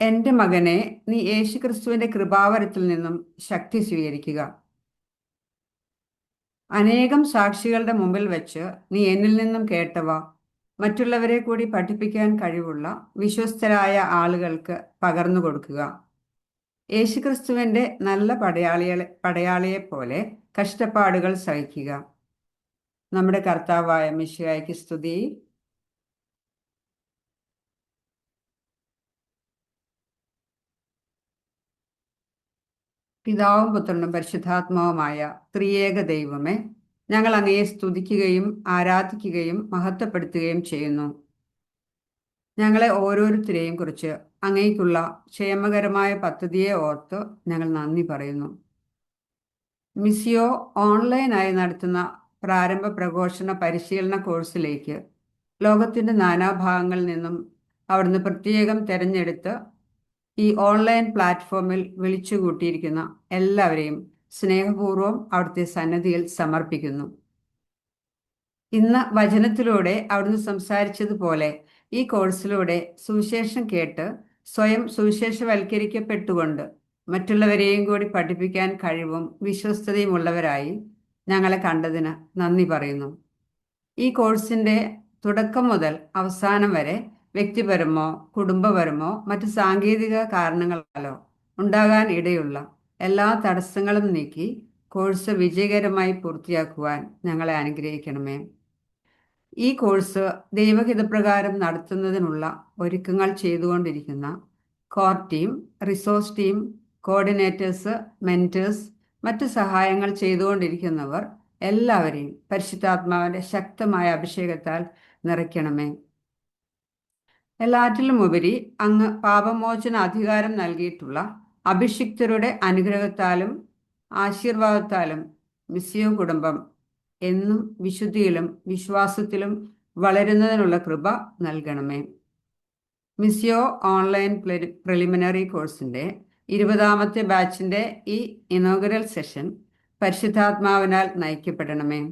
എൻ്റെ മകനെ, നീ യേശുക്രിസ്തുവിന്റെ കൃപാവരത്തിൽ നിന്നും ശക്തി സ്വീകരിക്കുക. അനേകം സാക്ഷികളുടെ മുമ്പിൽ വെച്ച് നീ എന്നിൽ നിന്നും കേട്ടവ മറ്റുള്ളവരെ കൂടി പഠിപ്പിക്കാൻ കഴിവുള്ള വിശ്വസ്തരായ ആളുകൾക്ക് പകർന്നു കൊടുക്കുക. യേശുക്രിസ്തുവിന്റെ നല്ല പടയാളിയെപ്പോലെ കഷ്ടപ്പാടുകൾ സഹിക്കുക. നമ്മുടെ കർത്താവായ മിശിഹായ്ക്ക് സ്തുതി. പിതാവും പുത്രനും പരിശുദ്ധാത്മാവുമായ ത്രിയേക ദൈവമേ, ഞങ്ങൾ അങ്ങയെ സ്തുതിക്കുകയും ആരാധിക്കുകയും മഹത്വപ്പെടുത്തുകയും ചെയ്യുന്നു. ഞങ്ങളെ ഓരോരുത്തരെയും കുറിച്ച് അങ്ങേക്കുള്ള ക്ഷേമകരമായ പദ്ധതിയെ ഓർത്ത് ഞങ്ങൾ നന്ദി പറയുന്നു. മിസിയോ ഓൺലൈനായി നടത്തുന്ന പ്രാരംഭ പ്രഘോഷണ പരിശീലന കോഴ്സിലേക്ക് ലോകത്തിൻ്റെ നാനാഭാഗങ്ങളിൽ നിന്നും അവിടുന്ന് പ്രത്യേകം തിരഞ്ഞെടുത്ത് ഈ ഓൺലൈൻ പ്ലാറ്റ്ഫോമിൽ വിളിച്ചുകൂട്ടിയിരിക്കുന്ന എല്ലാവരെയും സ്നേഹപൂർവ്വം അവിടുത്തെ സന്നിധിയിൽ സമർപ്പിക്കുന്നു. ഇന്ന് വചനത്തിലൂടെ അവിടുന്ന് സംസാരിച്ചതുപോലെ ഈ കോഴ്സിലൂടെ സുവിശേഷം കേട്ട് സ്വയം സുവിശേഷവൽക്കരിക്കപ്പെട്ടുകൊണ്ട് മറ്റുള്ളവരെയും കൂടി പഠിപ്പിക്കാൻ കഴിവും വിശ്വസ്തതയും ഉള്ളവരായി ഞങ്ങളെ കണ്ടതിന് നന്ദി പറയുന്നു. ഈ കോഴ്സിൻ്റെ തുടക്കം മുതൽ അവസാനം വരെ വ്യക്തിപരമോ കുടുംബപരമോ മറ്റ് സാങ്കേതിക കാരണങ്ങളാലോ ഉണ്ടാകാൻ ഇടയുള്ള എല്ലാ തടസ്സങ്ങളും നീക്കി കോഴ്സ് വിജയകരമായി പൂർത്തിയാക്കുവാൻ ഞങ്ങളെ അനുഗ്രഹിക്കണമേ. ഈ കോഴ്സ് ദൈവഹിതപ്രകാരം നടത്തുന്നതിനുള്ള ഒരുക്കങ്ങൾ ചെയ്തുകൊണ്ടിരിക്കുന്ന core team, resource team, coordinators, mentors, മറ്റ് സഹായങ്ങൾ ചെയ്തുകൊണ്ടിരിക്കുന്നവർ എല്ലാവരെയും പരിശുദ്ധാത്മാവിൻ്റെ ശക്തമായ അഭിഷേകത്താൽ നിറയ്ക്കണമേ. എല്ലാറ്റിലും ഉപരി അങ്ങ് പാപമോചന അധികാരം നൽകിയിട്ടുള്ള അഭിഷിക്തരുടെ അനുഗ്രഹത്താലും ആശീർവാദത്താലും മിസിയോ കുടുംബം എന്നും വിശുദ്ധിയിലും വിശ്വാസത്തിലും വളരുന്നതിനുള്ള കൃപ നൽകണമേ. മിസിയോ ഓൺലൈൻ പ്രിലിമിനറി കോഴ്സിൻ്റെ 20ാമത്തെ ബാച്ചിൻ്റെ ഈ ഇനോഗറൽ സെഷൻ പരിശുദ്ധാത്മാവിനാൽ നയിക്കപ്പെടണമേ.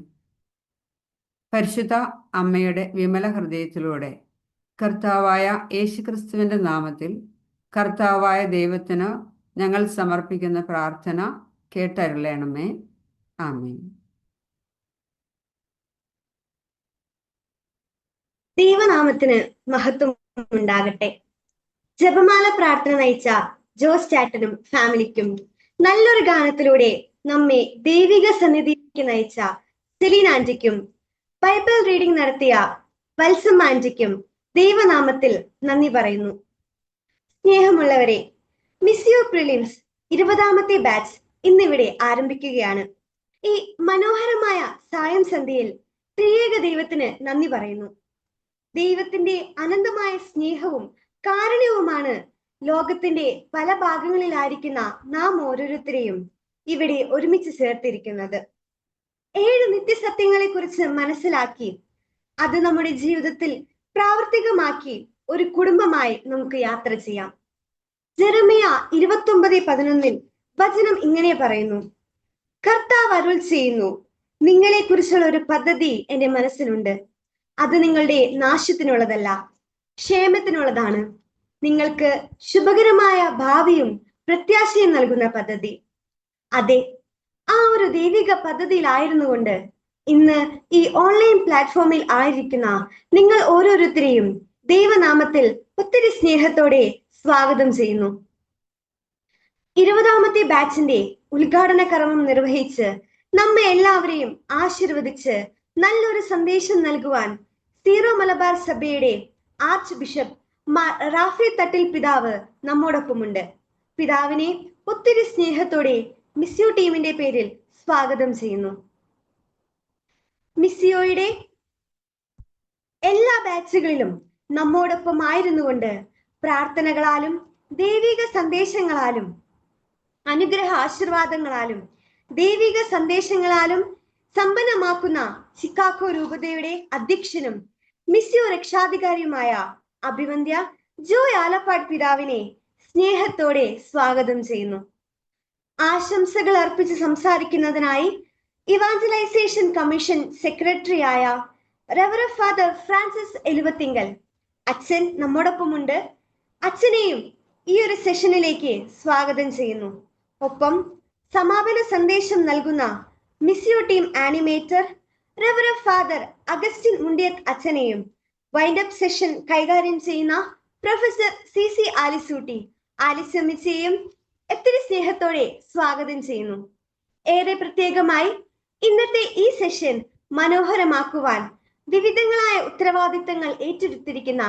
പരിശുദ്ധ അമ്മയുടെ വിമല ഹൃദയത്തിലൂടെ കർത്താവായ യേശുക്രിസ്തുവിൻ്റെ നാമത്തിൽ കർത്താവായ ദൈവത്തിന് ഞങ്ങൾ സമർപ്പിക്കുന്ന പ്രാർത്ഥന കേട്ടരുളണമേ. ആമേൻ. ദൈവനാമത്തിന് മഹത്വം ഉണ്ടാകട്ടെ. ജപമാല പ്രാർത്ഥന നയിച്ച ജോസ് ചാട്ടനും ഫാമിലിക്കും, നല്ലൊരു ഗാനത്തിലൂടെ നമ്മെ ദൈവിക സന്നിധിയിലേക്ക് നയിച്ച സെലീൻ ആന്റിക്കും, ബൈബിൾ റീഡിംഗ് നടത്തിയ വത്സം ആന്റിക്കും ദൈവനാമത്തിൽ നന്ദി പറയുന്നു. സ്നേഹമുള്ളവരെ, മിസിയോ പ്രിലിംസ് 20ാമത്തെ ബാച്ച് ഇന്നിവിടെ ആരംഭിക്കുകയാണ്. ഈ മനോഹരമായ സായം സന്ധ്യയിൽ ത്രിയേക ദൈവത്തിന് നന്ദി പറയുന്നു. ദൈവത്തിന്റെ അനന്തമായ സ്നേഹവും കാരുണ്യവുമാണ് ലോകത്തിന്റെ പല ഭാഗങ്ങളിലായിരിക്കുന്ന നാം ഓരോരുത്തരെയും ഇവിടെ ഒരുമിച്ച് ചേർത്തിരിക്കുന്നത്. 7 നിത്യസത്യങ്ങളെ കുറിച്ച് മനസ്സിലാക്കി അത് നമ്മുടെ ജീവിതത്തിൽ പ്രാവർത്തികമാക്കി ഒരു കുടുംബമായി നമുക്ക് യാത്ര ചെയ്യാം. ജെറമിയ 29:11 വചനം ഇങ്ങനെ പറയുന്നു: കർത്താവ് അരുൾ ചെയ്യുന്നു, നിങ്ങളെ കുറിച്ചുള്ള ഒരു പദ്ധതി എന്റെ മനസ്സിലുണ്ട്. അത് നിങ്ങളുടെ നാശത്തിനുള്ളതല്ല, ക്ഷേമത്തിനുള്ളതാണ്. നിങ്ങൾക്ക് ശുഭകരമായ ഭാവിയും പ്രത്യാശയും നൽകുന്ന പദ്ധതി. അതെ, ആ ഒരു ദൈവിക പദ്ധതിയിലായിരുന്നുകൊണ്ട് ഇന്ന് ഈ ഓൺലൈൻ പ്ലാറ്റ്ഫോമിൽ ആയിരിക്കുന്ന നിങ്ങൾ ഓരോരുത്തരെയും ദൈവനാമത്തിൽ ഒത്തിരി സ്നേഹത്തോടെ സ്വാഗതം ചെയ്യുന്നു. 20ാമത്തെ ബാച്ചിന്റെ ഉദ്ഘാടന കർമ്മം നിർവഹിച്ച് നമ്മെ എല്ലാവരെയും ആശീർവദിച്ച് നല്ലൊരു സന്ദേശം നൽകുവാൻ സീറോ മലബാർ സഭയുടെ ആർച്ച് ബിഷപ്പ് റാഫി തട്ടിൽ പിതാവ് നമ്മോടൊപ്പമുണ്ട്. പിതാവിനെ ഒത്തിരി സ്നേഹത്തോടെ മിസിയോ ടീമിന്റെ പേരിൽ സ്വാഗതം ചെയ്യുന്നു. മിസിയോയുടെ എല്ലാ ബാച്ചുകളിലും നമ്മോടൊപ്പം ആയിരുന്നുകൊണ്ട് പ്രാർത്ഥനകളാലും ദൈവിക സന്ദേശങ്ങളാലും അനുഗ്രഹ ആശീർവാദങ്ങളാലും ദൈവിക സന്ദേശങ്ങളാലും സമ്പന്നമാക്കുന്ന ചിക്കാഗോ രൂപതയുടെ അധ്യക്ഷനും മിസിയോ രക്ഷാധികാരിയുമായ അഭിവന്ദ്യ ജോയ് ആലപ്പാട് പിതാവിനെ സ്നേഹത്തോടെ സ്വാഗതം ചെയ്യുന്നു. ആശംസകൾ അർപ്പിച്ച് സംസാരിക്കുന്നതിനായി ഇവാഞ്ചലൈസേഷൻ കമ്മീഷൻ സെക്രട്ടറിയായ റവറ ഫാദർ ഫ്രാൻസിസ് എലുവത്തിങ്കൽ അച്ഛൻ നമ്മോടൊപ്പമുണ്ട്. അച്ഛനെയും ഈ ഒരു സെഷനിലേക്ക് സ്വാഗതം ചെയ്യുന്നു. ഒപ്പം സമാപന സന്ദേശം നൽകുന്ന Misio team animator reverend father Augustine Mundiyath അച്ഛനെയും വൈൻഡപ്പ് സെഷൻ കൈകാര്യം ചെയ്യുന്ന പ്രൊഫസർ CC ആലിസൂട്ടി ആലിസമ്മിച്ചയെയും ഒത്തിരി സ്നേഹത്തോടെ സ്വാഗതം ചെയ്യുന്നു. ഏറെ പ്രത്യേകമായി ഇന്നത്തെ ഈ സെഷൻ മനോഹരമാക്കുവാൻ വിവിധങ്ങളായ ഉത്തരവാദിത്തങ്ങൾ ഏറ്റെടുത്തിരിക്കുന്ന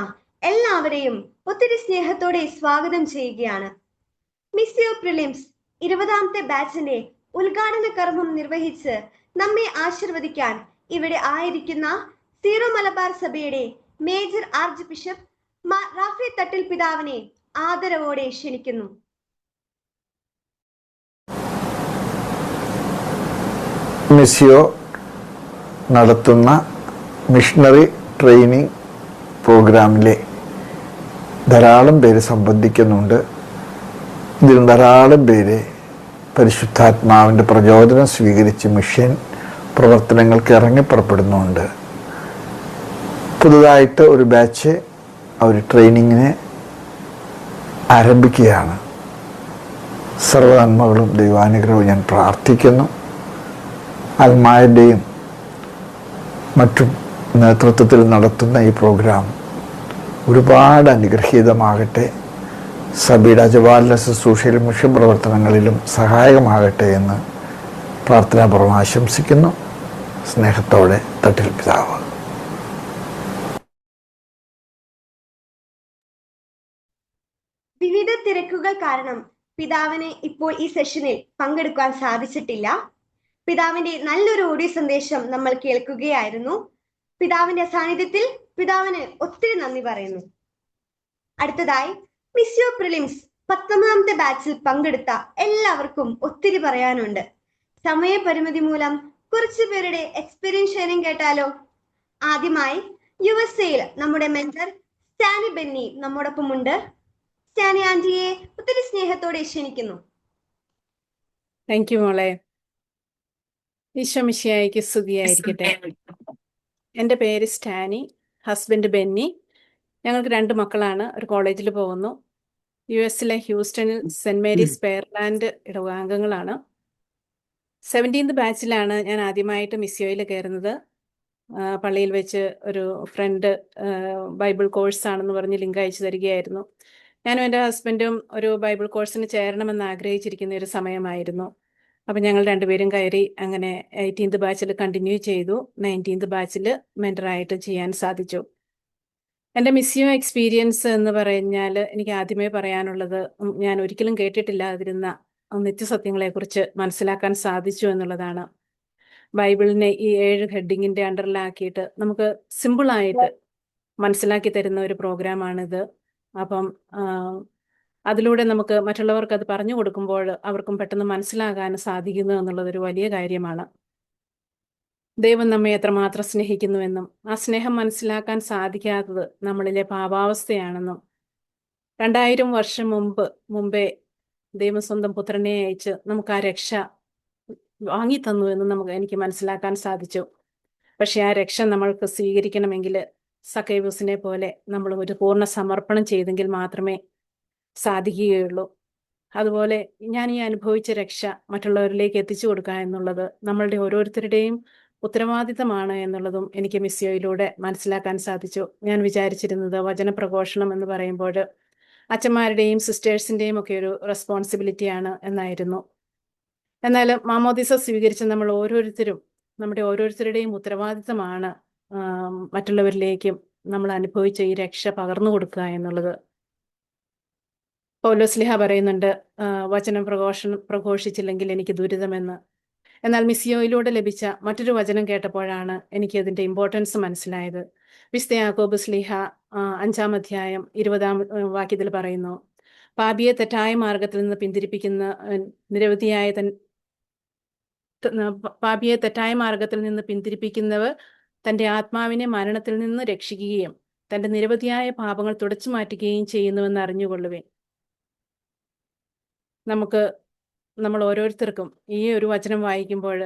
എല്ലാവരെയും ഒത്തിരി സ്നേഹത്തോടെ സ്വാഗതം ചെയ്യുകയാണ്. മിസ്യോ പ്രിലിംസ് 20ാമത്തെ ബാച്ചിന്റെ ഉദ്ഘാടന കർമ്മം നിർവഹിച്ച് നമ്മെ ആശീർവദിക്കാൻ ഇവിടെ ആയിരിക്കുന്ന സീറോ മലബാർ സഭയുടെ major archbishop Mar Raphael Thattil പിതാവിനെ ആദരവോടെ ക്ഷണിക്കുന്നു. മിസ്യോ നടത്തുന്ന മിഷണറി ട്രെയിനിങ് പ്രോഗ്രാമിലെ ധാരാളം പേര് സംബന്ധിക്കുന്നുണ്ട്. ഇതിൽ ധാരാളം പേര് പരിശുദ്ധാത്മാവിൻ്റെ പ്രചോദനം സ്വീകരിച്ച് മിഷൻ പ്രവർത്തനങ്ങൾക്ക് ഇറങ്ങിപ്പുറപ്പെടുന്നുണ്ട്. പുതുതായിട്ട് ഒരു ബാച്ച് അവർ ട്രെയിനിങ്ങിനെ ആരംഭിക്കുകയാണ്. സർവ്വനന്മകളും ദൈവാനുഗ്രഹവും ഞാൻ പ്രാർത്ഥിക്കുന്നു. അൽമായൻ്റെയും മറ്റും നേതൃത്വത്തിൽ നടത്തുന്ന ഈ പ്രോഗ്രാം ഒരുപാട് അനുഗ്രഹീതമാകട്ടെ, സഭയുടെ അജപാലന ശുശ്രൂഷയിലും മിഷൻ പ്രവർത്തനങ്ങളിലും സഹായകമാകട്ടെ എന്ന് പ്രാർത്ഥനാപൂർവ്വം ആശംസിക്കുന്നു. സ്നേഹത്തോടെ തട്ടിൽ പിതാവ്. വിവിധ തിരക്കുകൾ കാരണം പിതാവിന് ഇപ്പോൾ ഈ സെഷനിൽ പങ്കെടുക്കാൻ സാധിച്ചിട്ടില്ല. പിതാവിന്റെ നല്ലൊരു ഓഡിയോ സന്ദേശം നമ്മൾ കേൾക്കുകയായിരുന്നു. പിതാവിന്റെ സാന്നിധ്യത്തിൽ പിതാവിന് ഒത്തിരി നന്ദി പറയുന്നു. അടുത്തതായി മിസ്യോ പ്രിലിംസ് 19ാമത്തെ ബാച്ചിൽ പങ്കെടുത്ത എല്ലാവർക്കും ഒത്തിരി പറയാനുണ്ട്. സമയപരിമിതി മൂലം കുറച്ചു പേരുടെ എക്സ്പീരിയൻസ് ഷെയറിംഗ് കേട്ടാലോ? ആദ്യമായി USA-യിൽ നമ്മുടെ മെന്റർ സ്റ്റാനി ബെന്നി നമ്മോടൊപ്പം ഉണ്ട്. സ്റ്റാനി ആന്റിയെ ഒത്തിരി സ്നേഹത്തോടെ ക്ഷണിക്കുന്നു. താങ്ക് യു മോളെ. ഈശോ മിശിഹായ്ക്ക് സ്തുതിയായിരിക്കട്ടെ. എൻ്റെ പേര് സ്റ്റാനി, ഹസ്ബൻഡ് ബെന്നി. ഞങ്ങൾക്ക് 2 മക്കളാണ്. ഒരു കോളേജിൽ പോകുന്നു. US-ലെ ഹ്യൂസ്റ്റണിൽ സെൻറ് മേരീസ് പെയർലാൻഡ് ഇടവകാംഗങ്ങളാണ്. 17th ബാച്ചിലാണ് ഞാൻ ആദ്യമായിട്ട് മിസ്യോയിൽ കയറുന്നത്. പള്ളിയിൽ വെച്ച് ഒരു ഫ്രണ്ട് ബൈബിൾ കോഴ്സാണെന്ന് പറഞ്ഞ് ലിങ്ക് അയച്ചു തരികയായിരുന്നു. ഞാനും എൻ്റെ ഹസ്ബൻഡും ഒരു ബൈബിൾ കോഴ്സിന് ചേരണമെന്ന് ആഗ്രഹിച്ചിരിക്കുന്ന ഒരു സമയമായിരുന്നു. അപ്പം ഞങ്ങൾ 2 പേരും കയറി അങ്ങനെ 18th ബാച്ചിൽ കണ്ടിന്യൂ ചെയ്തു. 19th ബാച്ചിൽ മെൻറ്ററായിട്ട് ചെയ്യാൻ സാധിച്ചു. എൻ്റെ മിസ്യോ എക്സ്പീരിയൻസ് എന്ന് പറഞ്ഞാൽ എനിക്ക് ആദ്യമേ പറയാനുള്ളത്, ഞാൻ ഒരിക്കലും കേട്ടിട്ടില്ലാതിരുന്ന നിത്യസത്യങ്ങളെക്കുറിച്ച് മനസ്സിലാക്കാൻ സാധിച്ചു എന്നുള്ളതാണ്. ബൈബിളിനെ ഈ 7 ഹെഡിങ്ങിൻ്റെ അണ്ടറിലാക്കിയിട്ട് നമുക്ക് സിമ്പിളായിട്ട് മനസ്സിലാക്കി തരുന്ന ഒരു പ്രോഗ്രാമാണിത്. അപ്പം അതിലൂടെ നമുക്ക് മറ്റുള്ളവർക്ക് അത് പറഞ്ഞു കൊടുക്കുമ്പോൾ അവർക്കും പെട്ടെന്ന് മനസ്സിലാകാൻ സാധിക്കുന്നു എന്നുള്ളതൊരു വലിയ കാര്യമാണ്. ദൈവം നമ്മെ എത്രമാത്രം സ്നേഹിക്കുന്നുവെന്നും ആ സ്നേഹം മനസ്സിലാക്കാൻ സാധിക്കാത്തത് നമ്മളിലെ പാപാവസ്ഥയാണെന്നും 2000 വർഷം മുമ്പേ ദൈവം സ്വന്തം പുത്രനെ അയച്ച് നമുക്ക് ആ രക്ഷ വാങ്ങിത്തന്നു എന്ന് എനിക്ക് മനസ്സിലാക്കാൻ സാധിച്ചു. പക്ഷെ ആ രക്ഷ നമ്മൾക്ക് സ്വീകരിക്കണമെങ്കിൽ സക്കേവൂസിനെ പോലെ നമ്മൾ ഒരു പൂർണ്ണ സമർപ്പണം ചെയ്തെങ്കിൽ മാത്രമേ സാധിക്കുകയുള്ളൂ. അതുപോലെ ഞാൻ ഈ അനുഭവിച്ച രക്ഷ മറ്റുള്ളവരിലേക്ക് എത്തിച്ചു കൊടുക്കുക എന്നുള്ളത് നമ്മളുടെ ഓരോരുത്തരുടെയും ഉത്തരവാദിത്തമാണ് എന്നുള്ളതും എനിക്ക് മിസ്യോയിലൂടെ മനസ്സിലാക്കാൻ സാധിച്ചു. ഞാൻ വിചാരിച്ചിരുന്നത് വചനപ്രഘോഷണം എന്ന് പറയുമ്പോൾ അച്ഛന്മാരുടെയും സിസ്റ്റേഴ്സിൻ്റെയും ഒക്കെ ഒരു റെസ്പോൺസിബിലിറ്റിയാണ് എന്നായിരുന്നു. എന്നാൽ മാമോദിസ സ്വീകരിച്ച നമ്മൾ ഓരോരുത്തരും, നമ്മുടെ ഓരോരുത്തരുടെയും ഉത്തരവാദിത്തമാണ് മറ്റുള്ളവരിലേക്കും നമ്മൾ അനുഭവിച്ച ഈ രക്ഷ പകർന്നു കൊടുക്കുക എന്നുള്ളത്. പൗലോസ്ലിഹ പറയുന്നുണ്ട്, വചനം പ്രഘോഷിച്ചില്ലെങ്കിൽ എനിക്ക് ദുരിതമെന്ന്. എന്നാൽ മിസ്യോയിലൂടെ ലഭിച്ച മറ്റൊരു വചനം കേട്ടപ്പോഴാണ് എനിക്ക് അതിൻ്റെ ഇമ്പോർട്ടൻസ് മനസ്സിലായത്. വിശുദ്ധ യാക്കോബ് സ്ലീഹ 5-ാം അധ്യായം 20-ാം വാക്യത്തിൽ പറയുന്നു, പാപിയെ തെറ്റായ മാർഗത്തിൽ നിന്ന് പിന്തിരിപ്പിക്കുന്ന പാപിയെ തെറ്റായ മാർഗത്തിൽ നിന്ന് പിന്തിരിപ്പിക്കുന്നവർ തൻ്റെ ആത്മാവിനെ മരണത്തിൽ നിന്ന് രക്ഷിക്കുകയും തൻ്റെ നിരവധിയായ പാപങ്ങൾ തുടച്ചു മാറ്റുകയും ചെയ്യുന്നുവെന്ന് അറിഞ്ഞുകൊള്ളുവേ. നമ്മൾ ഓരോരുത്തർക്കും ഈ ഒരു വചനം വായിക്കുമ്പോൾ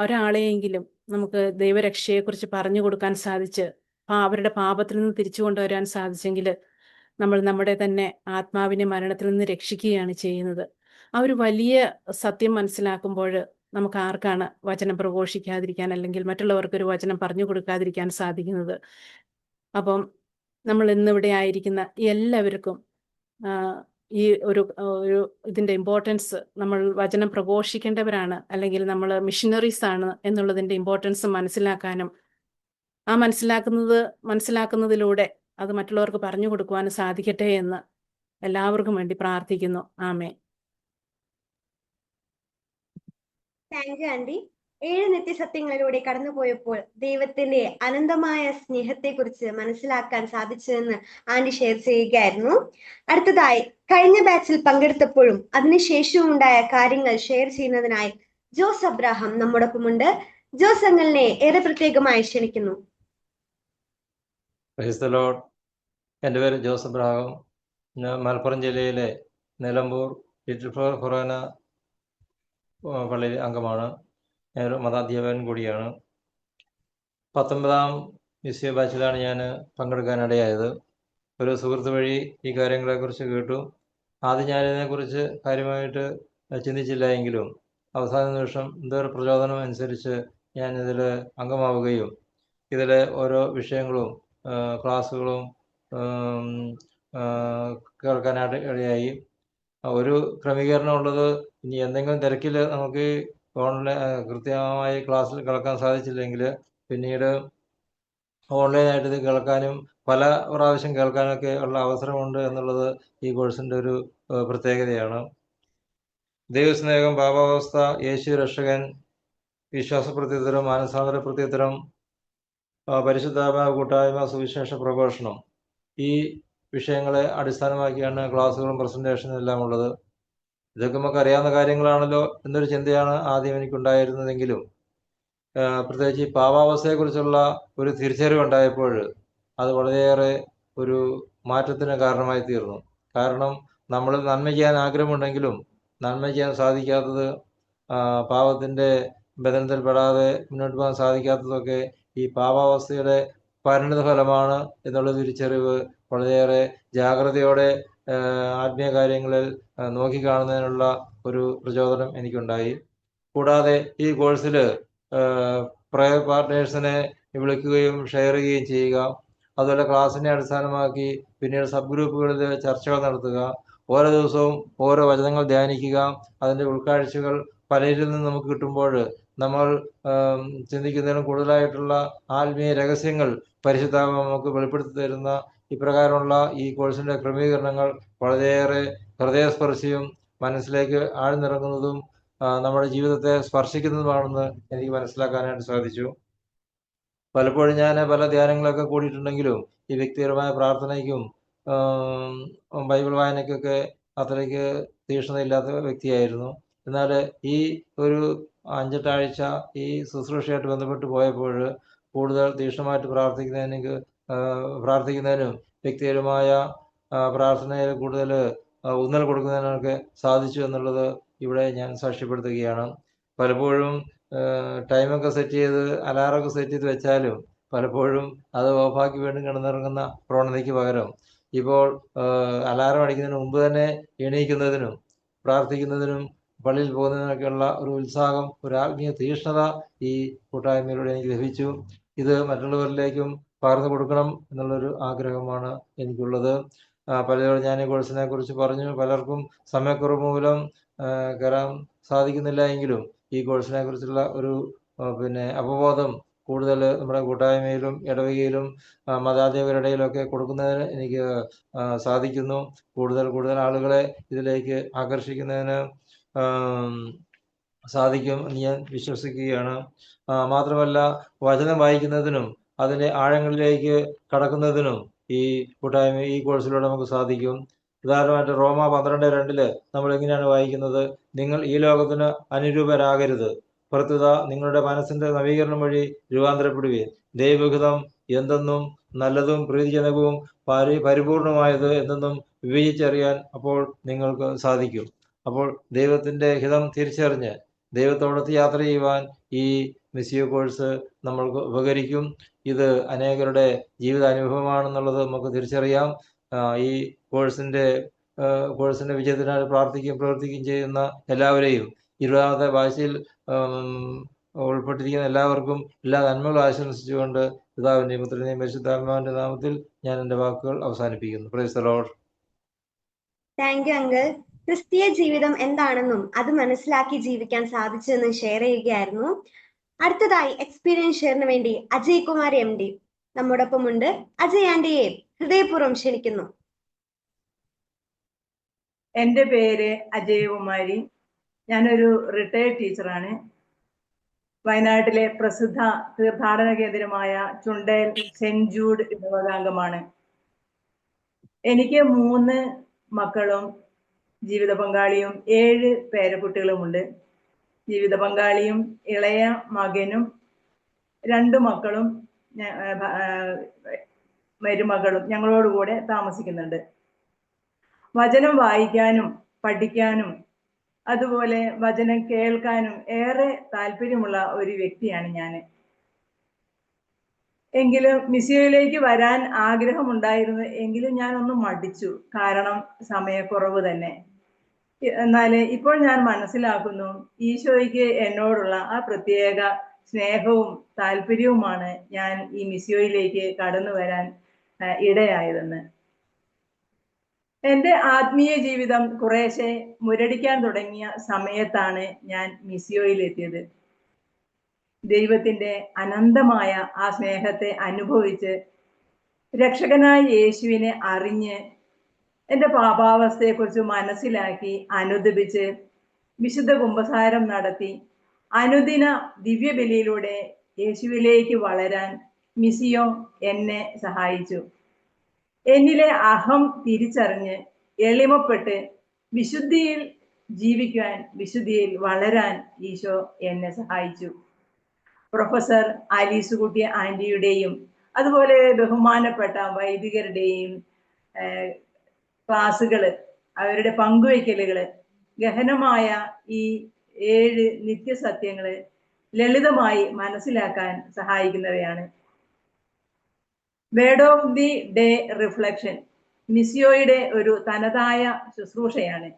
ഒരാളെയെങ്കിലും നമുക്ക് ദൈവരക്ഷയെക്കുറിച്ച് പറഞ്ഞു കൊടുക്കാൻ സാധിച്ച് അവരുടെ പാപത്തിൽ നിന്ന് തിരിച്ചു കൊണ്ടുവരാൻ സാധിച്ചെങ്കിൽ നമ്മൾ നമ്മുടെ തന്നെ ആത്മാവിനെ മരണത്തിൽ നിന്ന് രക്ഷിക്കുകയാണ് ചെയ്യുന്നത്. ആ ഒരു വലിയ സത്യം മനസ്സിലാക്കുമ്പോൾ നമുക്ക് ആർക്കാണ് വചനം പ്രഘോഷിക്കാതിരിക്കാൻ, അല്ലെങ്കിൽ മറ്റുള്ളവർക്കൊരു വചനം പറഞ്ഞു കൊടുക്കാതിരിക്കാൻ സാധിക്കുന്നത്? അപ്പം നമ്മൾ ഇന്നിവിടെ ആയിരിക്കുന്ന എല്ലാവർക്കും ഈ ഒരു ഇതിൻ്റെ ഇമ്പോർട്ടൻസ്, നമ്മൾ വചനം പ്രഘോഷിക്കേണ്ടവരാണ്, അല്ലെങ്കിൽ നമ്മൾ മിഷനറീസ് ആണ് എന്നുള്ളതിൻ്റെ ഇമ്പോർട്ടൻസ് മനസ്സിലാക്കാനും, ആ മനസ്സിലാക്കുന്നതിലൂടെ അത് മറ്റുള്ളവർക്ക് പറഞ്ഞു കൊടുക്കുവാനും സാധിക്കട്ടെ എന്ന് എല്ലാവർക്കും വേണ്ടി പ്രാർത്ഥിക്കുന്നു. ആമേൻ. Thank you aunty. 7 നിത്യസത്യങ്ങളിലൂടെ കടന്നുപോയപ്പോൾ ദൈവത്തിന്റെ അനന്തമായ സ്നേഹത്തെക്കുറിച്ച് മനസ്സിലാക്കാൻ സാധിച്ചതെന്ന് ആൻറ്റി ഷെയർ ചെയ്യുകയായിരുന്നു. അടുത്തതായി കഴിഞ്ഞ ബാച്ചിൽ പങ്കെടുത്തപ്പോഴും അതിനുശേഷവും ഉണ്ടായ കാര്യങ്ങൾ ഷെയർ ചെയ്യുന്നതിനായി ജോസ് അബ്രാഹാം നമ്മോടൊപ്പമുണ്ട്. ജോസ് അങ്ങളിനെ ഏറെ പ്രത്യേകമായി ക്ഷണിക്കുന്നു. Price the Lord. എൻ്റെ പേര് ജോസ് അബ്രഹാം. ഞാൻ മലപ്പുറം ജില്ലയിലെ നിലമ്പൂർ ലിറ്റിൽ ഫ്ലവർ ഫൊറോന പള്ളിയിൽ അംഗമാണ്. ഞാനൊരു മതാധ്യാപകൻ കൂടിയാണ്. 19ാം മിസ്സിയോ ബാച്ചിലാണ് ഞാൻ പങ്കെടുക്കാനിടയായത്. ഒരു സുഹൃത്ത് വഴി ഈ കാര്യങ്ങളെക്കുറിച്ച് കേട്ടു. ആദ്യം ഞാനിതിനെക്കുറിച്ച് കാര്യമായിട്ട് ചിന്തിച്ചില്ല എങ്കിലും അവസാന നിമിഷം എന്തോ ഒരു പ്രചോദനം അനുസരിച്ച് ഞാനിതിൽ അംഗമാവുകയും ഇതിലെ ഓരോ വിഷയങ്ങളും ക്ലാസ്സുകളും കേൾക്കാനായിട്ട് ഇടയായി. ഒരു ക്രമീകരണം ഉള്ളത്, ഇനി എന്തെങ്കിലും തിരക്കിൽ നമുക്ക് ഓൺലൈൻ കൃത്യമായി ക്ലാസ്സിൽ കേൾക്കാൻ സാധിച്ചില്ലെങ്കിൽ പിന്നീട് ഓൺലൈനായിട്ട് ഇത് കേൾക്കാനും പല പ്രാവശ്യം കേൾക്കാനൊക്കെ ഉള്ള അവസരമുണ്ട് എന്നുള്ളത് ഈ കോഴ്സിൻ്റെ ഒരു പ്രത്യേകതയാണ്. ദൈവസ്നേഹം, പാപാവസ്ഥ, യേശു രക്ഷകൻ, വിശ്വാസ പ്രത്യുത്തരം, മാനസാന്തര പ്രത്യുത്തരം, പരിശുദ്ധാത്മാവ് കൂട്ടായ്മ, സുവിശേഷ പ്രഘോഷണം, ഈ വിഷയങ്ങളെ അടിസ്ഥാനമാക്കിയാണ് ക്ലാസ്സുകളും പ്രസൻറ്റേഷനും എല്ലാം ഉള്ളത്. ഇതൊക്കെ നമുക്ക് അറിയാവുന്ന കാര്യങ്ങളാണല്ലോ എന്നൊരു ചിന്തയാണ് ആദ്യം എനിക്കുണ്ടായിരുന്നതെങ്കിലും പ്രത്യേകിച്ച് ഈ പാവാവസ്ഥയെക്കുറിച്ചുള്ള ഒരു തിരിച്ചറിവുണ്ടായപ്പോൾ അത് വളരെയേറെ ഒരു മാറ്റത്തിന് കാരണമായി തീർന്നു. കാരണം നമ്മൾ നന്മ ചെയ്യാൻ ആഗ്രഹമുണ്ടെങ്കിലും നന്മ ചെയ്യാൻ സാധിക്കാത്തത്, പാവത്തിൻ്റെ ബന്ധനത്തിൽപ്പെടാതെ മുന്നോട്ട് പോകാൻ സാധിക്കാത്തതൊക്കെ ഈ പാവാവസ്ഥയുടെ പരിണിത ഫലമാണ് എന്നുള്ള തിരിച്ചറിവ് വളരെയേറെ ജാഗ്രതയോടെ ആത്മീയ കാര്യങ്ങളിൽ നോക്കിക്കാണുന്നതിനുള്ള ഒരു പ്രചോദനം എനിക്കുണ്ടായി. കൂടാതെ ഈ കോഴ്സിൽ പ്രയർ പാർട്ട്നേഴ്സിനെ വിളിക്കുകയും ഷെയർ ചെയ്യുകയും ചെയ്യുക, അതുപോലെ ക്ലാസ്സിനെ അടിസ്ഥാനമാക്കി പിന്നീട് സബ് ഗ്രൂപ്പുകളിൽ ചർച്ചകൾ നടത്തുക, ഓരോ ദിവസവും ഓരോ വചനങ്ങൾ ധ്യാനിക്കുക, അതിൻ്റെ ഉൾക്കാഴ്ചകൾ പലരിൽ നിന്ന് നമുക്ക് കിട്ടുമ്പോൾ നമ്മൾ ചിന്തിക്കുന്നതിനും കൂടുതലായിട്ടുള്ള ആത്മീയ രഹസ്യങ്ങൾ പരിശുദ്ധാത്മാവ് നമുക്ക് വെളിപ്പെടുത്തി തരുന്ന ഇപ്രകാരമുള്ള ഈ കോഴ്സിൻ്റെ ക്രമീകരണങ്ങൾ വളരെയേറെ ഹൃദയസ്പർശിയും മനസ്സിലേക്ക് ആഴ്ന്നിറങ്ങുന്നതും നമ്മുടെ ജീവിതത്തെ സ്പർശിക്കുന്നതുമാണെന്ന് എനിക്ക് മനസ്സിലാക്കാനായിട്ട് സാധിച്ചു. പലപ്പോഴും ഞാൻ പല ധ്യാനങ്ങളൊക്കെ കൂടിയിട്ടുണ്ടെങ്കിലും ഈ വ്യക്തിപരമായ പ്രാർത്ഥനയ്ക്കും ബൈബിൾ വായനയ്ക്കൊക്കെ അത്രയ്ക്ക് തീക്ഷ്ണതയില്ലാത്ത വ്യക്തിയായിരുന്നു. എന്നാൽ ഈ ഒരു 5-8 ആഴ്ച ഈ ശുശ്രൂഷയായിട്ട് ബന്ധപ്പെട്ട് പോയപ്പോൾ കൂടുതൽ തീക്ഷ്ണമായിട്ട് പ്രാർത്ഥിക്കുന്നതിനും വ്യക്തിപരമായ പ്രാർത്ഥനയിൽ കൂടുതൽ ഊന്നൽ കൊടുക്കുന്നതിനൊക്കെ സാധിച്ചു എന്നുള്ളത് ഇവിടെ ഞാൻ സാക്ഷ്യപ്പെടുത്തുകയാണ്. പലപ്പോഴും ടൈമൊക്കെ സെറ്റ് ചെയ്ത് അലാറൊക്കെ സെറ്റ് ചെയ്ത് വെച്ചാലും പലപ്പോഴും അത് ഓഫാക്കി വീണ്ടും കിടന്നിറങ്ങുന്ന പ്രവണതയ്ക്ക് പകരം ഇപ്പോൾ അലാറം അടിക്കുന്നതിന് മുമ്പ് തന്നെ എണീക്കുന്നതിനും പ്രാർത്ഥിക്കുന്നതിനും പള്ളിയിൽ പോകുന്നതിനൊക്കെയുള്ള ഒരു ഉത്സാഹം, ഒരു ആത്മീയ തീക്ഷ്ണത ഈ കൂട്ടായ്മയിലൂടെ എനിക്ക് ലഭിച്ചു. ഇത് മറ്റുള്ളവരിലേക്കും പകർന്നു കൊടുക്കണം എന്നുള്ളൊരു ആഗ്രഹമാണ് എനിക്കുള്ളത്. പലരോട് ഞാൻ ഈ കോഴ്സിനെ കുറിച്ച് പറഞ്ഞു. പലർക്കും സമയക്കുറവ് മൂലം കയറാൻ സാധിക്കുന്നില്ല എങ്കിലും ഈ കോഴ്സിനെ കുറിച്ചുള്ള ഒരു അവബോധം കൂടുതൽ നമ്മുടെ കൂട്ടായ്മയിലും ഇടവകയിലും മതാധ്യാപകരുടെ ഇടയിലൊക്കെ കൊടുക്കുന്നതിന് എനിക്ക് സാധിക്കുന്നു. കൂടുതൽ ആളുകളെ ഇതിലേക്ക് ആകർഷിക്കുന്നതിന് സാധിക്കും എന്ന് ഞാൻ വിശ്വസിക്കുകയാണ്. മാത്രമല്ല, വചനം വായിക്കുന്നതിനും അതിൻ്റെ ആഴങ്ങളിലേക്ക് കടക്കുന്നതിനും ഈ കൂട്ടായ്മ ഈ കോഴ്സിലൂടെ നമുക്ക് സാധിക്കും. ഉദാഹരണമായിട്ട് റോമ 12:2 നമ്മൾ എങ്ങനെയാണ് വായിക്കുന്നത്? നിങ്ങൾ ഈ ലോകത്തിന് അനുരൂപരാകരുത്, പ്രത്യുത നിങ്ങളുടെ മനസ്സിന്റെ നവീകരണം വഴി രൂപാന്തരപ്പെടുകയും ദൈവഹിതം എന്തെന്നും നല്ലതും പ്രീതിജനകവും പരിപൂർണമായത് എന്തെന്നും വിവേചിച്ചറിയാൻ അപ്പോൾ നിങ്ങൾക്ക് സാധിക്കും. അപ്പോൾ ദൈവത്തിൻ്റെ ഹിതം തിരിച്ചറിഞ്ഞ് ദൈവത്തോടൊത്ത് യാത്ര ചെയ്യുവാൻ ഈ മിസ്സിയോ കോഴ്സ് നമ്മൾക്ക് ഉപകരിക്കും. ഇത് അനേകരുടെ ജീവിതാനുഭവമാണെന്നുള്ളത് നമുക്ക് തിരിച്ചറിയാം. ഈ കോഴ്സിൻ്റെ വിജയത്തിനായി പ്രവർത്തിക്കുകയും ചെയ്യുന്ന എല്ലാവരെയും 20ാമത്തെ ബാച്ചിൽ ഉൾപ്പെട്ടിരിക്കുന്ന എല്ലാവർക്കും എല്ലാ നന്മകളും ആശംസിച്ചുകൊണ്ട് പിതാവിൻ്റെയും പുത്രൻ്റെയും പരിശുദ്ധാത്മാവിൻ്റെ നാമത്തിൽ ഞാൻ എൻ്റെ വാക്കുകൾ അവസാനിപ്പിക്കുന്നു. Price the Lord. Thank you uncle. ക്രിസ്തീയ ജീവിതം എന്താണെന്നും അത് മനസ്സിലാക്കി ജീവിക്കാൻ സാധിച്ചെന്നും ഷെയർ ചെയ്യുകയായിരുന്നു. അടുത്തതായി എക്സ്പീരിയൻസ് ഷെയറിന് വേണ്ടി അജയ് കുമാർ MD നമ്മോടൊപ്പം ഉണ്ട്. അജയ് ആൻഡിയെ ഹൃദയപൂർവ്വം ക്ഷണിക്കുന്നു. എൻ്റെ പേര് അജയകുമാരി. ഞാനൊരു റിട്ടയർഡ് ടീച്ചറാണ്. വയനാട്ടിലെ പ്രസിദ്ധ തീർത്ഥാടന കേന്ദ്രമായ ചുണ്ടേൽ സെന്റ് ജൂഡ് ഇടവകാംഗമാണ്. എനിക്ക് 3 മക്കളും ജീവിത പങ്കാളിയും 7 പേരക്കുട്ടികളുമുണ്ട്. ജീവിത പങ്കാളിയും ഇളയ മകനും 2 മക്കളും മരുമകളും ഞങ്ങളോടുകൂടെ താമസിക്കുന്നുണ്ട്. വചനം വായിക്കാനും പഠിക്കാനും അതുപോലെ വചനം കേൾക്കാനും ഏറെ താല്പര്യമുള്ള ഒരു വ്യക്തിയാണ് ഞാൻ. എങ്കിലും മിസിയോയിലേക്ക് വരാൻ ആഗ്രഹമുണ്ടായിരുന്നു. എങ്കിലും ഞാനൊന്ന് മടിച്ചു, കാരണം സമയക്കുറവ് തന്നെ. എന്നാൽ ഇപ്പോൾ ഞാൻ മനസ്സിലാക്കുന്നു, ഈശോയ്ക്ക് എന്നോടുള്ള ആ പ്രത്യേക സ്നേഹവും താല്പര്യവുമാണ് ഞാൻ ഈ മിസിയോയിലേക്ക് കടന്നു വരാൻ ഇടയായതെന്ന്. എൻ്റെ ആത്മീയ ജീവിതം കുറേശ്ശെ മുരടിക്കാൻ തുടങ്ങിയ സമയത്താണ് ഞാൻ മിസിയോയിലെത്തിയത്. ദൈവത്തിൻ്റെ അനന്തമായ ആ സ്നേഹത്തെ അനുഭവിച്ച് രക്ഷകനായ യേശുവിനെ അറിഞ്ഞ് എൻ്റെ പാപാവസ്ഥയെക്കുറിച്ച് മനസ്സിലാക്കി അനുദപിച്ച് വിശുദ്ധ കുമ്പസാരം നടത്തി അനുദിന ദിവ്യബലിയിലൂടെ യേശുവിലേക്ക് വളരാൻ മിസിയോ എന്നെ സഹായിച്ചു. എന്നിലെ അഹം തിരിച്ചറിഞ്ഞ് എളിമപ്പെട്ട് വിശുദ്ധിയിൽ ജീവിക്കാൻ, വിശുദ്ധിയിൽ വളരാൻ ഈശോ എന്നെ സഹായിച്ചു. പ്രൊഫസർ ആലീസുകുട്ടി ആൻറ്റിയുടെയും അതുപോലെ ബഹുമാനപ്പെട്ട വൈദികരുടെയും ക്ലാസ്സുകൾ, അവരുടെ പങ്കുവയ്ക്കലുകൾ, ഗഹനമായ ഈ 7 നിത്യസത്യങ്ങൾ ലളിതമായി മനസ്സിലാക്കാൻ സഹായിക്കുന്നവയാണ്. Word of the day reflection മിസിയോയുടെ ഒരു തനതായ ശുശ്രൂഷയാണ്.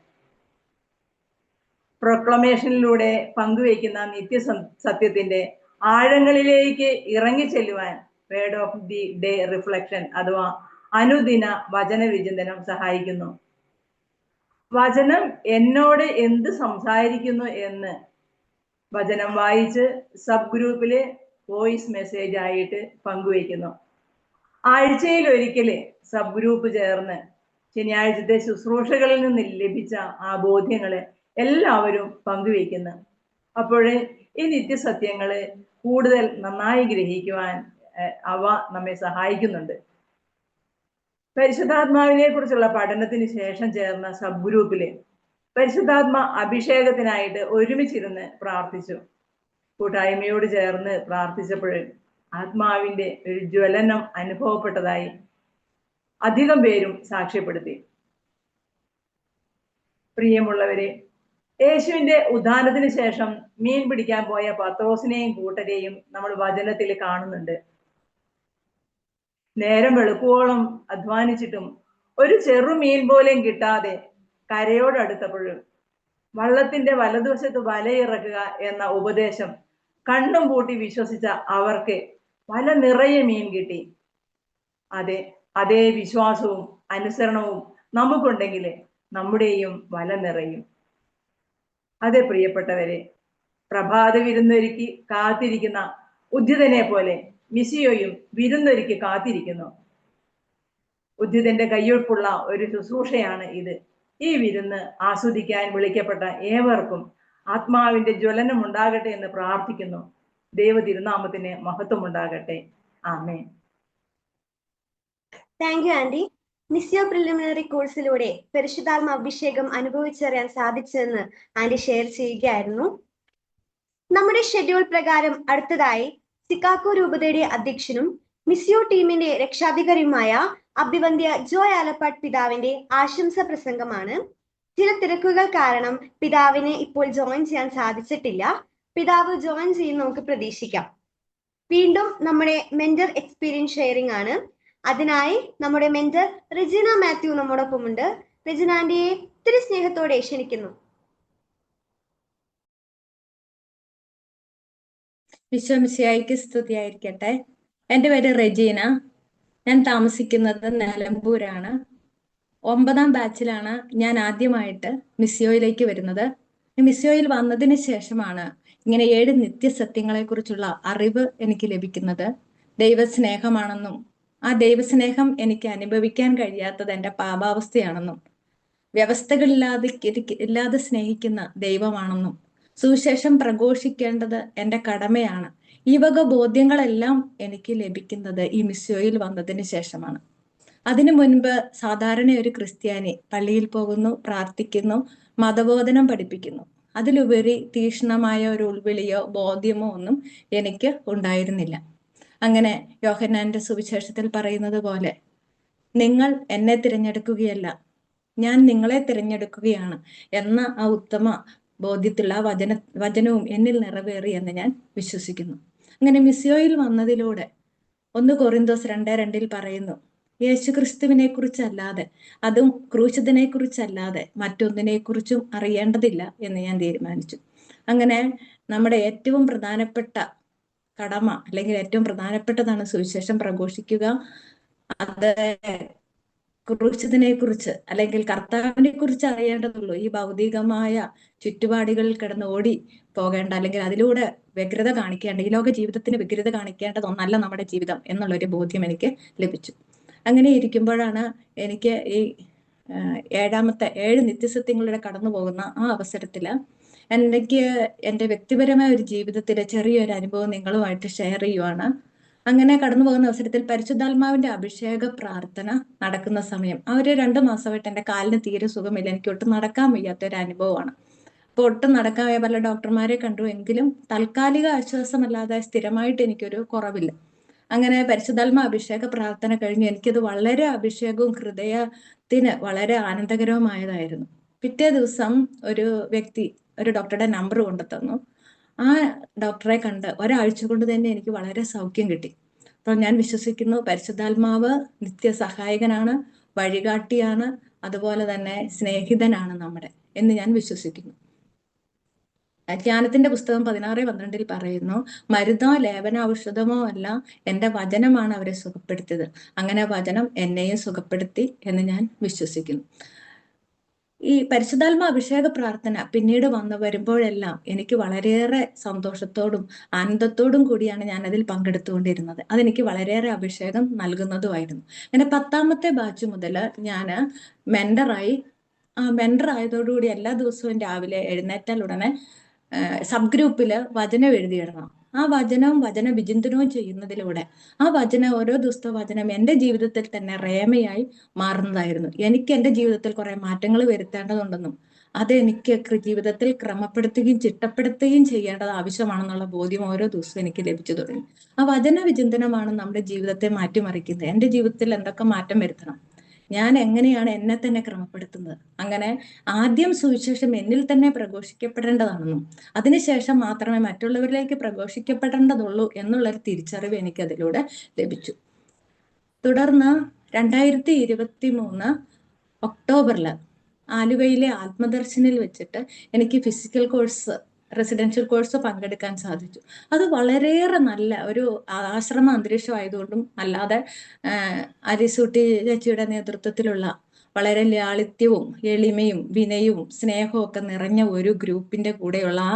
പ്രൊക്ലമേഷനിലൂടെ പങ്കുവയ്ക്കുന്ന നിത്യസത്യത്തിന്റെ ആഴങ്ങളിലേക്ക് ഇറങ്ങിച്ചെല്ലുവാൻ word of the day reflection അഥവാ അനുദിന വചന വിചിന്തനം സഹായിക്കുന്നു. വചനം എന്നോട് എന്ത് സംസാരിക്കുന്നു എന്ന് വചനം വായിച്ച് സബ് ഗ്രൂപ്പില് വോയിസ് മെസ്സേജ് ആയിട്ട് പങ്കുവയ്ക്കുന്നു. ആഴ്ചയിൽ ഒരിക്കൽ സബ് ഗ്രൂപ്പ് ചേർന്ന് ശനിയാഴ്ചത്തെ ശുശ്രൂഷകളിൽ നിന്ന് ലഭിച്ച ആ ബോധ്യങ്ങള് എല്ലാവരും പങ്കുവയ്ക്കുന്നു. അപ്പോൾ ഈ നിത്യസത്യങ്ങള് കൂടുതൽ നന്നായി ഗ്രഹിക്കുവാൻ അവ നമ്മെ സഹായിക്കുന്നുണ്ട്. പരിശുദ്ധാത്മാവിനെ കുറിച്ചുള്ള പഠനത്തിന് ശേഷം ചേർന്ന സബ് ഗ്രൂപ്പില് പരിശുദ്ധാത്മ അഭിഷേകത്തിനായിട്ട് ഒരുമിച്ചിരുന്ന് പ്രാർത്ഥിച്ചു. കൂട്ടായ്മയോട് ചേർന്ന് പ്രാർത്ഥിച്ചപ്പോൾ ആത്മാവിന്റെ ഒരു ജ്വലനം അനുഭവപ്പെട്ടതായി അധികം പേരും സാക്ഷ്യപ്പെടുത്തി. പ്രിയമുള്ളവരെ, യേശുവിന്റെ ഉദ്ധാനത്തിന് ശേഷം മീൻ പിടിക്കാൻ പോയ പത്രോസിനെയും കൂട്ടരെയും നമ്മൾ വചനത്തിൽ കാണുന്നുണ്ട്. നേരം വെളുക്കുവോളം അധ്വാനിച്ചിട്ടും ഒരു ചെറുമീൻ പോലും കിട്ടാതെ കരയോടടുത്തപ്പോഴും വള്ളത്തിന്റെ വലതുവശത്ത് വലയിറക്കുക എന്ന ഉപദേശം കണ്ണും പൂട്ടി വിശ്വസിച്ച അവർക്ക് വല നിറയെ മീൻ കിട്ടി. അതേ വിശ്വാസവും അനുസരണവും നമുക്കുണ്ടെങ്കിൽ നമ്മുടെയും വല നിറയും. അതെ പ്രിയപ്പെട്ടവരെ, പ്രഭാത വിരുന്നൊരുക്കി കാത്തിരിക്കുന്ന ഉദ്ധിതനെ പോലെ മിസിയോയും വിരുന്നൊരുക്കി കാത്തിരിക്കുന്നു. ഉദ്ധിതന്റെ കയ്യൊപ്പുള്ള ഒരു ശുശ്രൂഷയാണ് ഇത്. ഈ വിരുന്ന് ആസ്വദിക്കാൻ വിളിക്കപ്പെട്ട ഏവർക്കും ആത്മാവിന്റെ ജ്വലനം ഉണ്ടാകട്ടെ എന്ന് പ്രാർത്ഥിക്കുന്നു. ദൈവ തിരുനാമത്തിന് മഹത്വം ഉണ്ടാകട്ടെ. Amen. Thank you aunty. Misio preliminary കോഴ്സിലൂടെ പരിശുദ്ധാത്മ അഭിഷേകം അനുഭവിച്ചറിയാൻ സാധിച്ചതെന്ന് ആന്റി ഷെയർ ചെയ്യുകയായിരുന്നു. നമ്മുടെ ഷെഡ്യൂൾ പ്രകാരം അടുത്തതായി സിക്കാഗോ രൂപതയുടെ അധ്യക്ഷനും മിസിയോ ടീമിന്റെ രക്ഷാധികാരിയുമായ അഭിവന്ദ്യ ജോയ് ആലപ്പാട് പിതാവിന്റെ ആശംസ പ്രസംഗമാണ്. ചില തിരക്കുകൾ കാരണം പിതാവിനെ ഇപ്പോൾ ജോയിൻ ചെയ്യാൻ സാധിച്ചിട്ടില്ല. പിതാവ് ജോയിൻ ചെയ്യുന്ന നമുക്ക് പ്രതീക്ഷിക്കാം. വീണ്ടും നമ്മുടെ മെന്റർ എക്സ്പീരിയൻസ് ഷെയറിംഗ് ആണ്. അതിനായി നമ്മുടെ മെന്റർ റെജിന മാത്യു നമ്മോടൊപ്പമുണ്ട്. റെജിന ആന്റിയെ ഒത്തിരി സ്നേഹത്തോടെ ക്ഷണിക്കുന്നു. വിശ്വമിശിഹായ്ക്ക് സ്തുതിയായിരിക്കട്ടെ. എൻ്റെ പേര് റെജീന. ഞാൻ താമസിക്കുന്നത് നിലമ്പൂരാണ്. 9ാം ബാച്ചിലാണ് ഞാൻ ആദ്യമായിട്ട് മിസ്സിയോയിലേക്ക് വരുന്നത്. മിസ്സിയോയിൽ വന്നതിന് ശേഷമാണ് ഇങ്ങനെ 7 നിത്യസത്യങ്ങളെ കുറിച്ചുള്ള അറിവ് എനിക്ക് ലഭിക്കുന്നത്. ദൈവസ്നേഹമാണെന്നും ആ ദൈവസ്നേഹം എനിക്ക് അനുഭവിക്കാൻ കഴിയാത്തത് എൻ്റെ പാപാവസ്ഥയാണെന്നും വ്യവസ്ഥകളില്ലാതെ സ്നേഹിക്കുന്ന ദൈവമാണെന്നും സുവിശേഷം പ്രഘോഷിക്കേണ്ടത് എൻ്റെ കടമയാണ്. ഈ വക ബോധ്യങ്ങളെല്ലാം എനിക്ക് ലഭിക്കുന്നത് ഈ മിസ്സിയോയിൽ വന്നതിന് ശേഷമാണ്. അതിനു മുൻപ് സാധാരണ ഒരു ക്രിസ്ത്യാനി പള്ളിയിൽ പോകുന്നു, പ്രാർത്ഥിക്കുന്നു, മതബോധനം പഠിപ്പിക്കുന്നു. അതിലുപരി തീക്ഷ്ണമായ ഒരു ഉൾവിളിയോ ബോധ്യമോ ഒന്നും എനിക്ക് ഉണ്ടായിരുന്നില്ല. അങ്ങനെ യോഹന്നാന്റെ സുവിശേഷത്തിൽ പറയുന്നത് പോലെ, നിങ്ങൾ എന്നെ തിരഞ്ഞെടുക്കുകയല്ല, ഞാൻ നിങ്ങളെ തിരഞ്ഞെടുക്കുകയാണ് എന്ന ആ ഉത്തമ ബോധ്യത്തിലുള്ള വചനവും എന്നിൽ നിറവേറി എന്ന് ഞാൻ വിശ്വസിക്കുന്നു. അങ്ങനെ മിസ്സിയോയിൽ വന്നതിലൂടെ 1 കൊറിന്തോസ് 2:2 പറയുന്നു, യേശുക്രിസ്തുവിനെ കുറിച്ചല്ലാതെ, അതും ക്രൂശിതനെ കുറിച്ചല്ലാതെ മറ്റൊന്നിനെ കുറിച്ചും അറിയേണ്ടതില്ല എന്ന് ഞാൻ തീരുമാനിച്ചു. അങ്ങനെ നമ്മുടെ ഏറ്റവും പ്രധാനപ്പെട്ട കടമ, അല്ലെങ്കിൽ ഏറ്റവും പ്രധാനപ്പെട്ടതാണ് സുവിശേഷം പ്രഘോഷിക്കുക. അത് ക്രൂശിതനെ കുറിച്ച് അല്ലെങ്കിൽ കർത്താവിനെ കുറിച്ച് അറിയേണ്ടതുള്ളൂ. ഈ ഭൗതികമായ ചുറ്റുപാടുകളിൽ കിടന്ന് ഓടി പോകേണ്ട, അല്ലെങ്കിൽ അതിലൂടെ വ്യഗ്രത കാണിക്കേണ്ട, ഈ ലോക ജീവിതത്തിന് വ്യഗ്രത കാണിക്കേണ്ടത് ഒന്നല്ല നമ്മുടെ ജീവിതം എന്നുള്ളൊരു ബോധ്യം എനിക്ക് ലഭിച്ചു. അങ്ങനെ ഇരിക്കുമ്പോഴാണ് എനിക്ക് ഈ 7 നിത്യസത്യങ്ങളിലൂടെ കടന്നു പോകുന്ന ആ അവസരത്തിൽ എനിക്ക് എൻ്റെ വ്യക്തിപരമായ ഒരു ജീവിതത്തിലെ ചെറിയൊരു അനുഭവം നിങ്ങളുമായിട്ട് ഷെയർ ചെയ്യുവാണ്. അങ്ങനെ കടന്നു പോകുന്ന അവസരത്തിൽ പരിശുദ്ധാത്മാവിന്റെ അഭിഷേക പ്രാർത്ഥന നടക്കുന്ന സമയം, ആ ഒരു 2 മാസമായിട്ട് എൻ്റെ കാലിന് തീരെ സുഖമില്ല. എനിക്ക് ഒട്ടും നടക്കാൻ വയ്യാത്ത ഒരു അനുഭവമാണ്. അപ്പോൾ ഒട്ടും നടക്കാൻ വയ്യ, പല ഡോക്ടർമാരെ കണ്ടു, എങ്കിലും താൽക്കാലിക ആശ്വാസമല്ലാതെ സ്ഥിരമായിട്ട് എനിക്കൊരു കുറവില്ല. അങ്ങനെ പരിശുദ്ധാത്മ അഭിഷേക പ്രാർത്ഥന കഴിഞ്ഞ് എനിക്കത് വളരെ അഭിഷേകവും ഹൃദയത്തിന് വളരെ ആനന്ദകരവുമായതായിരുന്നു. പിറ്റേ ദിവസം ഒരു ഡോക്ടറുടെ നമ്പർ കൊണ്ടു തന്നു. ആ ഡോക്ടറെ കണ്ട് ഒരാഴ്ച കൊണ്ട് തന്നെ എനിക്ക് വളരെ സൗഖ്യം കിട്ടി. അപ്പോൾ ഞാൻ വിശ്വസിക്കുന്നു, പരിശുദ്ധാത്മാവ് നിത്യസഹായകനാണ്, വഴികാട്ടിയാണ്, അതുപോലെ തന്നെ സ്നേഹിതനാണ് നമ്മുടെ എന്ന് ഞാൻ വിശ്വസിക്കുന്നു. ജ്ഞാനത്തിന്റെ പുസ്തകം 16:12 പറയുന്നു, മരുന്നോ ലേപന ഔഷധമോ അല്ല, എൻ്റെ വചനമാണ് അവരെ സുഖപ്പെടുത്തിയത്. അങ്ങനെ വചനം എന്നെയും സുഖപ്പെടുത്തി എന്ന് ഞാൻ വിശ്വസിക്കുന്നു. ഈ പരിശുദ്ധാത്മ അഭിഷേക പ്രാർത്ഥന പിന്നീട് വരുമ്പോഴെല്ലാം എനിക്ക് വളരെയേറെ സന്തോഷത്തോടും ആനന്ദത്തോടും കൂടിയാണ് ഞാൻ അതിൽ പങ്കെടുത്തുകൊണ്ടിരുന്നത്. അതെനിക്ക് വളരെയേറെ അഭിഷേകം നൽകുന്നതുമായിരുന്നു. അങ്ങനെ 10ാമത്തെ ബാച്ച് മുതൽ ഞാൻ മെന്റർ ആയതോടുകൂടി എല്ലാ ദിവസവും രാവിലെ എഴുന്നേറ്റാൽ ഉടനെ സബ് ഗ്രൂപ്പിൽ വചനം എഴുതിയിടണം. ആ വചനവും വചന വിചിന്തനവും ചെയ്യുന്നതിലൂടെ ആ ഓരോ ദിവസത്തെ വചനം എൻ്റെ ജീവിതത്തിൽ തന്നെ റേമയായി മാറുന്നതായിരുന്നു. എനിക്ക് എൻ്റെ ജീവിതത്തിൽ കുറെ മാറ്റങ്ങൾ വരുത്തേണ്ടതുണ്ടെന്നും അത് എനിക്ക് ജീവിതത്തിൽ ക്രമപ്പെടുത്തുകയും ചിട്ടപ്പെടുത്തുകയും ചെയ്യേണ്ടത് ആവശ്യമാണെന്നുള്ള ബോധ്യം ഓരോ ദിവസവും എനിക്ക് ലഭിച്ചു തുടങ്ങി. ആ വചന വിചിന്തനമാണ് നമ്മുടെ ജീവിതത്തെ മാറ്റിമറിക്കുന്നത്. എൻ്റെ ജീവിതത്തിൽ എന്തൊക്കെ മാറ്റം വരുത്തണം, ഞാൻ എങ്ങനെയാണ് എന്നെ തന്നെ ക്രമപ്പെടുത്തുന്നത്, അങ്ങനെ ആദ്യം സുവിശേഷം എന്നിൽ തന്നെ പ്രഘോഷിക്കപ്പെടേണ്ടതാണെന്നും അതിനുശേഷം മാത്രമേ മറ്റുള്ളവരിലേക്ക് പ്രഘോഷിക്കപ്പെടേണ്ടതുള്ളൂ എന്നുള്ളൊരു തിരിച്ചറിവ് എനിക്ക് അതിലൂടെ ലഭിച്ചു. തുടർന്ന് 2023 ഒക്ടോബറിൽ ആലുവയിലെ ആത്മദർശനിൽ വെച്ചിട്ട് എനിക്ക് റെസിഡൻഷ്യൽ കോഴ്സ് പങ്കെടുക്കാൻ സാധിച്ചു. അത് വളരെയേറെ നല്ല ഒരു ആശ്രമ അന്തരീക്ഷമായതുകൊണ്ടും അല്ലാതെ അരിസൂട്ടി ചേച്ചിയുടെ നേതൃത്വത്തിലുള്ള വളരെ ലാളിത്യവും എളിമയും വിനയവും സ്നേഹവും ഒക്കെ നിറഞ്ഞ ഒരു ഗ്രൂപ്പിന്റെ കൂടെയുള്ള ആ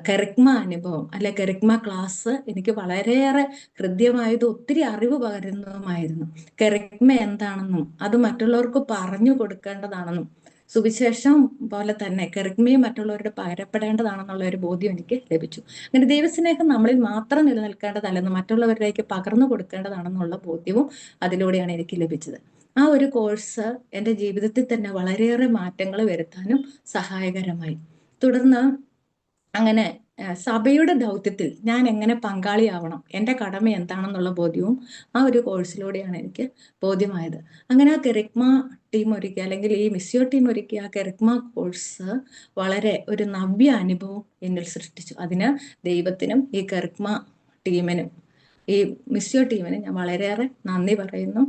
കെറിഗ്മ അനുഭവം അല്ലെ കെറിഗ്മ ക്ലാസ് എനിക്ക് വളരെയേറെ ഹൃദ്യമായതും ഒത്തിരി അറിവ് പകരുന്നതുമായിരുന്നു. കെറിഗ്മ എന്താണെന്നും അത് മറ്റുള്ളവർക്ക് പറഞ്ഞു കൊടുക്കേണ്ടതാണെന്നും സുവിശേഷം പോലെ തന്നെ കെറിഗ്മയും മറ്റുള്ളവരുടെ പകരപ്പെടേണ്ടതാണെന്നുള്ള ഒരു ബോധ്യം എനിക്ക് ലഭിച്ചു. അങ്ങനെ ദൈവസ്നേഹം നമ്മളിൽ മാത്രം നിലനിൽക്കേണ്ടതല്ലെന്ന് മറ്റുള്ളവരിലേക്ക് പകർന്നു കൊടുക്കേണ്ടതാണെന്നുള്ള ബോധ്യവും അതിലൂടെയാണ് എനിക്ക് ലഭിച്ചത്. ആ ഒരു കോഴ്സ് എൻ്റെ ജീവിതത്തിൽ തന്നെ വളരെയേറെ മാറ്റങ്ങൾ വരുത്താനും സഹായകരമായി. തുടർന്ന് അങ്ങനെ സഭയുടെ ദൗത്യത്തിൽ ഞാൻ എങ്ങനെ പങ്കാളിയാവണം, എൻ്റെ കടമ എന്താണെന്നുള്ള ബോധ്യവും ആ ഒരു കോഴ്സിലൂടെയാണ് എനിക്ക് ബോധ്യമായത്. അങ്ങനെ ആ കെറിഗ്മ ടീം ഒരുക്കിയ അല്ലെങ്കിൽ ഈ മിസ്സിയോ ടീം ഒരുക്കിയ ആ കെറിഗ്മ കോഴ്സ് വളരെ ഒരു നവ്യ അനുഭവം എന്നിൽ സൃഷ്ടിച്ചു. അതിന് ദൈവത്തിനും ഈ കെറിഗ്മ ടീമിനും ഈ മിസ്യോ ടീമിന് ഞാൻ വളരെയേറെ നന്ദി പറയുന്നു.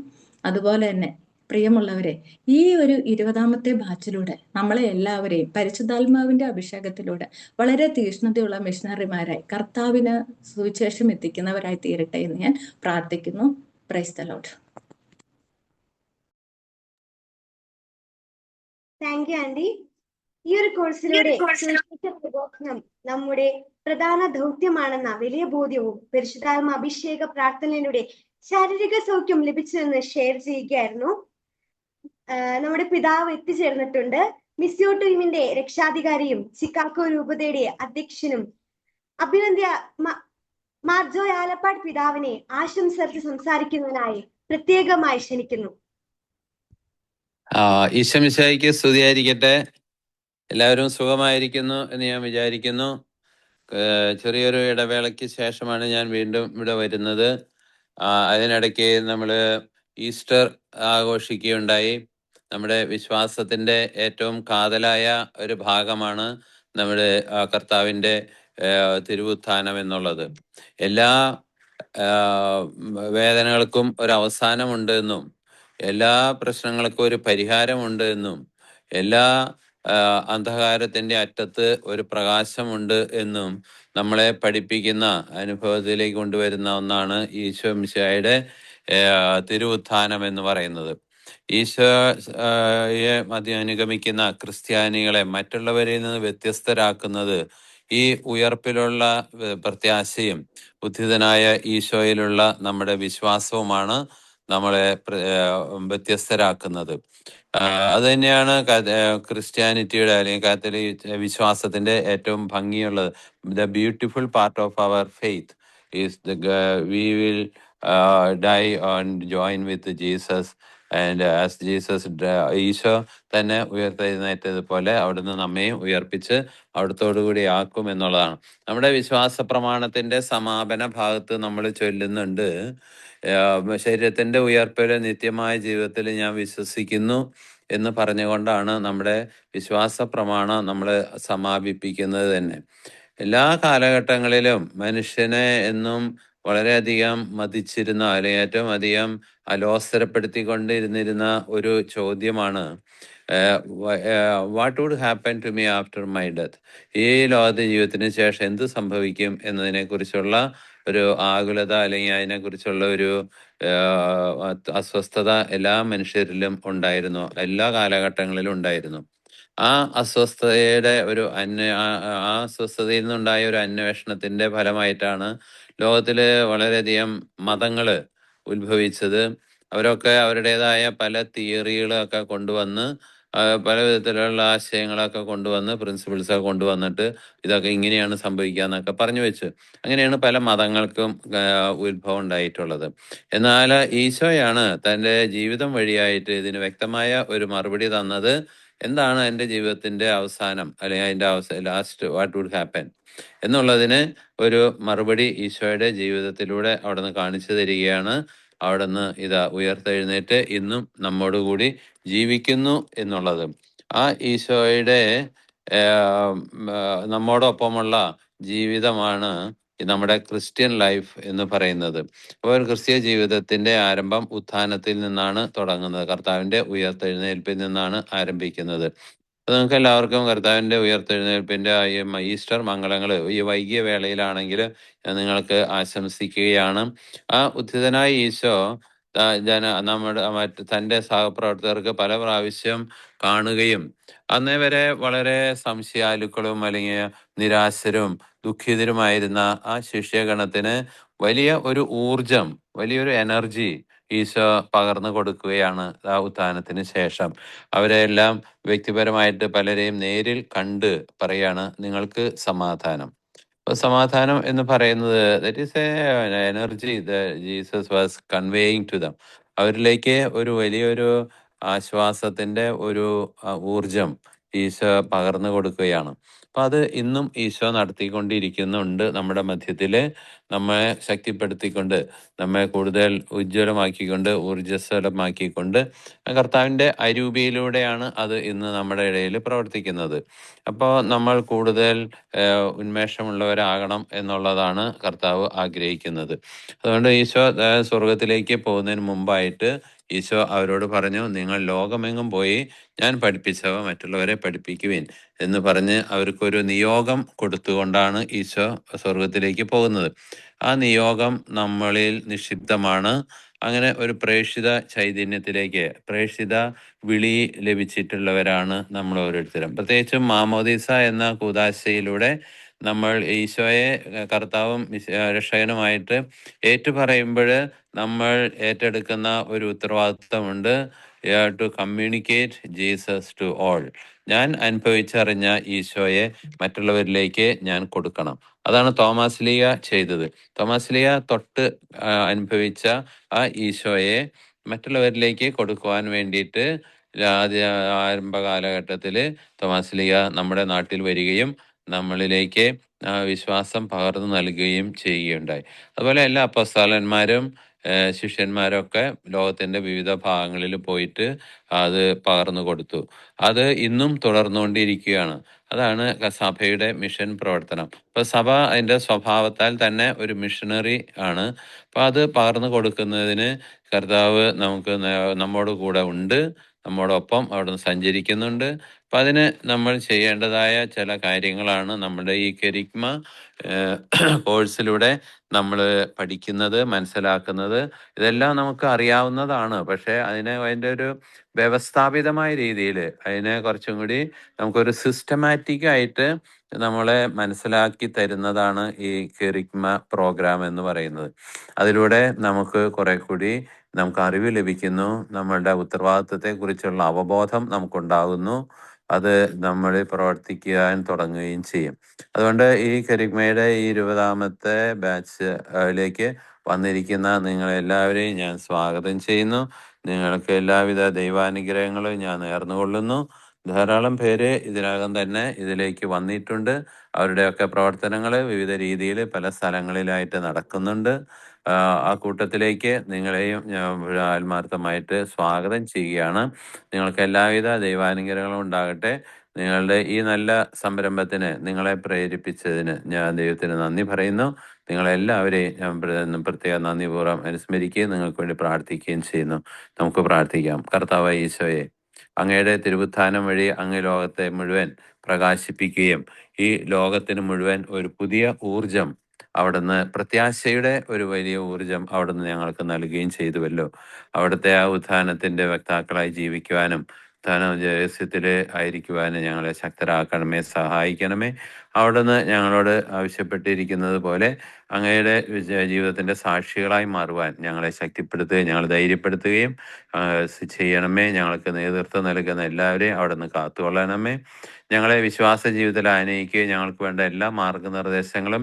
അതുപോലെ തന്നെ പ്രിയമുള്ളവരെ, ഈ ഒരു 20ാമത്തെ ബാച്ചിലൂടെ നമ്മളെ എല്ലാവരെയും പരിശുദ്ധാത്മാവിന്റെ അഭിഷേകത്തിലൂടെ വളരെ തീക്ഷ്ണതയുള്ള മിഷണറിമാരായി കർത്താവിന് സുവിശേഷം എത്തിക്കുന്നവരായി തീരട്ടെ എന്ന് ഞാൻ പ്രാർത്ഥിക്കുന്നു. Price the Lord. Thank U Andy. ഈ ഒരു കോഴ്സിലൂടെ സുവിശേഷ പ്രബോധനം നമ്മുടെ പ്രധാന ദൗത്യമാണെന്ന വലിയ ബോധ്യവും പരിശുദ്ധാത്മ അഭിഷേക പ്രാർത്ഥനയിലൂടെ ശാരീരിക സൗഖ്യം ലഭിച്ചതെന്ന് ഷെയർ ചെയ്യുകയായിരുന്നു. നമ്മുടെ പിതാവ് എത്തിച്ചേർന്നിട്ടുണ്ട്. മിസ്യോ ടീമിന്റെ രക്ഷാധികാരിയും ചിക്കാഗോ രൂപതയുടെ അധ്യക്ഷനും അഭിനന്ദ മാർജോ ആലപ്പാട് പിതാവിനെ ആശംസിച്ച് സംസാരിക്കുന്നതിനായി പ്രത്യേകമായി ക്ഷണിക്കുന്നു. ഈശോ മിശിഹായ്ക്ക് സ്തുതിയായിരിക്കട്ടെ. എല്ലാവരും സുഖമായിരിക്കുന്നു എന്ന് ഞാൻ വിചാരിക്കുന്നു. ചെറിയൊരു ഇടവേളയ്ക്ക് ശേഷമാണ് ഞാൻ വീണ്ടും ഇവിടെ വരുന്നത്. അതിനിടയ്ക്ക് നമ്മൾ ഈസ്റ്റർ ആഘോഷിക്കുകയുണ്ടായി. നമ്മുടെ വിശ്വാസത്തിൻ്റെ ഏറ്റവും കാതലായ ഒരു ഭാഗമാണ് നമ്മുടെ കർത്താവിൻ്റെ തിരുവുത്ഥാനം എന്നുള്ളത്. എല്ലാ വേദനകൾക്കും ഒരവസാനമുണ്ട് എന്നും എല്ലാ പ്രശ്നങ്ങൾക്കും ഒരു പരിഹാരമുണ്ട് എന്നും എല്ലാ അന്ധകാരത്തിൻ്റെ അറ്റത്ത് ഒരു പ്രകാശമുണ്ട് എന്നും നമ്മളെ പഠിപ്പിക്കുന്ന അനുഭവത്തിലേക്ക് കൊണ്ടുവരുന്ന ഒന്നാണ് ഈശോ മിശിഹായുടെ തിരുവുത്ഥാനം എന്ന് പറയുന്നത്. ഈശോയെ അനുഗമിക്കുന്ന ക്രിസ്ത്യാനികളെ മറ്റുള്ളവരിൽ നിന്ന് വ്യത്യസ്തരാക്കുന്നത് ഈ ഉയർപ്പിലുള്ള പ്രത്യാശയും ഉത്ഥിതനായ ഈശോയിലുള്ള നമ്മുടെ വിശ്വാസവുമാണ് നമ്മളെ വ്യത്യസ്തരാക്കുന്നത്. അത് തന്നെയാണ് ക്രിസ്ത്യാനിറ്റിയുടെ അല്ലെങ്കിൽ കാത്തലിക് വിശ്വാസത്തിന്റെ ഏറ്റവും ഭംഗിയുള്ളത്. The beautiful part of our faith is we will die and join with Jesus and as Jesus ഈശോ തന്നെ ഉയർത്തെഴുന്നേറ്റതുപോലെ അവിടുന്ന് നമ്മയും ഉയർപ്പിച്ച് അവിടത്തോടുകൂടി ആക്കും എന്നുള്ളതാണ്. നമ്മുടെ വിശ്വാസ പ്രമാണത്തിന്റെ സമാപന ഭാഗത്ത് നമ്മൾ ചൊല്ലുന്നുണ്ട്, ശരീരത്തിന്റെ ഉയർപ്പിലെ നിത്യമായ ജീവിതത്തിൽ ഞാൻ വിശ്വസിക്കുന്നു എന്ന് പറഞ്ഞുകൊണ്ടാണ് നമ്മുടെ വിശ്വാസ പ്രമാണം നമ്മൾ സമാപിപ്പിക്കുന്നത് തന്നെ. എല്ലാ കാലഘട്ടങ്ങളിലും മനുഷ്യനെ എന്നും വളരെയധികം മതിച്ചിരുന്ന അല്ലെങ്കിൽ ഏറ്റവും അധികം അലോസരപ്പെടുത്തിക്കൊണ്ടിരുന്നിരുന്ന ഒരു ചോദ്യമാണ് what would happen to me after my death? ഈ ലോക ജീവിതത്തിന് ശേഷം എന്ത് സംഭവിക്കും എന്നതിനെ കുറിച്ചുള്ള ഒരു ആകുലത അല്ലെങ്കിൽ അതിനെക്കുറിച്ചുള്ള ഒരു അസ്വസ്ഥത എല്ലാ മനുഷ്യരിലും ഉണ്ടായിരുന്നു, എല്ലാ കാലഘട്ടങ്ങളിലും ഉണ്ടായിരുന്നു. ആ അസ്വസ്ഥതയുടെ ഒരു ആ അസ്വസ്ഥതയിൽ നിന്നുണ്ടായ ഒരു അന്വേഷണത്തിന്റെ ഫലമായിട്ടാണ് ലോകത്തില് വളരെയധികം മതങ്ങള് ഉത്ഭവിച്ചത്. അവരൊക്കെ അവരുടേതായ പല തിയറികളൊക്കെ കൊണ്ടുവന്ന് പല വിധത്തിലുള്ള ആശയങ്ങളൊക്കെ കൊണ്ടുവന്ന് പ്രിൻസിപ്പിൾസൊക്കെ കൊണ്ടുവന്നിട്ട് ഇതൊക്കെ ഇങ്ങനെയാണ് സംഭവിക്കുക എന്നൊക്കെ പറഞ്ഞു വെച്ചു. അങ്ങനെയാണ് പല മതങ്ങൾക്കും ഉത്ഭവം ഉണ്ടായിട്ടുള്ളത്. എന്നാൽ ഈശോയാണ് തൻ്റെ ജീവിതം വഴിയായിട്ട് ഇതിന് വ്യക്തമായ ഒരു മറുപടി തന്നത്. എന്താണ് എൻ്റെ ജീവിതത്തിൻ്റെ അവസാനം അല്ലെങ്കിൽ അതിൻ്റെ ലാസ്റ്റ് വാട്ട് വുഡ് ഹാപ്പൻ എന്നുള്ളതിന് ഒരു മറുപടി ഈശോയുടെ ജീവിതത്തിലൂടെ അവിടുന്ന് കാണിച്ചു തരികയാണ്. അവിടുന്ന് ഇതാ ഉയർത്തെഴുന്നേറ്റ് ഇന്നും നമ്മോടുകൂടി ജീവിക്കുന്നു എന്നുള്ളത്. ആ ഈശോയുടെ നമ്മോടൊപ്പമുള്ള ജീവിതമാണ് നമ്മുടെ ക്രിസ്ത്യൻ ലൈഫ് എന്ന് പറയുന്നത്. അപ്പോൾ ഒരു ക്രിസ്തീയ ജീവിതത്തിന്റെ ആരംഭം ഉത്ഥാനത്തിൽ നിന്നാണ് തുടങ്ങുന്നത്, കർത്താവിന്റെ ഉയർത്തെഴുന്നേൽപ്പിൽ നിന്നാണ് ആരംഭിക്കുന്നത്. അപ്പോൾ നിങ്ങൾക്ക് എല്ലാവർക്കും കർത്താവിന്റെ ഉയർത്തെഴുന്നേൽപ്പിന്റെ ഈസ്റ്റർ മംഗളങ്ങൾ ഈ വൈകിയ വേളയിലാണെങ്കിൽ നിങ്ങൾക്ക് ആശംസിക്കുകയാണ്. ആ ഉത്ഥിതനായ ഈശോ തൻ്റെ സഹപ്രവർത്തകർക്ക് പല പ്രാവശ്യം കാണുകയും അന്നേ വരെ വളരെ സംശയാലുക്കളും അല്ലെങ്കിൽ നിരാശരും ദുഃഖിതരുമായിരുന്ന ആ ശിഷ്യഗണത്തിന് വലിയ ഒരു ഊർജം, വലിയൊരു എനർജി ഈശോ പകർന്നു കൊടുക്കുകയാണ് ആ ഉത്ഥാനത്തിന് ശേഷം. അവരെല്ലാം വ്യക്തിപരമായിട്ട് പലരെയും നേരിൽ കണ്ട് പറയാണ്, നിങ്ങൾക്ക് സമാധാനം. അപ്പോൾ സമാധാനം എന്ന് പറയുന്നത് that is a energy Jesus was conveying to them. അവരിലേക്ക് ഒരു വലിയൊരു ആശ്വാസത്തിന്റെ ഒരു ഊർജം ഈശോ പകർന്നു കൊടുക്കുകയാണ്. അപ്പം അത് ഇന്നും ഈശോ നടത്തിക്കൊണ്ടിരിക്കുന്നുണ്ട് നമ്മുടെ മധ്യത്തിൽ, നമ്മെ ശക്തിപ്പെടുത്തിക്കൊണ്ട്, നമ്മെ കൂടുതൽ ഉജ്ജ്വലമാക്കിക്കൊണ്ട്, ഊർജ്ജസ്വലമാക്കിക്കൊണ്ട് കർത്താവിൻ്റെ അരൂപിയിലൂടെയാണ് അത് ഇന്ന് നമ്മുടെ ഇടയിൽ പ്രവർത്തിക്കുന്നത്. അപ്പോൾ നമ്മൾ കൂടുതൽ ഉന്മേഷമുള്ളവരാകണം എന്നുള്ളതാണ് കർത്താവ് ആഗ്രഹിക്കുന്നത്. അതുകൊണ്ട് ഈശോ സ്വർഗത്തിലേക്ക് പോകുന്നതിന് മുമ്പായിട്ട് ഈശോ അവരോട് പറഞ്ഞു, നിങ്ങൾ ലോകമെങ്ങും പോയി ഞാൻ പഠിപ്പിച്ചവ മറ്റുള്ളവരെ പഠിപ്പിക്കുവിൻ എന്ന് പറഞ്ഞ് അവർക്കൊരു നിയോഗം കൊടുത്തുകൊണ്ടാണ് ഈശോ സ്വർഗത്തിലേക്ക് പോകുന്നത്. ആ നിയോഗം നമ്മളിൽ നിക്ഷിപ്തമാണ്. അങ്ങനെ ഒരു പ്രേക്ഷിത ചൈതന്യത്തിലേക്ക്, പ്രേക്ഷിത വിളി ലഭിച്ചിട്ടുള്ളവരാണ് നമ്മൾ ഓരോരുത്തരും. പ്രത്യേകിച്ചും മാമോദീസ എന്ന കൂദാശയിലൂടെ നമ്മൾ ഈശോയെ കർത്താവും രക്ഷകനുമായിട്ട് ഏറ്റുപറയുമ്പോൾ നമ്മൾ ഏറ്റെടുക്കുന്ന ഒരു ഉത്തരവാദിത്വമുണ്ട്. To communicate Jesus to all. ഞാൻ അനുഭവിച്ചറിഞ്ഞ ഈശോയെ മറ്റുള്ളവരിലേക്ക് ഞാൻ കൊടുക്കണം. അതാണ് തോമാസ് ലീഗ ചെയ്തത്. തോമാസ് ലീഗ തൊട്ട് അനുഭവിച്ച ആ ഈശോയെ മറ്റുള്ളവരിലേക്ക് കൊടുക്കുവാൻ വേണ്ടിയിട്ട് ആരംഭ കാലഘട്ടത്തിൽ തോമാസ് ലീഗ നമ്മുടെ നാട്ടിൽ വരികയും നമ്മളിലേക്ക് വിശ്വാസം പകർന്നു നൽകുകയും ചെയ്യുകയുണ്ടായി. അതുപോലെ എല്ലാ അപ്പോസ്തലന്മാരും ശിഷ്യന്മാരൊക്കെ ലോകത്തിൻ്റെ വിവിധ ഭാഗങ്ങളിൽ പോയിട്ട് അത് പകർന്നു കൊടുത്തു. അത് ഇന്നും തുടർന്നുകൊണ്ടിരിക്കുകയാണ്. അതാണ് സഭയുടെ മിഷൻ പ്രവർത്തനം. ഇപ്പോൾ സഭ അതിൻ്റെ സ്വഭാവത്താൽ തന്നെ ഒരു മിഷണറി ആണ്. അപ്പോൾ അത് പകർന്നു കൊടുക്കുന്നതിന് കർത്താവ് നമ്മോട് കൂടെ ഉണ്ട്, നമ്മോടൊപ്പം അവിടുന്ന് സഞ്ചരിക്കുന്നുണ്ട്. അപ്പം അതിന് നമ്മൾ ചെയ്യേണ്ടതായ ചില കാര്യങ്ങളാണ് നമ്മുടെ ഈ കെരിഗ്മ കോഴ്സിലൂടെ നമ്മൾ പഠിക്കുന്നത്, മനസ്സിലാക്കുന്നത്. ഇതെല്ലാം നമുക്ക് അറിയാവുന്നതാണ്. പക്ഷേ അതിൻ്റെ ഒരു വ്യവസ്ഥാപിതമായ രീതിയിൽ അതിനെ കുറച്ചും കൂടി നമുക്കൊരു സിസ്റ്റമാറ്റിക്കായിട്ട് നമ്മളെ മനസ്സിലാക്കി തരുന്നതാണ് ഈ കെരിഗ്മ പ്രോഗ്രാം എന്ന് പറയുന്നത്. അതിലൂടെ നമുക്ക് കുറെ കൂടി നമുക്ക് അറിവ് ലഭിക്കുന്നു, നമ്മളുടെ ഉത്തരവാദിത്വത്തെക്കുറിച്ചുള്ള അവബോധം നമുക്കുണ്ടാകുന്നു. അത് നമ്മൾ പ്രവർത്തിക്കാൻ തുടങ്ങുകയും ചെയ്യും. അതുകൊണ്ട് ഈ കെരിഗ്മയുടെ ഈ 20ാമത്തെ ബാച്ചിലേക്ക് വന്നിരിക്കുന്ന നിങ്ങളെല്ലാവരെയും ഞാൻ സ്വാഗതം ചെയ്യുന്നു. നിങ്ങൾക്ക് എല്ലാവിധ ദൈവാനുഗ്രഹങ്ങളും ഞാൻ നേർന്നുകൊള്ളുന്നു. ധാരാളം പേര് ഇതിനകം തന്നെ ഇതിലേക്ക് വന്നിട്ടുണ്ട്. അവരുടെയൊക്കെ പ്രവർത്തനങ്ങൾ വിവിധ രീതിയിൽ പല സ്ഥലങ്ങളിലായിട്ട് നടക്കുന്നുണ്ട്. ആ കൂട്ടത്തിലേക്ക് നിങ്ങളെയും ഞാൻ ആത്മാർത്ഥമായിട്ട് സ്വാഗതം ചെയ്യുകയാണ്. നിങ്ങൾക്ക് എല്ലാവിധ ദൈവാനുഗ്രഹങ്ങളും ഉണ്ടാകട്ടെ. നിങ്ങളുടെ ഈ നല്ല സംരംഭത്തിന് നിങ്ങളെ പ്രേരിപ്പിച്ചതിന് ഞാൻ ദൈവത്തിന് നന്ദി പറയുന്നു. നിങ്ങളെല്ലാവരെയും ഞാൻ പ്രത്യേക നന്ദിപൂർവ്വം അനുസ്മരിക്കുകയും നിങ്ങൾക്ക് വേണ്ടി പ്രാർത്ഥിക്കുകയും ചെയ്യുന്നു. നമുക്ക് പ്രാർത്ഥിക്കാം. കർത്താവായ ഈശോയെ, അങ്ങയുടെ തിരുവുത്ഥാനം വഴി അങ്ങ് ലോകത്തെ മുഴുവൻ പ്രകാശിപ്പിക്കുകയും ഈ ലോകത്തിന് മുഴുവൻ ഒരു പുതിയ ഊർജം അവിടുന്ന്, പ്രത്യാശയുടെ ഒരു വലിയ ഊർജം അവിടുന്ന് ഞങ്ങൾക്ക് നൽകുകയും ചെയ്തുവല്ലോ. അവിടുത്തെ ആ ഉത്ഥാനത്തിൻ്റെ വക്താക്കളായി ജീവിക്കുവാനും ഉത്ഥാന രഹസ്യത്തിൽ ആയിരിക്കുവാനും ഞങ്ങളെ ശക്തരാക്കണമേ, സഹായിക്കണമേ. അവിടുന്ന് ഞങ്ങളോട് ആവശ്യപ്പെട്ടിരിക്കുന്നത് പോലെ അങ്ങയുടെ ജീവിതത്തിൻ്റെ സാക്ഷികളായി മാറുവാൻ ഞങ്ങളെ ശക്തിപ്പെടുത്തുകയും ഞങ്ങൾ ധൈര്യപ്പെടുത്തുകയും ചെയ്യണമേ. ഞങ്ങൾക്ക് നേതൃത്വം നൽകുന്ന എല്ലാവരെയും അവിടുന്ന് കാത്തുകൊള്ളണമേ. ഞങ്ങളെ വിശ്വാസ ജീവിതത്തിൽ ആനയിക്കുകയും ഞങ്ങൾക്ക് വേണ്ട എല്ലാ മാർഗനിർദ്ദേശങ്ങളും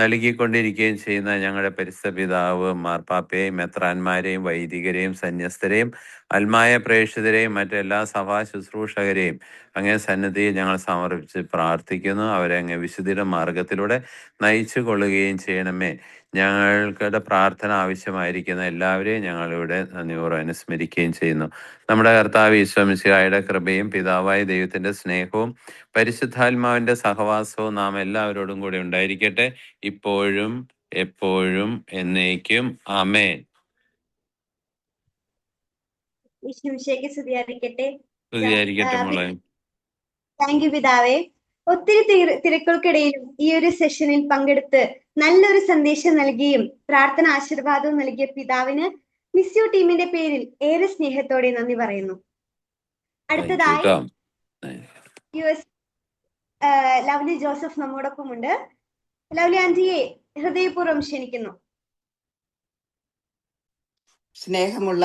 നൽകിക്കൊണ്ടിരിക്കുകയും ചെയ്യുന്ന ഞങ്ങളുടെ പരിശുദ്ധ പിതാവ് മാർപ്പാപ്പയെയും മെത്രാന്മാരെയും വൈദികരെയും സന്യസ്തരെയും അൽമായ പ്രേക്ഷിതരെയും മറ്റെല്ലാ സഭാ ശുശ്രൂഷകരെയും അങ്ങേ സന്നിധിയിൽ ഞങ്ങൾ സമർപ്പിച്ച് പ്രാർത്ഥിക്കുന്നു. അവരെ അങ്ങ് വിശുദ്ധിയുടെ മാർഗത്തിലൂടെ നയിച്ചു കൊള്ളുകയും ചെയ്യണമേ. ഞങ്ങളുടെ പ്രാർത്ഥന ആവശ്യമായിരിക്കുന്ന എല്ലാവരെയും ഞങ്ങളിവിടെ നന്ദിപൂർവ്വം അനുസ്മരിക്കുകയും ചെയ്യുന്നു. നമ്മുടെ കർത്താവ് ഈശോ മിശിഹായുടെ കൃപയും പിതാവായ ദൈവത്തിൻ്റെ സ്നേഹവും പരിശുദ്ധാത്മാവിൻ്റെ സഹവാസവും നാം എല്ലാവരോടും കൂടി ഉണ്ടായിരിക്കട്ടെ, ഇപ്പോഴും എപ്പോഴും എന്നേക്കും. ആമേൻ. ഈശോമിശിഹായ്ക്ക് സ്തുതിയായിരിക്കട്ടെ. സ്തുതിയായിരിക്കട്ടെ മോളെ. താങ്ക് യു പിതാവേ. ഒത്തിരി തിരക്കുകൾക്കിടയിലും ഈ ഒരു സെഷനിൽ പങ്കെടുത്ത് നല്ലൊരു സന്ദേശം നൽകിയും പ്രാർത്ഥന ആശീർവാദവും നൽകിയ പിതാവിന് മിസ് യു ടീമിന്റെ പേരിൽ ഏറെ സ്നേഹത്തോടെ നന്ദി പറയുന്നു. അടുത്തതായി US ലവ്ലി ജോസഫ് നമ്മോടൊപ്പം ഉണ്ട്. ലവ്ലി ആന്റിയെ ഹൃദയപൂർവ്വം ക്ഷണിക്കുന്നു. സ്നേഹമുള്ള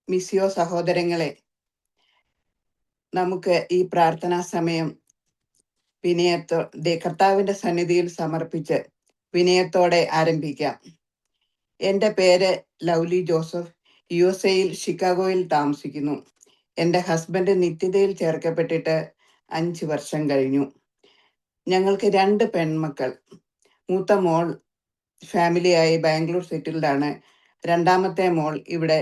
മിസിയോ സഹോദരങ്ങളെ, നമുക്ക് ഈ പ്രാർത്ഥനാ സമയം കർത്താവിന്റെ സന്നിധിയിൽ സമർപ്പിച്ച് വിനയത്തോടെ ആരംഭിക്കാം. എൻ്റെ പേര് ലവ്ലി ജോസഫ്. USA യിൽ ഷിക്കാഗോയിൽ താമസിക്കുന്നു. എൻ്റെ ഹസ്ബൻഡ് നിത്യതയിൽ ചേർക്കപ്പെട്ടിട്ട് 5 വർഷം കഴിഞ്ഞു. ഞങ്ങൾക്ക് 2 പെൺമക്കൾ. മൂത്ത മോൾ ഫാമിലിയായി ബാംഗ്ലൂർ സെറ്റിൽഡ് ആണ്. രണ്ടാമത്തെ മോൾ ഇവിടെ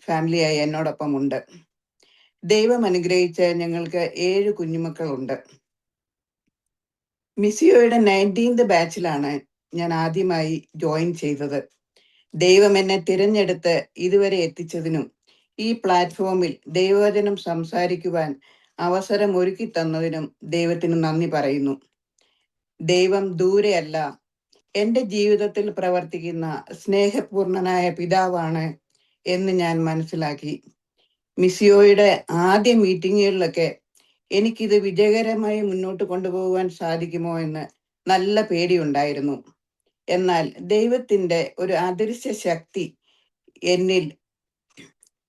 ഫാമിലിയായി എന്നോടൊപ്പം ഉണ്ട്. ദൈവം അനുഗ്രഹിച്ച് ഞങ്ങൾക്ക് 7 കുഞ്ഞുമക്കളുണ്ട്. മിസിയോയുടെ 19th ബാച്ചിലാണ് ഞാൻ ആദ്യമായി ജോയിൻ ചെയ്തത്. ദൈവം എന്നെ തിരഞ്ഞെടുത്ത് ഇതുവരെ എത്തിച്ചതിനും ഈ പ്ലാറ്റ്ഫോമിൽ ദൈവവചനം സംസാരിക്കുവാൻ അവസരം ഒരുക്കി തന്നതിനും ദൈവത്തിന് നന്ദി പറയുന്നു. ദൈവം ദൂരെയല്ല, എൻ്റെ ജീവിതത്തിൽ പ്രവർത്തിക്കുന്ന സ്നേഹപൂർണനായ പിതാവാണ് എന്ന് ഞാൻ മനസ്സിലാക്കി. മിസിയോയുടെ ആദ്യ മീറ്റിങ്ങുകളിലൊക്കെ എനിക്കിത് വിജയകരമായി മുന്നോട്ട് കൊണ്ടുപോകാൻ സാധിക്കുമോ എന്ന് നല്ല പേടിയുണ്ടായിരുന്നു. എന്നാൽ ദൈവത്തിൻ്റെ ഒരു അദൃശ്യ ശക്തി എന്നിൽ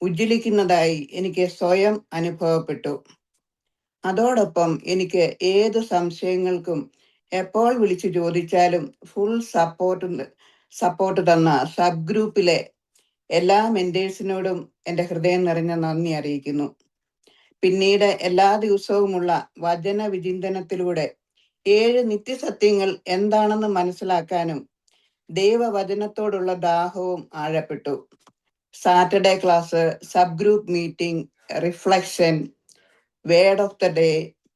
ഉജ്ജ്വലിക്കുന്നതായി എനിക്ക് സ്വയം അനുഭവപ്പെട്ടു. അതോടൊപ്പം എനിക്ക് ഏത് സംശയങ്ങൾക്കും എപ്പോൾ വിളിച്ചു ചോദിച്ചാലും ഫുൾ സപ്പോർട്ട് തന്ന സബ് ഗ്രൂപ്പിലെ എല്ലാ മെന്റേഴ്സിനോടും എൻ്റെ ഹൃദയം നിറഞ്ഞ നന്ദി അറിയിക്കുന്നു. പിന്നീട് എല്ലാ ദിവസവുമുള്ള വചന വിചിന്തനത്തിലൂടെ 7 നിത്യസത്യങ്ങൾ എന്താണെന്ന് മനസ്സിലാക്കാനും ദൈവവചനത്തോടുള്ള ദാഹവും ആഴപ്പെട്ടു. Saturday class, sub group meeting, reflection, word of the day,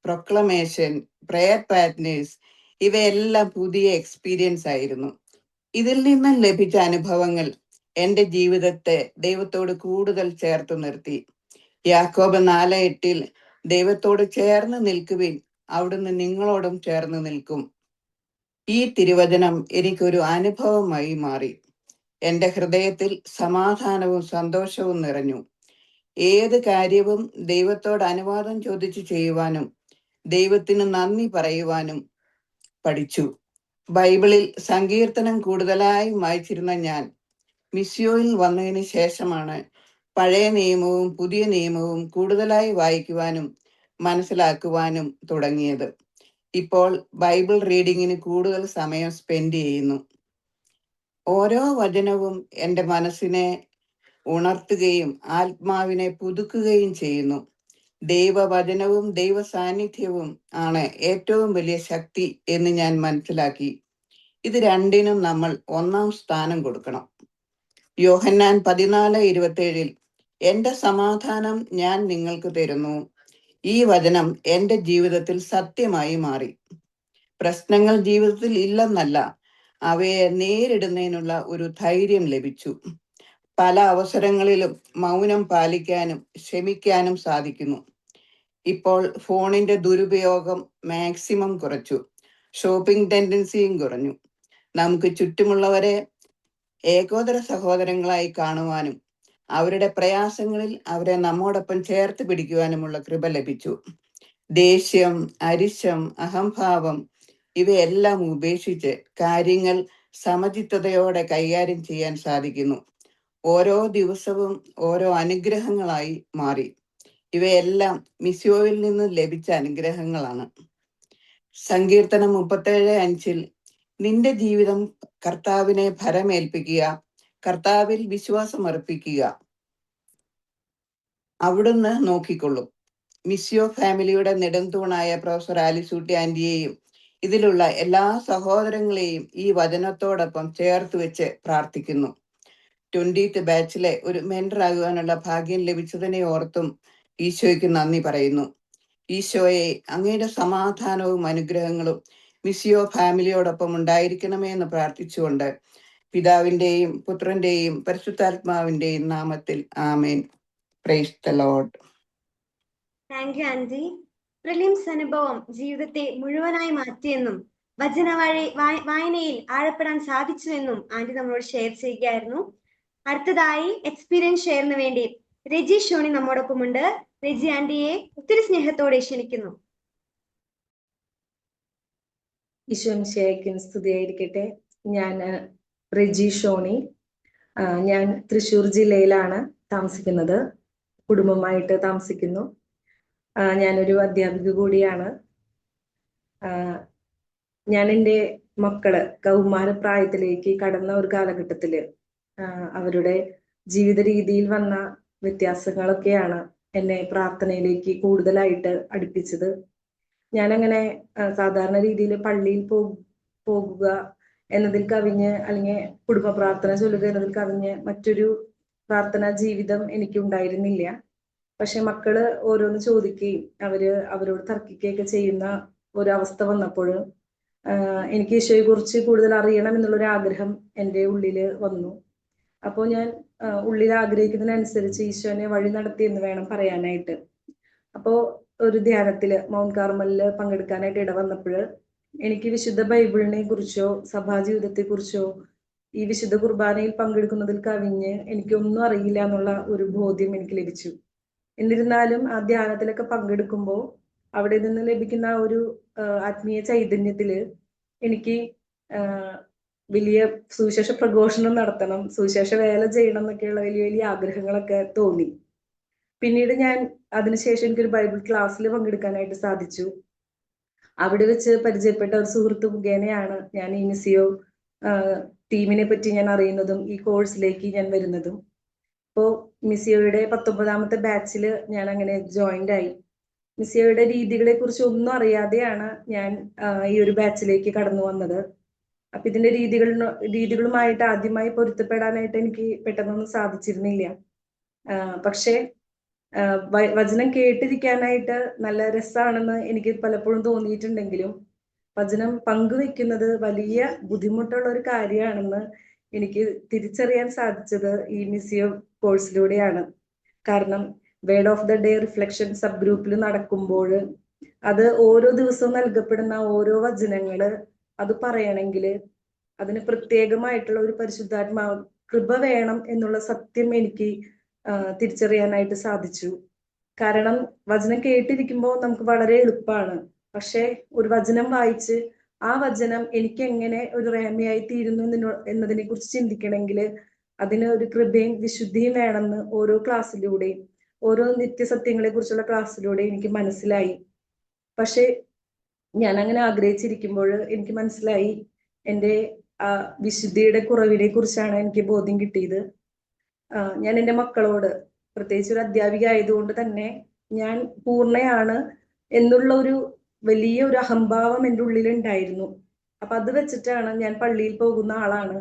proclamation, prayer partners, ഇവയെല്ലാം പുതിയ എക്സ്പീരിയൻസ് ആയിരുന്നു. ഇതിൽ നിന്നും ലഭിച്ച അനുഭവങ്ങൾ എൻ്റെ ജീവിതത്തെ ദൈവത്തോട് കൂടുതൽ ചേർത്ത് നിർത്തി. യാക്കോബ് 4:8 ദൈവത്തോട് ചേർന്ന് നിൽക്കുവിൻ, അവിടുന്ന് നിങ്ങളോടും ചേർന്ന് നിൽക്കും. ഈ തിരുവചനം എനിക്കൊരു അനുഭവമായി മാറി. എൻ്റെ ഹൃദയത്തിൽ സമാധാനവും സന്തോഷവും നിറഞ്ഞു. ഏത് കാര്യവും ദൈവത്തോട് അനുവാദം ചോദിച്ച് ചെയ്യുവാനും ദൈവത്തിന് നന്ദി പറയുവാനും പഠിച്ചു. ബൈബിളിൽ സങ്കീർത്തനം കൂടുതലായി വായിച്ചിരുന്ന ഞാൻ മിസിയോയിൽ വന്നതിന് ശേഷമാണ് പഴയ നിയമവും പുതിയ നിയമവും കൂടുതലായി വായിക്കുവാനും മനസ്സിലാക്കുവാനും തുടങ്ങിയത്. ഇപ്പോൾ ബൈബിൾ റീഡിങ്ങിന് കൂടുതൽ സമയം സ്പെൻഡ് ചെയ്യുന്നു. ഓരോ വചനവും എൻ്റെ മനസ്സിനെ ഉണർത്തുകയും ആത്മാവിനെ പുതുക്കുകയും ചെയ്യുന്നു. ദൈവവചനവും ദൈവ സാന്നിധ്യവും ആണ് ഏറ്റവും വലിയ ശക്തി എന്ന് ഞാൻ മനസ്സിലാക്കി. ഇത് രണ്ടിനും നമ്മൾ 1-ാം സ്ഥാനം കൊടുക്കണം. യോഹന്നാൻ 14:27 എൻ്റെ സമാധാനം ഞാൻ നിങ്ങൾക്ക് തരുന്നു. ഈ വചനം എൻ്റെ ജീവിതത്തിൽ സത്യമായി മാറി. പ്രശ്നങ്ങൾ ജീവിതത്തിൽ ഇല്ലെന്നല്ല, അവയെ നേരിടുന്നതിനുള്ള ഒരു ധൈര്യം ലഭിച്ചു. പല അവസരങ്ങളിലും മൗനം പാലിക്കാനും ക്ഷമിക്കാനും സാധിക്കുന്നു. ഇപ്പോൾ ഫോണിന്റെ ദുരുപയോഗം മാക്സിമം കുറച്ചു. ഷോപ്പിംഗ് ടെൻഡൻസിയും കുറഞ്ഞു. നമുക്ക് ചുറ്റുമുള്ളവരെ ഏകോദര സഹോദരങ്ങളായി കാണുവാനും അവരുടെ പ്രയാസങ്ങളിൽ അവരെ നമ്മോടൊപ്പം ചേർത്ത് പിടിക്കുവാനുമുള്ള കൃപ ലഭിച്ചു. ദേഷ്യം, അരിശം, അഹംഭാവം ഇവയെല്ലാം ഉപേക്ഷിച്ച് കാര്യങ്ങൾ സമചിത്തതയോടെ കൈകാര്യം ചെയ്യാൻ സാധിക്കുന്നു. ഓരോ ദിവസവും ഓരോ അനുഗ്രഹങ്ങളായി മാറി. ഇവയെല്ലാം മിസിയോയിൽ നിന്ന് ലഭിച്ച അനുഗ്രഹങ്ങളാണ്. സങ്കീർത്തനം 37:5 നിന്റെ ജീവിതം കർത്താവിനെ ഭരമേൽപ്പിക്കുക, കർത്താവിൽ വിശ്വാസം അർപ്പിക്കുക, അവിടുന്ന് നോക്കിക്കൊള്ളും. മിസിയോ ഫാമിലിയുടെ നെടുംതൂണായ പ്രൊഫസർ ആലിസൂട്ടി ആന്റിയെയും ഇതിലുള്ള എല്ലാ സഹോദരങ്ങളെയും ഈ വചനത്തോടൊപ്പം ചേർത്ത് വെച്ച് പ്രാർത്ഥിക്കുന്നു. 20th ബാച്ചിലെ ഒരു മെന്റർ ആകുവാനുള്ള ഭാഗ്യം ലഭിച്ചതിനെ ഓർത്തും ഈശോയ്ക്ക് നന്ദി പറയുന്നു. ഈശോയെ, അങ്ങയുടെ സമാധാനവും അനുഗ്രഹങ്ങളും മിസിയോ ഫാമിലിയോടൊപ്പം ഉണ്ടായിരിക്കണമേ എന്ന് പ്രാർത്ഥിച്ചുകൊണ്ട് പിതാവിന്റെയും പുത്രന്റെയും പരിശുദ്ധാത്മാവിന്റെയും നാമത്തിൽ amen. Praise the Lord. Thank you aunty. Prelims അനുഭവം ജീവിതത്തെ മുഴുവനായി മാറ്റിയെന്നും വചന വായനയിൽ ആഴപ്പെടാൻ സാധിച്ചു എന്നും ആന്റി നമ്മളോട് ഷെയർ ചെയ്യുകയായിരുന്നു. അടുത്തതായി എക്സ്പീരിയൻസ് ഷെയറിന് വേണ്ടി റെജി ഷോണി നമ്മോടൊപ്പമുണ്ട്. റെജി ആന്റിയെ ഒത്തിരി സ്നേഹത്തോടെ ക്ഷണിക്കുന്നു. ഈശോമിശിഹായ്ക്ക് സ്തുതിയായിരിക്കട്ടെ. ഞാൻ റെജി ഷോണി. ഞാൻ തൃശ്ശൂർ ജില്ലയിലാണ് താമസിക്കുന്നത്. കുടുംബമായിട്ട് താമസിക്കുന്നു. ഞാനൊരു അധ്യാപിക കൂടിയാണ്. ഞാൻ എൻ്റെ മക്കള് കൗമാരപ്രായത്തിലേക്ക് കടന്ന ഒരു കാലഘട്ടത്തില് അവരുടെ ജീവിത രീതിയിൽ വന്ന വ്യത്യാസങ്ങളൊക്കെയാണ് എന്നെ പ്രാർത്ഥനയിലേക്ക് കൂടുതലായിട്ട് അടുപ്പിച്ചത്. ഞാനങ്ങനെ സാധാരണ രീതിയിൽ പള്ളിയിൽ പോകുക എന്നതിൽ കവിഞ്ഞ്, അല്ലെങ്കിൽ കുടുംബ പ്രാർത്ഥന ചൊല്ലുക എന്നതിൽ കവിഞ്ഞ് മറ്റൊരു പ്രാർത്ഥനാ ജീവിതം എനിക്കുണ്ടായിരുന്നില്ല. പക്ഷെ മക്കള് ഓരോന്ന് ചോദിക്കുകയും അവരോട് തർക്കിക്കുകയൊക്കെ ചെയ്യുന്ന ഒരവസ്ഥ വന്നപ്പോൾ എനിക്ക് ഈശോയെ കുറിച്ച് കൂടുതൽ അറിയണം എന്നുള്ളൊരു ആഗ്രഹം എൻ്റെ ഉള്ളില് വന്നു. അപ്പോൾ ഞാൻ ഉള്ളിൽ ആഗ്രഹിക്കുന്നതിനനുസരിച്ച് ഈശോനെ വഴി നടത്തി എന്ന് വേണം പറയാനായിട്ട്. അപ്പോൾ ഒരു ധ്യാനത്തില് മൗണ്ട് കാർമലില് പങ്കെടുക്കാനായിട്ട് ഇടവന്നപ്പോൾ എനിക്ക് വിശുദ്ധ ബൈബിളിനെ കുറിച്ചോ സഭാജീവിതത്തെ കുറിച്ചോ ഈ വിശുദ്ധ കുർബാനയിൽ പങ്കെടുക്കുന്നതിൽ കവിഞ്ഞ് എനിക്കൊന്നും അറിയില്ല എന്നുള്ള ഒരു ബോധ്യം എനിക്ക് ലഭിച്ചു. എന്നിരുന്നാലും ആ ധ്യാനത്തിലൊക്കെ പങ്കെടുക്കുമ്പോൾ അവിടെ നിന്ന് ലഭിക്കുന്ന ആ ഒരു ആത്മീയ ചൈതന്യത്തില് എനിക്ക് വലിയ സുവിശേഷ പ്രഘോഷണം നടത്തണം, സുവിശേഷ വേല ചെയ്യണം എന്നൊക്കെയുള്ള വലിയ വലിയ ആഗ്രഹങ്ങളൊക്കെ തോന്നി. പിന്നീട് ഞാൻ അതിനുശേഷം എനിക്കൊരു ബൈബിൾ ക്ലാസ്സിൽ പങ്കെടുക്കാനായിട്ട് സാധിച്ചു. അവിടെ വെച്ച് പരിചയപ്പെട്ട ഒരു സുഹൃത്ത് മുഖേനയാണ് ഞാൻ ഈ മിസിയോ ടീമിനെ പറ്റി ഞാൻ അറിയുന്നതും ഈ കോഴ്സിലേക്ക് ഞാൻ വരുന്നതും. അപ്പോൾ മിസിയോയുടെ 19ാമത്തെ ബാച്ചിൽ ഞാൻ അങ്ങനെ ജോയിന്റ് ആയി. മിസിയോയുടെ രീതികളെ കുറിച്ച് ഒന്നും അറിയാതെയാണ് ഞാൻ ഈ ഒരു ബാച്ചിലേക്ക് കടന്നു വന്നത്. അപ്പൊ ഇതിന്റെ രീതികളുമായിട്ട് ആദ്യമായി പൊരുത്തപ്പെടാനായിട്ട് എനിക്ക് പെട്ടെന്നൊന്നും സാധിച്ചിരുന്നില്ല. പക്ഷേ വചനം കേട്ടിരിക്കാനായിട്ട് നല്ല രസമാണെന്ന് എനിക്ക് പലപ്പോഴും തോന്നിയിട്ടുണ്ടെങ്കിലും വചനം പങ്കുവെക്കുന്നത് വലിയ ബുദ്ധിമുട്ടുള്ള ഒരു കാര്യമാണെന്ന് എനിക്ക് തിരിച്ചറിയാൻ സാധിച്ചത് ഈ മിസിയോ കോഴ്സിലൂടെയാണ്. കാരണം word of the day reflection sub ഗ്രൂപ്പിൽ നടക്കുമ്പോൾ അത് ഓരോ ദിവസവും നൽകപ്പെടുന്ന ഓരോ വചനങ്ങള് അത് പറയണമെങ്കിൽ അതിന് പ്രത്യേകമായിട്ടുള്ള ഒരു പരിശുദ്ധാത്മാവ് കൃപ വേണം എന്നുള്ള സത്യം എനിക്ക് തിരിച്ചറിയാനായിട്ട് സാധിച്ചു. കാരണം വചനം കേട്ടിരിക്കുമ്പോൾ നമുക്ക് വളരെ എളുപ്പമാണ്. പക്ഷെ ഒരു വചനം വായിച്ച് ആ വചനം എനിക്ക് എങ്ങനെ ഒരു റേമയായി തീരുന്നു എന്നതിനെ കുറിച്ച് ചിന്തിക്കണമെങ്കിൽ അതിന് ഒരു കൃപയും വിശുദ്ധിയും വേണമെന്ന് ഓരോ ക്ലാസ്സിലൂടെയും ഓരോ നിത്യസത്യങ്ങളെ കുറിച്ചുള്ള ക്ലാസ്സിലൂടെ എനിക്ക് മനസ്സിലായി. പക്ഷെ ഞാൻ അങ്ങനെ ആഗ്രഹിച്ചിരിക്കുമ്പോൾ എനിക്ക് മനസ്സിലായി എൻ്റെ വിശുദ്ധിയുടെ കുറവിനെ കുറിച്ചാണ് എനിക്ക് ബോധ്യം കിട്ടിയത്. ഞാൻ എൻ്റെ മക്കളോട്, പ്രത്യേകിച്ച് ഒരു അധ്യാപിക ആയതുകൊണ്ട് തന്നെ ഞാൻ പൂർണ്ണയാണ് എന്നുള്ള ഒരു വലിയ ഒരു അഹംഭാവം എൻ്റെ ഉള്ളിൽ ഉണ്ടായിരുന്നു. അപ്പൊ അത് വെച്ചിട്ടാണ് ഞാൻ പള്ളിയിൽ പോകുന്ന ആളാണ്,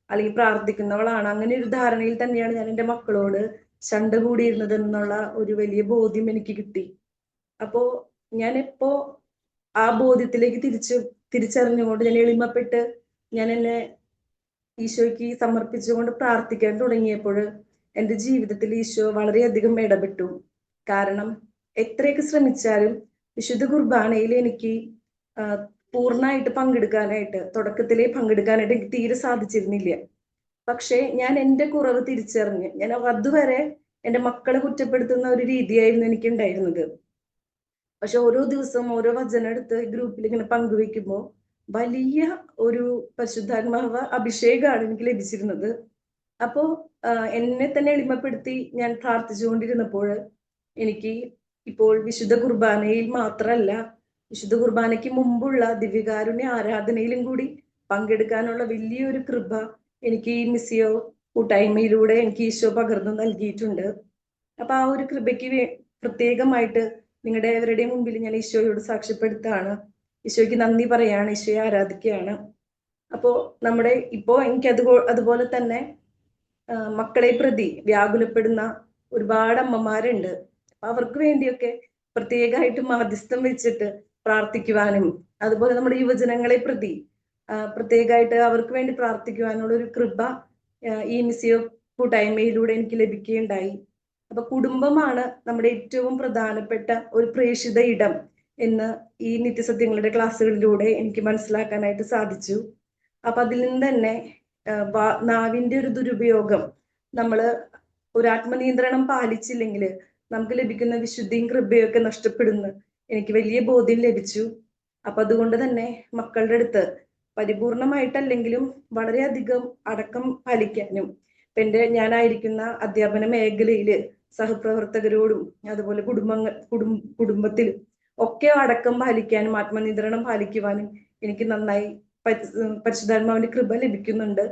അല്ലെങ്കിൽ പ്രാർത്ഥിക്കുന്നവളാണ്, അങ്ങനെ ഒരു ധാരണയിൽ തന്നെയാണ് ഞാൻ എൻ്റെ മക്കളോട് ശണ്ട കൂടിയിരുന്നത് എന്നുള്ള ഒരു വലിയ ബോധ്യം എനിക്ക് കിട്ടി. അപ്പോ ഞാൻ എപ്പോ ആ ബോധ്യത്തിലേക്ക് തിരിച്ചറിഞ്ഞുകൊണ്ട് ഞാൻ എളിമപ്പെട്ട് ഞാൻ എന്നെ ഈശോയ്ക്ക് സമർപ്പിച്ചുകൊണ്ട് പ്രാർത്ഥിക്കാൻ തുടങ്ങിയപ്പോൾ എൻ്റെ ജീവിതത്തിൽ ഈശോ വളരെയധികം ഇടപെട്ടു. കാരണം എത്രയൊക്കെ ശ്രമിച്ചാലും വിശുദ്ധ കുർബാനയിൽ എനിക്ക് പൂർണ്ണമായിട്ട് തുടക്കത്തിലേ പങ്കെടുക്കാനായിട്ട് എനിക്ക് തീരെ സാധിച്ചിരുന്നില്ല. പക്ഷെ ഞാൻ എൻ്റെ കുറവ് തിരിച്ചറിഞ്ഞ്, ഞാൻ അതുവരെ എൻ്റെ മക്കളെ കുറ്റപ്പെടുത്തുന്ന ഒരു രീതിയായിരുന്നു എനിക്ക് ഉണ്ടായിരുന്നത്. പക്ഷെ ഓരോ ദിവസവും ഓരോ വചനം എടുത്ത് ഗ്രൂപ്പിൽ ഇങ്ങനെ പങ്കുവെക്കുമ്പോൾ വലിയ ഒരു പരിശുദ്ധാത്മാവ് അഭിഷേകമാണ് എനിക്ക് ലഭിച്ചിരുന്നത്. അപ്പോ എന്നെ തന്നെ എളിമപ്പെടുത്തി ഞാൻ പ്രാർത്ഥിച്ചുകൊണ്ടിരുന്നപ്പോൾ എനിക്ക് ഇപ്പോൾ വിശുദ്ധ കുർബാനയിൽ മാത്രമല്ല, വിശുദ്ധ കുർബാനയ്ക്ക് മുമ്പുള്ള ദിവ്യകാരുണ്യ ആരാധനയിലും കൂടി പങ്കെടുക്കാനുള്ള വലിയൊരു കൃപ എനിക്ക് ഈ മിസിയോ കൂട്ടായ്മയിലൂടെ എനിക്ക് ഈശോ പകർന്നു നൽകിയിട്ടുണ്ട്. അപ്പൊ ആ ഒരു കൃപയ്ക്ക് പ്രത്യേകമായിട്ട് നിങ്ങളുടെ ഏവരുടെയും മുമ്പിൽ ഞാൻ ഈശോയോട് സാക്ഷ്യപ്പെടുത്താണ്. ഈശോയ്ക്ക് നന്ദി പറയാണ്, ഈശോയെ ആരാധിക്കുകയാണ്. അപ്പോ എനിക്ക് അതുപോലെ തന്നെ മക്കളെ പ്രതി വ്യാകുലപ്പെടുന്ന ഒരുപാട് അമ്മമാരുണ്ട്. അവർക്ക് വേണ്ടിയൊക്കെ പ്രത്യേകമായിട്ട് മാധ്യസ്ഥം വെച്ചിട്ട് പ്രാർത്ഥിക്കുവാനും, അതുപോലെ നമ്മുടെ യുവജനങ്ങളെ പ്രതി പ്രത്യേകമായിട്ട് അവർക്ക് വേണ്ടി പ്രാർത്ഥിക്കുവാനുള്ള ഒരു കൃപ ഈ മിസിയോ കൂട്ടായ്മയിലൂടെ എനിക്ക് ലഭിക്കുകയുണ്ടായി. അപ്പൊ കുടുംബമാണ് നമ്മുടെ ഏറ്റവും പ്രധാനപ്പെട്ട ഒരു പ്രേക്ഷിത ഇടം എന്ന് ഈ നിത്യസത്യങ്ങളുടെ ക്ലാസ്സുകളിലൂടെ എനിക്ക് മനസ്സിലാക്കാനായിട്ട് സാധിച്ചു. അപ്പൊ അതിൽ നിന്ന് തന്നെ നാവിന്റെ ഒരു ദുരുപയോഗം, നമ്മള് ഒരു ആത്മനിയന്ത്രണം പാലിച്ചില്ലെങ്കിൽ നമുക്ക് ലഭിക്കുന്ന വിശുദ്ധിയും കൃപയും ഒക്കെ നഷ്ടപ്പെടുന്നു എനിക്ക് വലിയ ബോധ്യം ലഭിച്ചു. അപ്പൊ അതുകൊണ്ട് തന്നെ മക്കളുടെ അടുത്ത് പരിപൂർണമായിട്ടല്ലെങ്കിലും വളരെയധികം അടക്കം പാലിക്കാനും, ഞാനായിരിക്കുന്ന അധ്യാപന മേഖലയില് സഹപ്രവർത്തകരോടും അതുപോലെ കുടുംബത്തിൽ ഒക്കെ അടക്കം പാലിക്കാനും ആത്മനിയന്ത്രണം പാലിക്കുവാനും എനിക്ക് നന്നായി പരിശുദ്ധാത്മാവിന്റെ കൃപ ലഭിക്കുന്നുണ്ട്.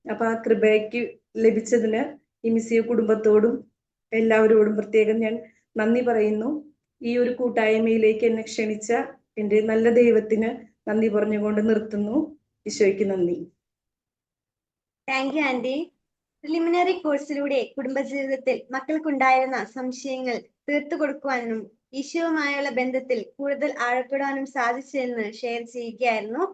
അപ്പൊ ആ കൃപയ്ക്ക് ലഭിച്ചതിന് ഈ മിസിയോ കുടുംബത്തോടും എല്ലാവരോടും പ്രത്യേകം ഞാൻ നന്ദി പറയുന്നു. ഈ ഒരു കൂട്ടായ്മയിലേക്ക് എന്നെ ക്ഷണിച്ച എൻ്റെ നല്ല ദൈവത്തിന് നന്ദി പറഞ്ഞുകൊണ്ട് നിർത്തുന്നു. ഈശോയ്ക്ക് നന്ദി. Thank you anti. പ്രിലിമിനറി കോഴ്സിലൂടെ കുടുംബജീവിതത്തിൽ മക്കൾക്കുണ്ടായിരുന്ന സംശയങ്ങൾ തീർത്തു കൊടുക്കുവാനും ഈശോയുമായുള്ള ബന്ധത്തിൽ കൂടുതൽ ആഴപ്പെടാനും സാധിച്ചെന്ന് ഷെയർ ചെയ്യുകയായിരുന്നു.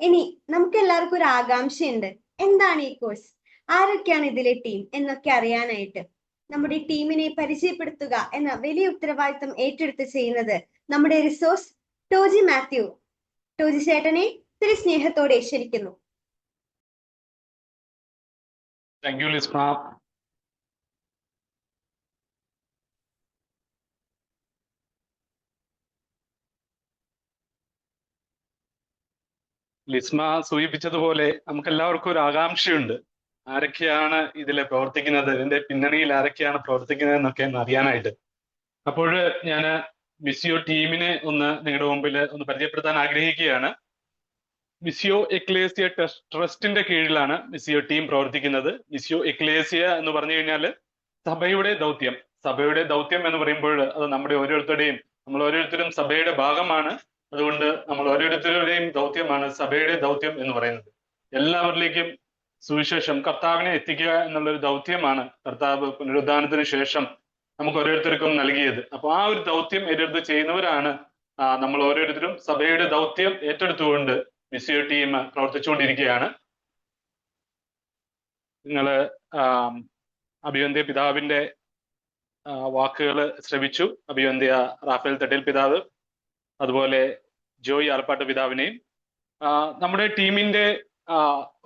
ഇനി നമുക്ക് എല്ലാവർക്കും ഒരു ആകാംക്ഷയുണ്ട്, എന്താണ് ഈ കോഴ്സ്, ആരൊക്കെയാണ് ഇതിലെ ടീം എന്നൊക്കെ അറിയാനായിട്ട്. നമ്മുടെ ടീമിനെ പരിചയപ്പെടുത്തുക എന്ന വലിയ ഉത്തരവാദിത്തം ഏറ്റെടുത്ത് ചെയ്യുന്നത് നമ്മുടെ റിസോഴ്സ് ടോജി മാത്യു. ടോജി ചേട്ടനെ ഇത്തിരി സ്നേഹത്തോടെ ക്ഷണിക്കുന്നു. Thank you ലിസ്മ. ലിസ്മ സൂചിപ്പിച്ചതുപോലെ നമുക്ക് എല്ലാവർക്കും ഒരു ആകാംക്ഷയുണ്ട്, ആരൊക്കെയാണ് ഇതിൽ പ്രവർത്തിക്കുന്നത്, ഇതിന്റെ പിന്നണിയിൽ ആരൊക്കെയാണ് പ്രവർത്തിക്കുന്നത് എന്നൊക്കെ ഒന്ന് അറിയാനായിട്ട്. അപ്പോൾ ഞാൻ മിസിയോ ടീമിനെ ഒന്ന് നിങ്ങളുടെ മുമ്പിൽ ഒന്ന് പരിചയപ്പെടുത്താൻ ആഗ്രഹിക്കുകയാണ്. മിസിയോ എക്ലേസിയ ട്രസ്റ്റിന്റെ കീഴിലാണ് മിസിയോ ടീം പ്രവർത്തിക്കുന്നത്. മിസിയോ എക്ലേസിയ എന്ന് പറഞ്ഞു കഴിഞ്ഞാൽ സഭയുടെ ദൗത്യം. സഭയുടെ ദൗത്യം എന്ന് പറയുമ്പോൾ അത് നമ്മുടെ ഓരോരുത്തരുടെയും, നമ്മൾ ഓരോരുത്തരും സഭയുടെ ഭാഗമാണ്. അതുകൊണ്ട് നമ്മൾ ഓരോരുത്തരുടെയും ദൗത്യമാണ് സഭയുടെ ദൗത്യം എന്ന് പറയുന്നത്. എല്ലാവരിലേക്കും സുവിശേഷം കർത്താവിനെ എത്തിക്കുക എന്നുള്ളൊരു ദൗത്യമാണ് കർത്താവ് പുനരുദ്ധാനത്തിന് ശേഷം നമുക്ക് ഓരോരുത്തർക്കും നൽകിയത്. അപ്പൊ ആ ഒരു ദൗത്യം ഏറ്റെടുത്ത് ചെയ്യുന്നവരാണ് നമ്മൾ ഓരോരുത്തരും. സഭയുടെ ദൗത്യം ഏറ്റെടുത്തുകൊണ്ട് മിസിയോ ടീം പ്രവർത്തിച്ചുകൊണ്ടിരിക്കുകയാണ്. നിങ്ങള് അഭിവന്ദ്യ പിതാവിന്റെ വാക്കുകൾ ശ്രവിച്ചു. അഭിവന്ദ്യ റാഫേൽ തട്ടേൽ പിതാവ്, അതുപോലെ ജോയ് ആർപ്പാട്ട് പിതാവിനെയും. നമ്മുടെ ടീമിന്റെ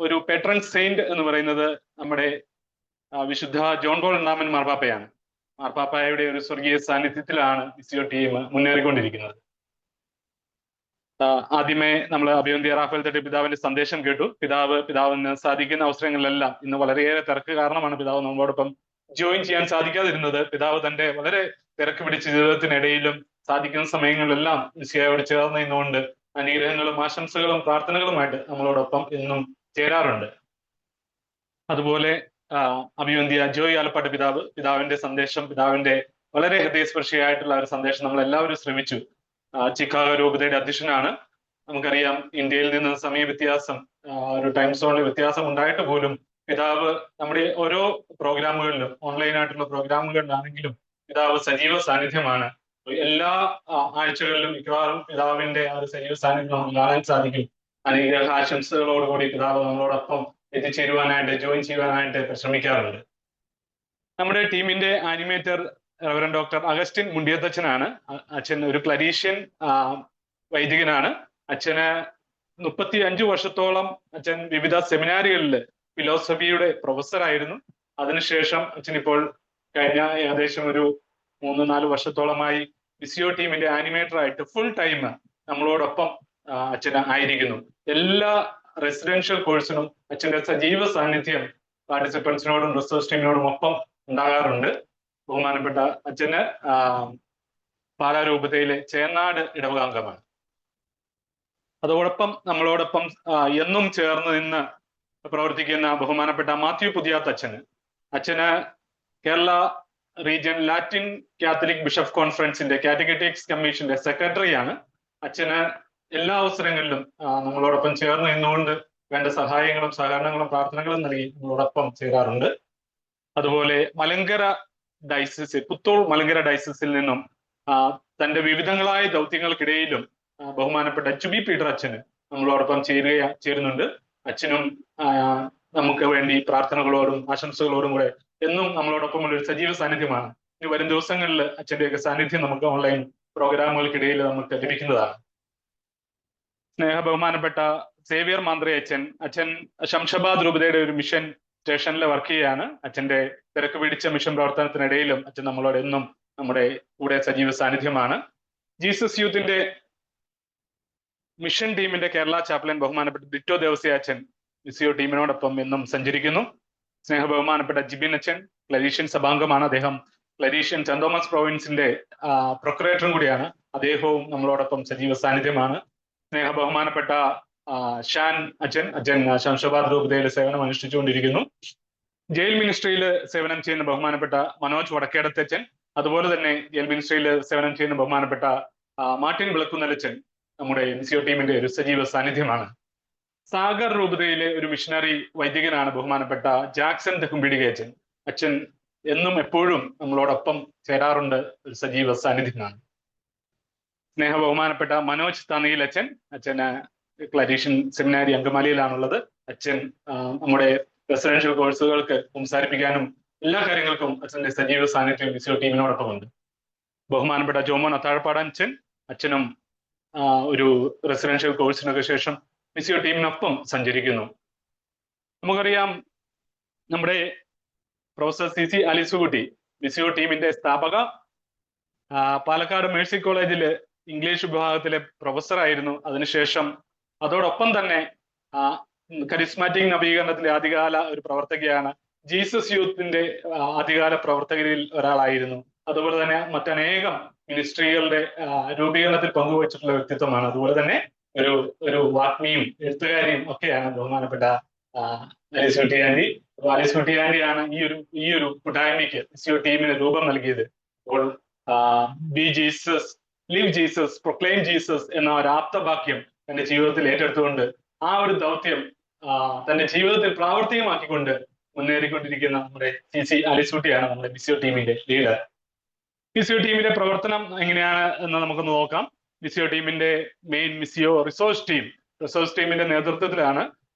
ഒരു പേട്രൺ സെയിന്റ് എന്ന് പറയുന്നത് നമ്മുടെ വിശുദ്ധ ജോൺ പോൾ രണ്ടാമൻ മാർപ്പാപ്പയാണ്. മാർപ്പാപ്പായുടെ ഒരു സ്വർഗീയ സാന്നിധ്യത്തിലാണ് മിസിയോ ടീം മുന്നേറിക്കൊണ്ടിരിക്കുന്നത്. ആദ്യമേ നമ്മൾ അഭിവന്ദ്യ റാഫേൽ തട്ടേൽ പിതാവിന്റെ സന്ദേശം കേട്ടു. പിതാവിന് സാധിക്കുന്ന അവസരങ്ങളിലെല്ലാം, ഇന്ന് വളരെയേറെ തിരക്ക് കാരണമാണ് പിതാവ് നമ്മളോടൊപ്പം ജോയിൻ ചെയ്യാൻ സാധിക്കാതിരുന്നത്. പിതാവ് തന്റെ വളരെ തിരക്ക് പിടിച്ച ജീവിതത്തിനിടയിലും സാധിക്കുന്ന സമയങ്ങളിലെല്ലാം മിശിഹായോട് ചേർന്ന് നിന്നുകൊണ്ട് അനുഗ്രഹങ്ങളും ആശംസകളും പ്രാർത്ഥനകളുമായിട്ട് നമ്മളോടൊപ്പം എന്നും ചേരാറുണ്ട്. അതുപോലെ അഭിവന്ദ്യ ജോയ് ആലപ്പാട്ട് പിതാവിന്റെ സന്ദേശം, പിതാവിന്റെ വളരെ ഹൃദയസ്പർശിയായിട്ടുള്ള ഒരു സന്ദേശം നമ്മൾ എല്ലാവരും ശ്രമിച്ചു. ചിക്കാഗോ രൂപതയുടെ അധ്യക്ഷനാണ്. നമുക്കറിയാം ഇന്ത്യയിൽ നിന്ന് സമയ വ്യത്യാസം, ഒരു ടൈം സോണിൽ വ്യത്യാസം ഉണ്ടായിട്ട് പോലും പിതാവ് നമ്മുടെ ഓരോ പ്രോഗ്രാമുകളിലും, ഓൺലൈനായിട്ടുള്ള പ്രോഗ്രാമുകളിലാണെങ്കിലും പിതാവ് സജീവ സാന്നിധ്യമാണ്. എല്ലാ ആഴ്ചകളിലും മിക്കവാറും പിതാവിന്റെ ആ ഒരു സജീവ സാന്നിധ്യം നമുക്ക് കാണാൻ സാധിക്കും. അനുഗ്രഹ ആശംസകളോടുകൂടി പിതാവ് നമ്മളോടൊപ്പം എത്തിച്ചേരുവാനായിട്ട്, ജോയിൻ ചെയ്യുവാനായിട്ട് പരിശ്രമിക്കാറുണ്ട്. നമ്മുടെ ടീമിന്റെ ആനിമേറ്റർ റവറൻ ഡോക്ടർ അഗസ്റ്റിൻ മുണ്ടിയത്തച്ഛനാണ്. അച്ഛൻ ഒരു ക്ലരീഷ്യൻ വൈദികനാണ്. അച്ഛന് 35 വർഷത്തോളം അച്ഛൻ വിവിധ സെമിനാരികളിൽ ഫിലോസഫിയുടെ പ്രൊഫസറായിരുന്നു. അതിനുശേഷം അച്ഛൻ ഇപ്പോൾ കഴിഞ്ഞ ഏകദേശം ഒരു 3-4 വർഷത്തോളമായി മിസിയോ ടീമിന്റെ ആനിമേറ്റർ ആയിട്ട് ഫുൾ ടൈം നമ്മളോടൊപ്പം അച്ഛൻ ആയിരിക്കുന്നു. എല്ലാ റെസിഡൻഷ്യൽ കോഴ്സിനും അച്ഛൻ്റെ സജീവ സാന്നിധ്യം പാർട്ടിസിപ്പൻസിനോടും റിസർച്ച് ടീമിനോടും ഒപ്പം ഉണ്ടാകാറുണ്ട്. ബഹുമാനപ്പെട്ട അച്ഛന് പാലാരൂപതയിലെ ചേന്നാട് ഇടവകാംഗമാണ്. അതോടൊപ്പം നമ്മളോടൊപ്പം എന്നും ചേർന്ന് നിന്ന് പ്രവർത്തിക്കുന്ന ബഹുമാനപ്പെട്ട മാത്യു പുതിയാത്ത് അച്ഛന് Kerala region Latin Catholic bishop കോൺഫറൻസിന്റെ കാറ്റഗറ്റിക്സ് കമ്മീഷന്റെ സെക്രട്ടറിയാണ്. അച്ഛന് എല്ലാ അവസരങ്ങളിലും നമ്മളോടൊപ്പം ചേർന്ന് നിന്നുകൊണ്ട് വേണ്ട സഹായങ്ങളും സഹകരണങ്ങളും പ്രാർത്ഥനകളും നൽകി നമ്മളോടൊപ്പം ചേരാറുണ്ട്. അതുപോലെ മലങ്കര ഡയസിസ്, പുത്തൂർ മലങ്കര ഡയസിസിൽ നിന്നും തന്റെ വിവിധങ്ങളായ ദൗത്യങ്ങൾക്കിടയിലും ബഹുമാനപ്പെട്ട ചുബി പീറ്റർ അച്ഛന് നമ്മളോടൊപ്പം ചേരുന്നുണ്ട്. അച്ഛനും നമുക്ക് വേണ്ടി പ്രാർത്ഥനകളോടും ആശംസകളോടും കൂടെ എന്നും നമ്മളോടൊപ്പമുള്ള ഒരു സജീവ സാന്നിധ്യമാണ്. ഇനി വരും ദിവസങ്ങളിൽ അച്ഛൻ്റെയൊക്കെ സാന്നിധ്യം നമുക്ക് ഓൺലൈൻ പ്രോഗ്രാമുകൾക്കിടയിൽ നമുക്ക് ലഭിക്കുന്നതാണ്. സ്നേഹ ബഹുമാനപ്പെട്ട സേവ്യർ മാന്ത്രെ അച്ഛൻ ശംഷാബാദ് രൂപതയുടെ ഒരു മിഷൻ സ്റ്റേഷനിൽ വർക്ക് ചെയ്യുകയാണ്. അച്ഛൻ്റെ തിരക്ക് പിടിച്ച മിഷൻ പ്രവർത്തനത്തിനിടയിലും അച്ഛൻ നമ്മളോട് എന്നും നമ്മുടെ കൂടെ സജീവ സാന്നിധ്യമാണ്. ജീസസ് യൂത്തിന്റെ മിഷൻ ടീമിന്റെ കേരള ചാപ്ലൻ ബഹുമാനപ്പെട്ട ഡിറ്റോ ദേവസ്യ അച്ഛൻ മിസിയോ ടീമിനോടൊപ്പം എന്നും സഞ്ചരിക്കുന്നു. സ്നേഹ ബഹുമാനപ്പെട്ട ജിബിൻ അച്ഛൻ ക്ലരീഷ്യൻ സഭാംഗമാണ്. അദ്ദേഹം ക്ലരീഷ്യൻ സെന്റ് തോമസ് പ്രോവിൻസിന്റെ പ്രൊക്കുറേറ്ററും കൂടിയാണ്. അദ്ദേഹവും നമ്മളോടൊപ്പം സജീവ സാന്നിധ്യമാണ്. സ്നേഹ ബഹുമാനപ്പെട്ട ഷാൻ അച്ഛൻ ശംഷാബാദ് രൂപതയിൽ സേവനം അനുഷ്ഠിച്ചുകൊണ്ടിരിക്കുന്നു. ജയിൽ മിനിസ്ട്രിയിൽ സേവനം ചെയ്യുന്ന ബഹുമാനപ്പെട്ട മനോജ് വടക്കേടത്തച്ഛൻ, അതുപോലെ തന്നെ ജയിൽ മിനിസ്ട്രിയിൽ സേവനം ചെയ്യുന്ന ബഹുമാനപ്പെട്ട മാർട്ടിൻ വിളക്കുന്നലച്ചൻ നമ്മുടെ മിസിയോ ടീമിന്റെ ഒരു സജീവ സാന്നിധ്യമാണ്. സാഗർ രൂപതയിലെ ഒരു മിഷണറി വൈദികനാണ് ബഹുമാനപ്പെട്ട ജാക്സൺ തെക്കുംപിടികേച്ചൻ. അച്ഛൻ എന്നും എപ്പോഴും നമ്മളോടൊപ്പം ചേരാറുണ്ട്, ഒരു സജീവ സാന്നിധ്യമാണ്. സ്നേഹ ബഹുമാനപ്പെട്ട മനോജ് തനയിൽ അച്ഛന് ക്ലരീഷ്യൻ സെമിനാരി അങ്കമാലിയിലാണുള്ളത്. അച്ഛൻ നമ്മുടെ റെസിഡൻഷ്യൽ കോഴ്സുകൾക്ക് സംസാരിപ്പിക്കാനും എല്ലാ കാര്യങ്ങൾക്കും അച്ഛന്റെ സജീവ സാന്നിധ്യം മിസിയോ ടീമിനോടൊപ്പം ഉണ്ട്. ബഹുമാനപ്പെട്ട ജോമോൻ അത്താഴപ്പാടാൻ അച്ഛനും ഒരു റെസിഡൻഷ്യൽ കോഴ്സിനൊക്കെ ശേഷം മിസിയോ ടീമിനൊപ്പം സഞ്ചരിക്കുന്നു. നമുക്കറിയാം, നമ്മുടെ പ്രൊഫസർ CC ആലിസുകുട്ടി മിസിയോ ടീമിന്റെ സ്ഥാപക, പാലക്കാട് മേഴ്സി കോളേജില് ഇംഗ്ലീഷ് വിഭാഗത്തിലെ പ്രൊഫസറായിരുന്നു. അതിനുശേഷം അതോടൊപ്പം തന്നെ കരിസ്മാറ്റിക് നവീകരണത്തിലെ ആദ്യകാല ഒരു പ്രവർത്തകയാണ്. ജീസസ് യൂത്തിന്റെ ആദ്യകാല പ്രവർത്തകരിൽ ഒരാളായിരുന്നു. അതുപോലെ തന്നെ മറ്റനേകം മിനിസ്ട്രികളുടെ രൂപീകരണത്തിൽ പങ്കുവച്ചിട്ടുള്ള വ്യക്തിത്വമാണ്. അതുപോലെ തന്നെ ഒരു വാഗ്മിയും എഴുത്തുകാരിയും ഒക്കെയാണ് ബഹുമാനപ്പെട്ട ആലിസുകുട്ടി ആന്റി. ആലിസുകുട്ടി ആന്റിയാണ് ഈ ഒരു കൂട്ടായ്മയ്ക്ക് മിസിയോ ടീമിന് രൂപം നൽകിയത്. അപ്പോൾ B Jesus, live Jesus, proclaim Jesus എന്ന ഒരു ആപ്തവാക്യം തന്റെ ജീവിതത്തിൽ ഏറ്റെടുത്തുകൊണ്ട് ആ ഒരു ദൗത്യം തന്റെ ജീവിതത്തിൽ പ്രാവർത്തികമാക്കിക്കൊണ്ട് മുന്നേറിക്കൊണ്ടിരിക്കുന്ന നമ്മുടെ CC ആലിസുകുട്ടിയാണ് നമ്മുടെ മിസിയോ ടീമിന്റെ ലീഡർ. മിസിയോ ടീമിന്റെ പ്രവർത്തനം എങ്ങനെയാണ് എന്ന് നമുക്കൊന്ന് നോക്കാം. മിസിയോ ടീമിന്റെ മെയിൻ മിസിയോ റിസോഴ്സ് ടീമിന്റെ നേതൃത്വത്തിലാണ്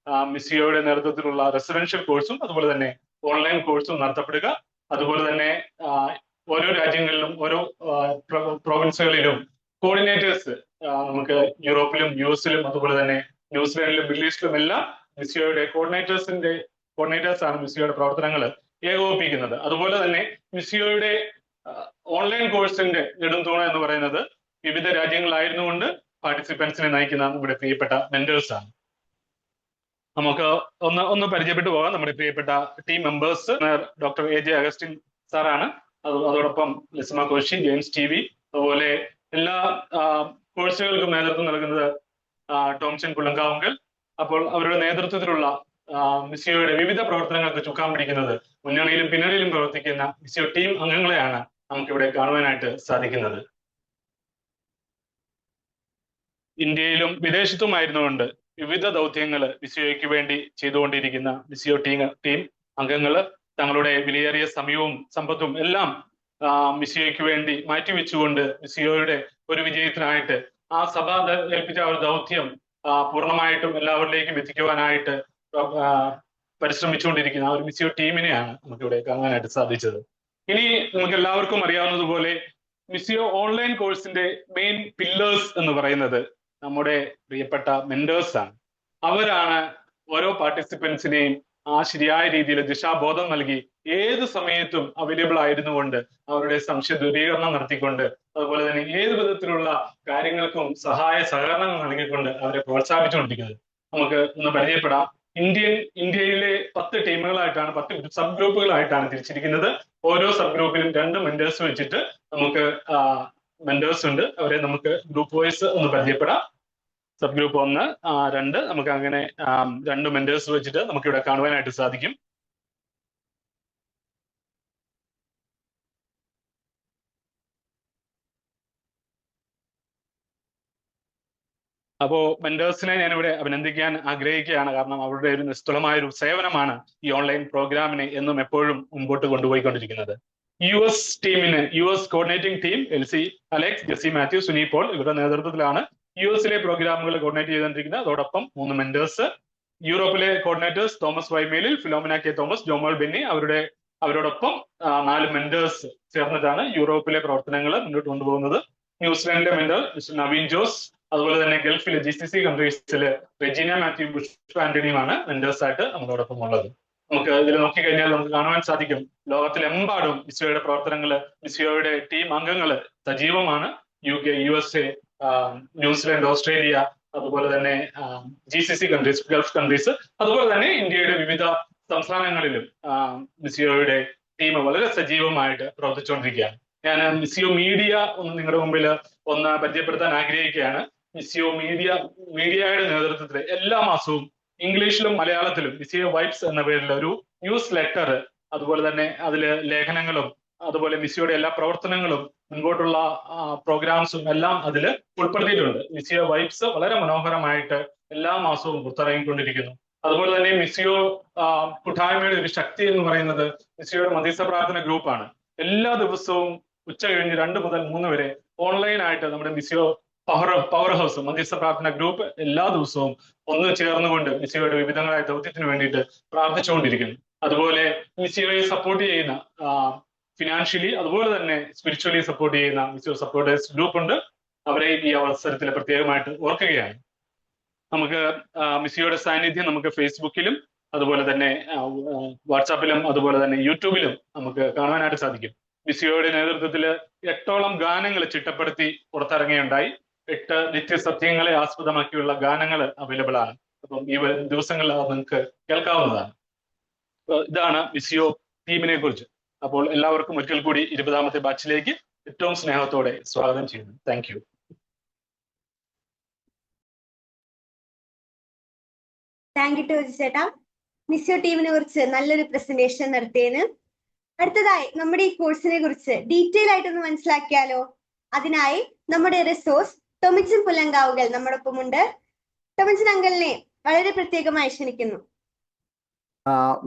മിസിയോയുടെ നേതൃത്വത്തിലുള്ള റെസിഡൻഷ്യൽ കോഴ്സും അതുപോലെ തന്നെ ഓൺലൈൻ കോഴ്സും നടത്തപ്പെടുക. അതുപോലെ തന്നെ ഓരോ രാജ്യങ്ങളിലും ഓരോ പ്രൊവിൻസുകളിലും കോർഡിനേറ്റേഴ്സ് നമുക്ക് യൂറോപ്പിലും US-ലും അതുപോലെ തന്നെ ന്യൂസിലാൻഡിലും മിഡിൽ ഈസ്റ്റിലും എല്ലാം മിസിയോയുടെ കോർഡിനേറ്റേഴ്സാണ് മിസിയോയുടെ പ്രവർത്തനങ്ങൾ ഏകോപിപ്പിക്കുന്നത്. അതുപോലെ തന്നെ മിസിയോയുടെ ഓൺലൈൻ കോഴ്സിന്റെ നെടുംതൂണ എന്ന് പറയുന്നത് വിവിധ രാജ്യങ്ങളായിരുന്നുകൊണ്ട് പാർട്ടിസിപ്പൻസിനെ നയിക്കുന്ന നമ്മുടെ പ്രിയപ്പെട്ട മെന്റേഴ്സാണ്. നമുക്ക് ഒന്ന് പരിചയപ്പെട്ടു പോകാം. നമ്മുടെ പ്രിയപ്പെട്ട team members doctor AJ Augustine സാറാണ്. അതോടൊപ്പം ലിസ്മ കോശി, ജെയിംസ് TV, അതുപോലെ എല്ലാ കോഴ്സുകൾക്കും നേതൃത്വം നൽകുന്നത് ടോംസൺ കുളങ്കാവുങ്കൽ. അപ്പോൾ അവരുടെ നേതൃത്വത്തിലുള്ള മിസിയോയുടെ വിവിധ പ്രവർത്തനങ്ങൾക്ക് ചുക്കാൻ പിടിക്കുന്നത് മുന്നണിയിലും പിന്നണിയിലും പ്രവർത്തിക്കുന്ന മിസിയോ ടീം അംഗങ്ങളെയാണ് നമുക്കിവിടെ കാണുവാനായിട്ട് സാധിക്കുന്നത്. ഇന്ത്യയിലും വിദേശത്തുമായിരുന്നുകൊണ്ട് വിവിധ ദൗത്യങ്ങൾ മിസിയോയ്ക്ക് വേണ്ടി ചെയ്തുകൊണ്ടിരിക്കുന്ന മിസിയോ ടീം അംഗങ്ങൾ തങ്ങളുടെ വിലയേറിയ സമയവും സമ്പത്തും എല്ലാം മിസിയോയ്ക്ക് വേണ്ടി മാറ്റിവെച്ചുകൊണ്ട് മിസിയോയുടെ ഒരു വിജയത്തിനായിട്ട് ആ സഭ ഏൽപ്പിച്ച ഒരു ദൗത്യം പൂർണ്ണമായിട്ടും എല്ലാവരിലേക്കും എത്തിക്കുവാനായിട്ട് പരിശ്രമിച്ചുകൊണ്ടിരിക്കുന്ന ആ ഒരു മിസിയോ ടീമിനെയാണ് നമുക്കിവിടെ കാണാനായിട്ട് സാധിച്ചത്. ഇനി നമുക്ക് എല്ലാവർക്കും അറിയാവുന്നതുപോലെ മിസിയോ ഓൺലൈൻ കോഴ്സിന്റെ മെയിൻ പില്ലേഴ്സ് എന്ന് പറയുന്നത് നമ്മുടെ പ്രിയപ്പെട്ട മെന്റേഴ്സ് ആണ്. അവരാണ് ഓരോ പാർട്ടിസിപ്പൻസിനെയും ആ ശരിയായ രീതിയിൽ ദിശാബോധം നൽകി ഏത് സമയത്തും അവൈലബിൾ ആയിരുന്നുകൊണ്ട് അവരുടെ സംശയ ദൂരീകരണം നടത്തിക്കൊണ്ട് അതുപോലെ തന്നെ ഏത് വിധത്തിലുള്ള കാര്യങ്ങൾക്കും സഹായ സഹകരണങ്ങൾ നൽകിക്കൊണ്ട് അവരെ പ്രോത്സാഹിപ്പിച്ചുകൊണ്ടിരിക്കുന്നത്. നമുക്ക് ഒന്ന് പരിചയപ്പെടാം. ഇന്ത്യയിലെ 10 ടീമുകളായിട്ടാണ് 10 സബ് ഗ്രൂപ്പുകളായിട്ടാണ് തിരിച്ചിരിക്കുന്നത്. ഓരോ സബ് ഗ്രൂപ്പിലും 2 മെന്റേഴ്സ് വെച്ചിട്ട് നമുക്ക് മെന്റേഴ്സ് ഉണ്ട്. അവരെ നമുക്ക് ഗ്രൂപ്പ് വൈസ് ഒന്ന് പരിചയപ്പെടാം. സബ് ഗ്രൂപ്പ് 1, 2 നമുക്ക് അങ്ങനെ 2 മെന്റേഴ്സ് വെച്ചിട്ട് നമുക്ക് ഇവിടെ കാണുവാനായിട്ട് സാധിക്കും. അപ്പോ മെന്റേഴ്സിനെ ഞാനിവിടെ അഭിനന്ദിക്കാൻ ആഗ്രഹിക്കുകയാണ്. കാരണം അവരുടെ ഒരു നിസ്തുലമായ ഒരു സേവനമാണ് ഈ ഓൺലൈൻ പ്രോഗ്രാമിനെ എന്നും എപ്പോഴും മുമ്പോട്ട് കൊണ്ടുപോയിക്കൊണ്ടിരിക്കുന്നത്. US coordinating team LC Alex, Jessy Mathew, Suni Paul ഇവരുടെ നേതൃത്വത്തിലാണ് US-ലെ പ്രോഗ്രാമുകൾ കോർഡിനേറ്റ് ചെയ്തുകൊണ്ടിരിക്കുന്നത്. അതോടൊപ്പം 3 മെന്റേഴ്സ്. യൂറോപ്പിലെ coordinators Thomas Vaimelil, Philomina K Thomas, Jomol Benny അവരോടൊപ്പം 4 മെന്റേഴ്സ് ചേർന്നിട്ടാണ് യൂറോപ്പിലെ പ്രവർത്തനങ്ങൾ മുന്നോട്ട് കൊണ്ടുപോകുന്നത്. ന്യൂസിലാൻഡിലെ മെന്റർ മിസ്റ്റർ നവീൻ ജോസ്, അതുപോലെ തന്നെ ഗൾഫിലെ GCC കൺട്രീസിലെ റെജീന മാത്യു, ബുഷ് ആന്റണിയുമാണ് മെന്റേഴ്സ് ആയിട്ട് നമ്മളോടൊപ്പം ഉള്ളത്. നമുക്ക് ഇതിൽ നോക്കിക്കഴിഞ്ഞാൽ നമുക്ക് കാണുവാൻ സാധിക്കും ലോകത്തിലെമ്പാടും മിസിയോയുടെ പ്രവർത്തനങ്ങൾ, മിസിയോയുടെ ടീം അംഗങ്ങൾ സജീവമാണ്. UK, USA, ന്യൂസിലാൻഡ്, ഓസ്ട്രേലിയ, അതുപോലെ തന്നെ GCC കൺട്രീസ്, ഗൾഫ് കൺട്രീസ്, അതുപോലെ തന്നെ ഇന്ത്യയുടെ വിവിധ സംസ്ഥാനങ്ങളിലും മിസിയോയുടെ ടീം വളരെ സജീവമായിട്ട് പ്രവർത്തിച്ചുകൊണ്ടിരിക്കുകയാണ്. ഞാൻ മിസിയോ മീഡിയ നിങ്ങളുടെ മുമ്പിൽ ഒന്ന് പരിചയപ്പെടുത്താൻ ആഗ്രഹിക്കുകയാണ്. മിസിയോ മീഡിയയുടെ നേതൃത്വത്തിൽ എല്ലാ മാസവും ഇംഗ്ലീഷിലും മലയാളത്തിലും മിസിയോ വൈബ്സ് എന്ന പേരിൽ ഒരു ന്യൂസ് ലെറ്റർ, അതുപോലെ തന്നെ അതിലെ ലേഖനങ്ങളും അതുപോലെ മിസിയോയുടെ എല്ലാ പ്രവർത്തനങ്ങളും മുൻപോട്ടുള്ള പ്രോഗ്രാംസും എല്ലാം അതിൽ ഉൾപ്പെടുത്തിയിട്ടുണ്ട്. മിസിയോ വൈബ്സ് വളരെ മനോഹരമായിട്ട് എല്ലാ മാസവും പുറത്തിറങ്ങിക്കൊണ്ടിരിക്കുന്നു. അതുപോലെ തന്നെ മിസിയോ കൂട്ടായ്മയുടെ ഒരു ശക്തി എന്ന് പറയുന്നത് മിസിയോയുടെ മധ്യസ്ഥ പ്രാർത്ഥന ഗ്രൂപ്പാണ്. എല്ലാ ദിവസവും ഉച്ച കഴിഞ്ഞ് 2 മുതൽ 3 വരെ ഓൺലൈനായിട്ട് നമ്മുടെ മിസിയോ പവർ ഹൗസ് മധ്യസ്ഥ പ്രാർത്ഥന ഗ്രൂപ്പ് എല്ലാ ദിവസവും ഒന്ന് ചേർന്നുകൊണ്ട് മിസിയോയുടെ വിവിധങ്ങളായ ദൗത്യത്തിന് വേണ്ടിയിട്ട് പ്രാർത്ഥിച്ചുകൊണ്ടിരിക്കുന്നു. അതുപോലെ മിസിയോയെ സപ്പോർട്ട് ചെയ്യുന്ന ഫിനാൻഷ്യലി അതുപോലെ തന്നെ സ്പിരിച്വലി സപ്പോർട്ട് ചെയ്യുന്ന മിസിയോ സപ്പോർട്ടേഴ്സ് ഗ്രൂപ്പ് ഉണ്ട്. അവരെ ഈ അവസരത്തിൽ പ്രത്യേകമായിട്ട് ഓർക്കുകയാണ്. നമുക്ക് മിസിയോയുടെ സാന്നിധ്യം നമുക്ക് ഫേസ്ബുക്കിലും അതുപോലെ തന്നെ വാട്സാപ്പിലും അതുപോലെ തന്നെ യൂട്യൂബിലും നമുക്ക് കാണാനായിട്ട് സാധിക്കും. മിസിയോയുടെ നേതൃത്വത്തിൽ 8ഓളം ഗാനങ്ങൾ ചിട്ടപ്പെടുത്തി പുറത്തിറങ്ങിയുണ്ടായി. 8 നിത്യസത്യങ്ങളെ ആസ്പദമാക്കിയുള്ള ഗാനങ്ങൾ അവൈലബിൾ ആണ്. അപ്പം ഈ ദിവസങ്ങളിൽ നിങ്ങൾക്ക് കേൾക്കാവുന്നതാണ്. ഇതാണ് മിസിയോ ടീമിനെ കുറിച്ച്. അപ്പോൾ എല്ലാവർക്കും ഒരിക്കൽ കൂടി 20ാമത്തെ ബാച്ചിലേക്ക് ഏറ്റവും സ്നേഹത്തോടെ സ്വാഗതം ചെയ്യുന്നു. Thank you. Thank you Toji ചേട്ടാ, മിസിയോ ടീമിനെ കുറിച്ച് നല്ലൊരു പ്രസന്റേഷൻ നടത്തിയതിന്. അടുത്തതായി നമ്മുടെ ഈ കോഴ്സിനെ കുറിച്ച് ഡീറ്റെയിൽ ആയിട്ടൊന്ന് മനസ്സിലാക്കിയാലോ? അതിനായി നമ്മുടെ റിസോഴ്സ് ടൊമിച്ചൻ പുല്ലങ്കാവുകൾ നമ്മോടൊപ്പം ഉണ്ട്. ടൊമിച്ചൻ അങ്കിളിനെ വളരെ പ്രത്യേകമായി ക്ഷണിക്കുന്നു.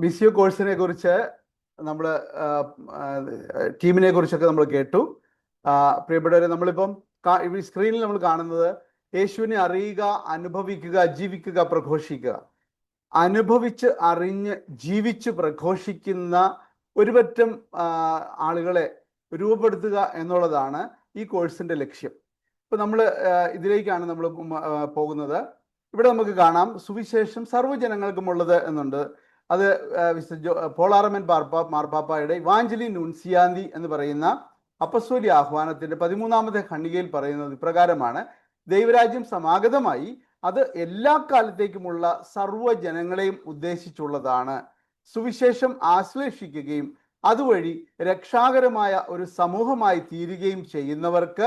മിസിയോ കോഴ്സിനെ കുറിച്ച് നമ്മൾ ടീമിനെ കുറിച്ചൊക്കെ നമ്മൾ കേട്ടു. പ്രിയപ്പെട്ടവരെ, നമ്മളിപ്പം ഈ സ്ക്രീനിൽ നമ്മൾ കാണുന്നത് യേശുവിനെ അറിയുക, അനുഭവിക്കുക, ജീവിക്കുക, പ്രഘോഷിക്കുക. അനുഭവിച്ച് അറിഞ്ഞ് ജീവിച്ച് പ്രഘോഷിക്കുന്ന ഒരുപറ്റം ആളുകളെ രൂപപ്പെടുത്തുക എന്നുള്ളതാണ് ഈ കോഴ്സിൻ്റെ ലക്ഷ്യം. ഇപ്പം നമ്മൾ ഇതിലേക്കാണ് നമ്മൾ പോകുന്നത്. ഇവിടെ നമുക്ക് കാണാം സുവിശേഷം സർവ്വജനങ്ങൾക്കുമുള്ളത് എന്നുണ്ട്. അത് പോളാറമൻ മാർപ്പാപ്പായുടെ ഇവാഞ്ചലി നുൻസിയാന്തി എന്ന് പറയുന്ന അപ്പസ്തോലിക ആഹ്വാനത്തിന്റെ 13ാമത്തെ ഖണ്ഡികയിൽ പറയുന്നത് ഇപ്രകാരമാണ്: ദൈവരാജ്യം സമാഗതമായി, അത് എല്ലാ കാലത്തേക്കുമുള്ള സർവ്വജനങ്ങളെയും ഉദ്ദേശിച്ചുള്ളതാണ്. സുവിശേഷം ആശ്ലേഷിക്കുകയും അതുവഴി രക്ഷാകരമായ ഒരു സമൂഹമായി തീരുകയും ചെയ്യുന്നവർക്ക്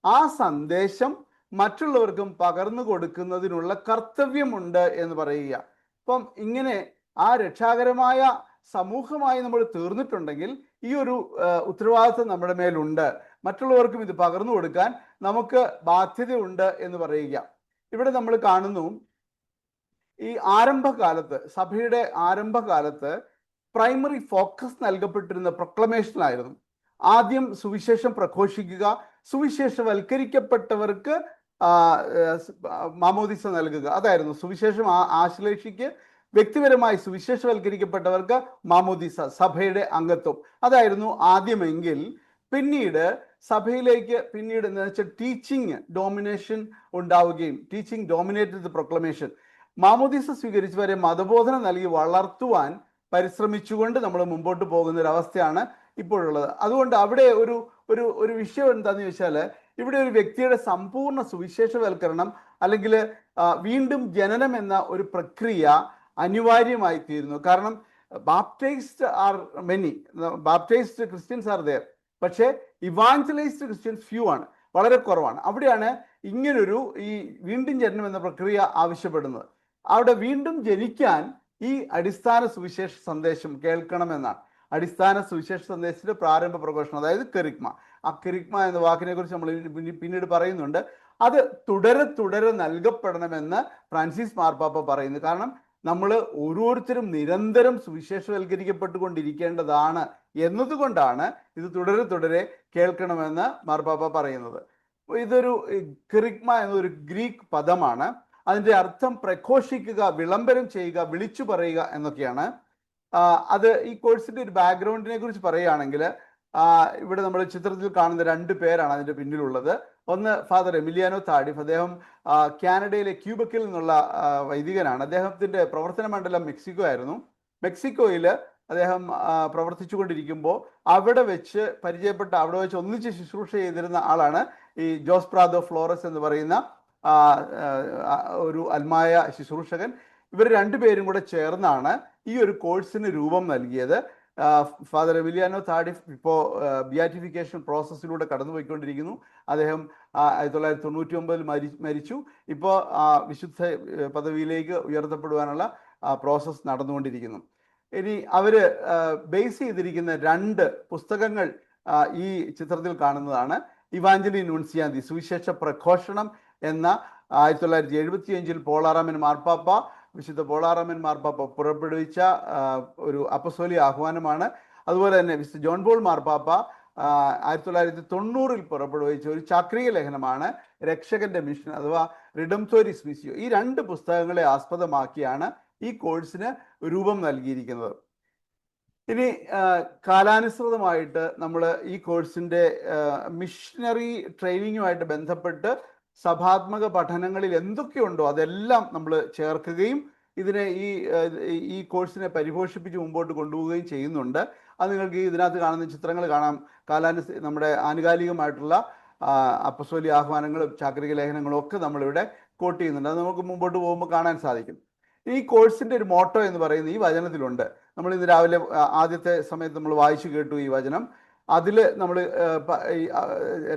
ആ സന്ദേശം മറ്റുള്ളവർക്കും പകർന്നു കൊടുക്കുന്നതിനുള്ള കർത്തവ്യമുണ്ട് എന്ന് പറയുക. അപ്പം ഇങ്ങനെ ആ രക്ഷാകരമായ സമൂഹമായി നമ്മൾ തീർന്നിട്ടുണ്ടെങ്കിൽ ഈ ഒരു ഉത്തരവാദിത്വം നമ്മുടെ മേലുണ്ട്. മറ്റുള്ളവർക്കും ഇത് പകർന്നു കൊടുക്കാൻ നമുക്ക് ബാധ്യതയുണ്ട് എന്ന് പറയുക. ഇവിടെ നമ്മൾ കാണുന്നു, ഈ ആരംഭകാലത്ത്, സഭയുടെ ആരംഭകാലത്ത് പ്രൈമറി ഫോക്കസ് നൽകപ്പെട്ടിരുന്ന പ്രൊക്ലമേഷനായിരുന്നു. ആദ്യം സുവിശേഷം പ്രഘോഷിക്കുക, സുവിശേഷവൽക്കരിക്കപ്പെട്ടവർക്ക് മാമോദിസ നൽകുക. അതായിരുന്നു സുവിശേഷം ആശ്ലേഷിക്ക് വ്യക്തിപരമായി സുവിശേഷവൽക്കരിക്കപ്പെട്ടവർക്ക് മാമോദിസ, സഭയുടെ അംഗത്വം. അതായിരുന്നു ആദ്യമെങ്കിൽ പിന്നീട് സഭയിലേക്ക് എന്താ വെച്ചാൽ ടീച്ചിങ് ഡോമിനേഷൻ ഉണ്ടാവുകയും, ടീച്ചിങ് ഡോമിനേറ്റഡ് ദ പ്രൊക്ലമേഷൻ. മാമോദിസ സ്വീകരിച്ചവരെ മതബോധനം നൽകി വളർത്തുവാൻ പരിശ്രമിച്ചുകൊണ്ട് നമ്മൾ മുമ്പോട്ട് പോകുന്ന ഒരു അവസ്ഥയാണ് ഇപ്പോഴുള്ളത്. അതുകൊണ്ട് അവിടെ ഒരു വിഷയം എന്താണെന്ന് ചോദിച്ചാൽ, ഇവിടെ ഒരു വ്യക്തിയുടെ സമ്പൂർണ്ണ സുവിശേഷവൽക്കരണം അല്ലെങ്കിൽ വീണ്ടും ജനനം എന്ന ഒരു പ്രക്രിയ അനിവാര്യമായി തീരുന്നു. കാരണം baptised are many, baptised Christians are there, പക്ഷേ ഇവാഞ്ചലൈസ്ഡ് ക്രിസ്ത്യൻസ് ഫ്യൂ ആണ്, വളരെ കുറവാണ്. അവിടെയാണ് ഇങ്ങനൊരു ഈ വീണ്ടും ജനനം എന്ന പ്രക്രിയ ആവശ്യപ്പെടുന്നത്. അവിടെ വീണ്ടും ജനിക്കാൻ ഈ അടിസ്ഥാന സുവിശേഷ സന്ദേശം കേൾക്കണമെന്നാണ്. അടിസ്ഥാന സുവിശേഷ സന്ദേശത്തിന്റെ പ്രാരംഭ പ്രഘോഷണം, അതായത് കെറിഗ്മ. ആ കെറിഗ്മ എന്ന വാക്കിനെ കുറിച്ച് നമ്മൾ പിന്നീട് പറയുന്നുണ്ട്. അത് തുടരെ നൽകപ്പെടണമെന്ന് ഫ്രാൻസിസ് മാർപ്പാപ്പ പറയുന്നു. കാരണം നമ്മൾ ഓരോരുത്തരും നിരന്തരം സുവിശേഷവൽക്കരിക്കപ്പെട്ടുകൊണ്ടിരിക്കേണ്ടതാണ് എന്നതുകൊണ്ടാണ് ഇത് തുടരെ കേൾക്കണമെന്ന് മാർപ്പാപ്പ പറയുന്നത്. ഇതൊരു കെറിഗ്മ എന്നൊരു ഗ്രീക്ക് പദമാണ്. അതിൻ്റെ അർത്ഥം പ്രഘോഷിക്കുക, വിളംബരം ചെയ്യുക, വിളിച്ചു പറയുക എന്നൊക്കെയാണ്. അത് ഈ കോഴ്സിന്റെ ഒരു ബാക്ക്ഗ്രൗണ്ടിനെ കുറിച്ച് പറയുകയാണെങ്കിൽ, ഇവിടെ നമ്മൾ ചിത്രത്തിൽ കാണുന്ന 2 പേരാണ് അതിൻ്റെ പിന്നിലുള്ളത്. ഒന്ന് ഫാദർ എമിലിയാനോ താഡിഫ്. അദ്ദേഹം കാനഡയിലെ ക്യൂബക്കിൽ നിന്നുള്ള വൈദികനാണ്. അദ്ദേഹത്തിൻ്റെ പ്രവർത്തന മണ്ഡലം മെക്സിക്കോ ആയിരുന്നു. മെക്സിക്കോയിൽ അദ്ദേഹം പ്രവർത്തിച്ചു കൊണ്ടിരിക്കുമ്പോൾ അവിടെ വെച്ച് ഒന്നിച്ച് ശുശ്രൂഷ ചെയ്തിരുന്ന ആളാണ് ഈ ജോസ് പ്രാദോ ഫ്ലോറസ് എന്ന് പറയുന്ന ഒരു അൽമായ ശുശ്രൂഷകൻ. ഇവർ 2 പേരും കൂടെ ചേർന്നാണ് ഈ ഒരു കോഴ്സിന് രൂപം നൽകിയത്. ഫാദർ എമിലിയാനോ താഡിഫ് ഇപ്പോൾ ബിയാറ്റിഫിക്കേഷൻ പ്രോസസ്സിലൂടെ കടന്നുപോയിക്കൊണ്ടിരിക്കുന്നു. അദ്ദേഹം 1999 മരിച്ചു. ഇപ്പോൾ വിശുദ്ധ പദവിയിലേക്ക് ഉയർത്തപ്പെടുവാനുള്ള പ്രോസസ്സ് നടന്നുകൊണ്ടിരിക്കുന്നു. ഇനി അവർ ബേസ് ചെയ്തിരിക്കുന്ന 2 പുസ്തകങ്ങൾ ഈ ചിത്രത്തിൽ കാണുന്നതാണ് ഇവാഞ്ചലി നൂൻസിയാന്തി, സുവിശേഷ പ്രഘോഷണം എന്ന 1975 പോളാറാമൻ മാർപ്പാപ്പ, വിശുദ്ധ പോളാറാമൻ മാർപ്പാപ്പ പുറപ്പെടുവിച്ച ഒരു അപ്പസ്തോലിക ആഹ്വാനമാണ്. അതുപോലെ തന്നെ വിശുദ്ധ ജോൺ പോൾ മാർപ്പാപ്പ 1990 പുറപ്പെടുവിച്ച ഒരു ചാക്രിക ലേഖനമാണ് രക്ഷകന്റെ മിഷൻ അഥവാ റിഡംതോറിസ് മിസ്സിയോ. ഈ 2 പുസ്തകങ്ങളെ ആസ്പദമാക്കിയാണ് ഈ കോഴ്സിന് രൂപം നൽകിയിരിക്കുന്നത്. ഇനി കാലാനുസൃതമായിട്ട് നമ്മൾ ഈ കോഴ്സിൻ്റെ മിഷനറി ട്രെയിനിങ്ങുമായിട്ട് ബന്ധപ്പെട്ട് സഭാത്മക പഠനങ്ങളിൽ എന്തൊക്കെയുണ്ടോ അതെല്ലാം നമ്മൾ ചേർക്കുകയും ഇതിനെ ഈ കോഴ്സിനെ പരിപോഷിപ്പിച്ച് മുമ്പോട്ട് കൊണ്ടുപോവുകയും ചെയ്യുന്നുണ്ട്. അത് നിങ്ങൾക്ക് ഇതിനകത്ത് കാണുന്ന ചിത്രങ്ങൾ കാണാം. നമ്മുടെ ആനുകാലികമായിട്ടുള്ള അപ്പസ്തോലിക ആഹ്വാനങ്ങളും ചാക്രിക ലേഖനങ്ങളും ഒക്കെ നമ്മളിവിടെ കോട്ട് ചെയ്യുന്നുണ്ട്. അത് നമുക്ക് മുമ്പോട്ട് പോകുമ്പോൾ കാണാൻ സാധിക്കും. ഈ കോഴ്സിൻ്റെ ഒരു മോട്ടോ എന്ന് പറയുന്നത് ഈ വചനത്തിലുണ്ട്. നമ്മൾ ഇന്ന് രാവിലെ ആദ്യത്തെ സമയത്ത് നമ്മൾ വായിച്ചു കേട്ടു ഈ വചനം. അതിൽ നമ്മൾ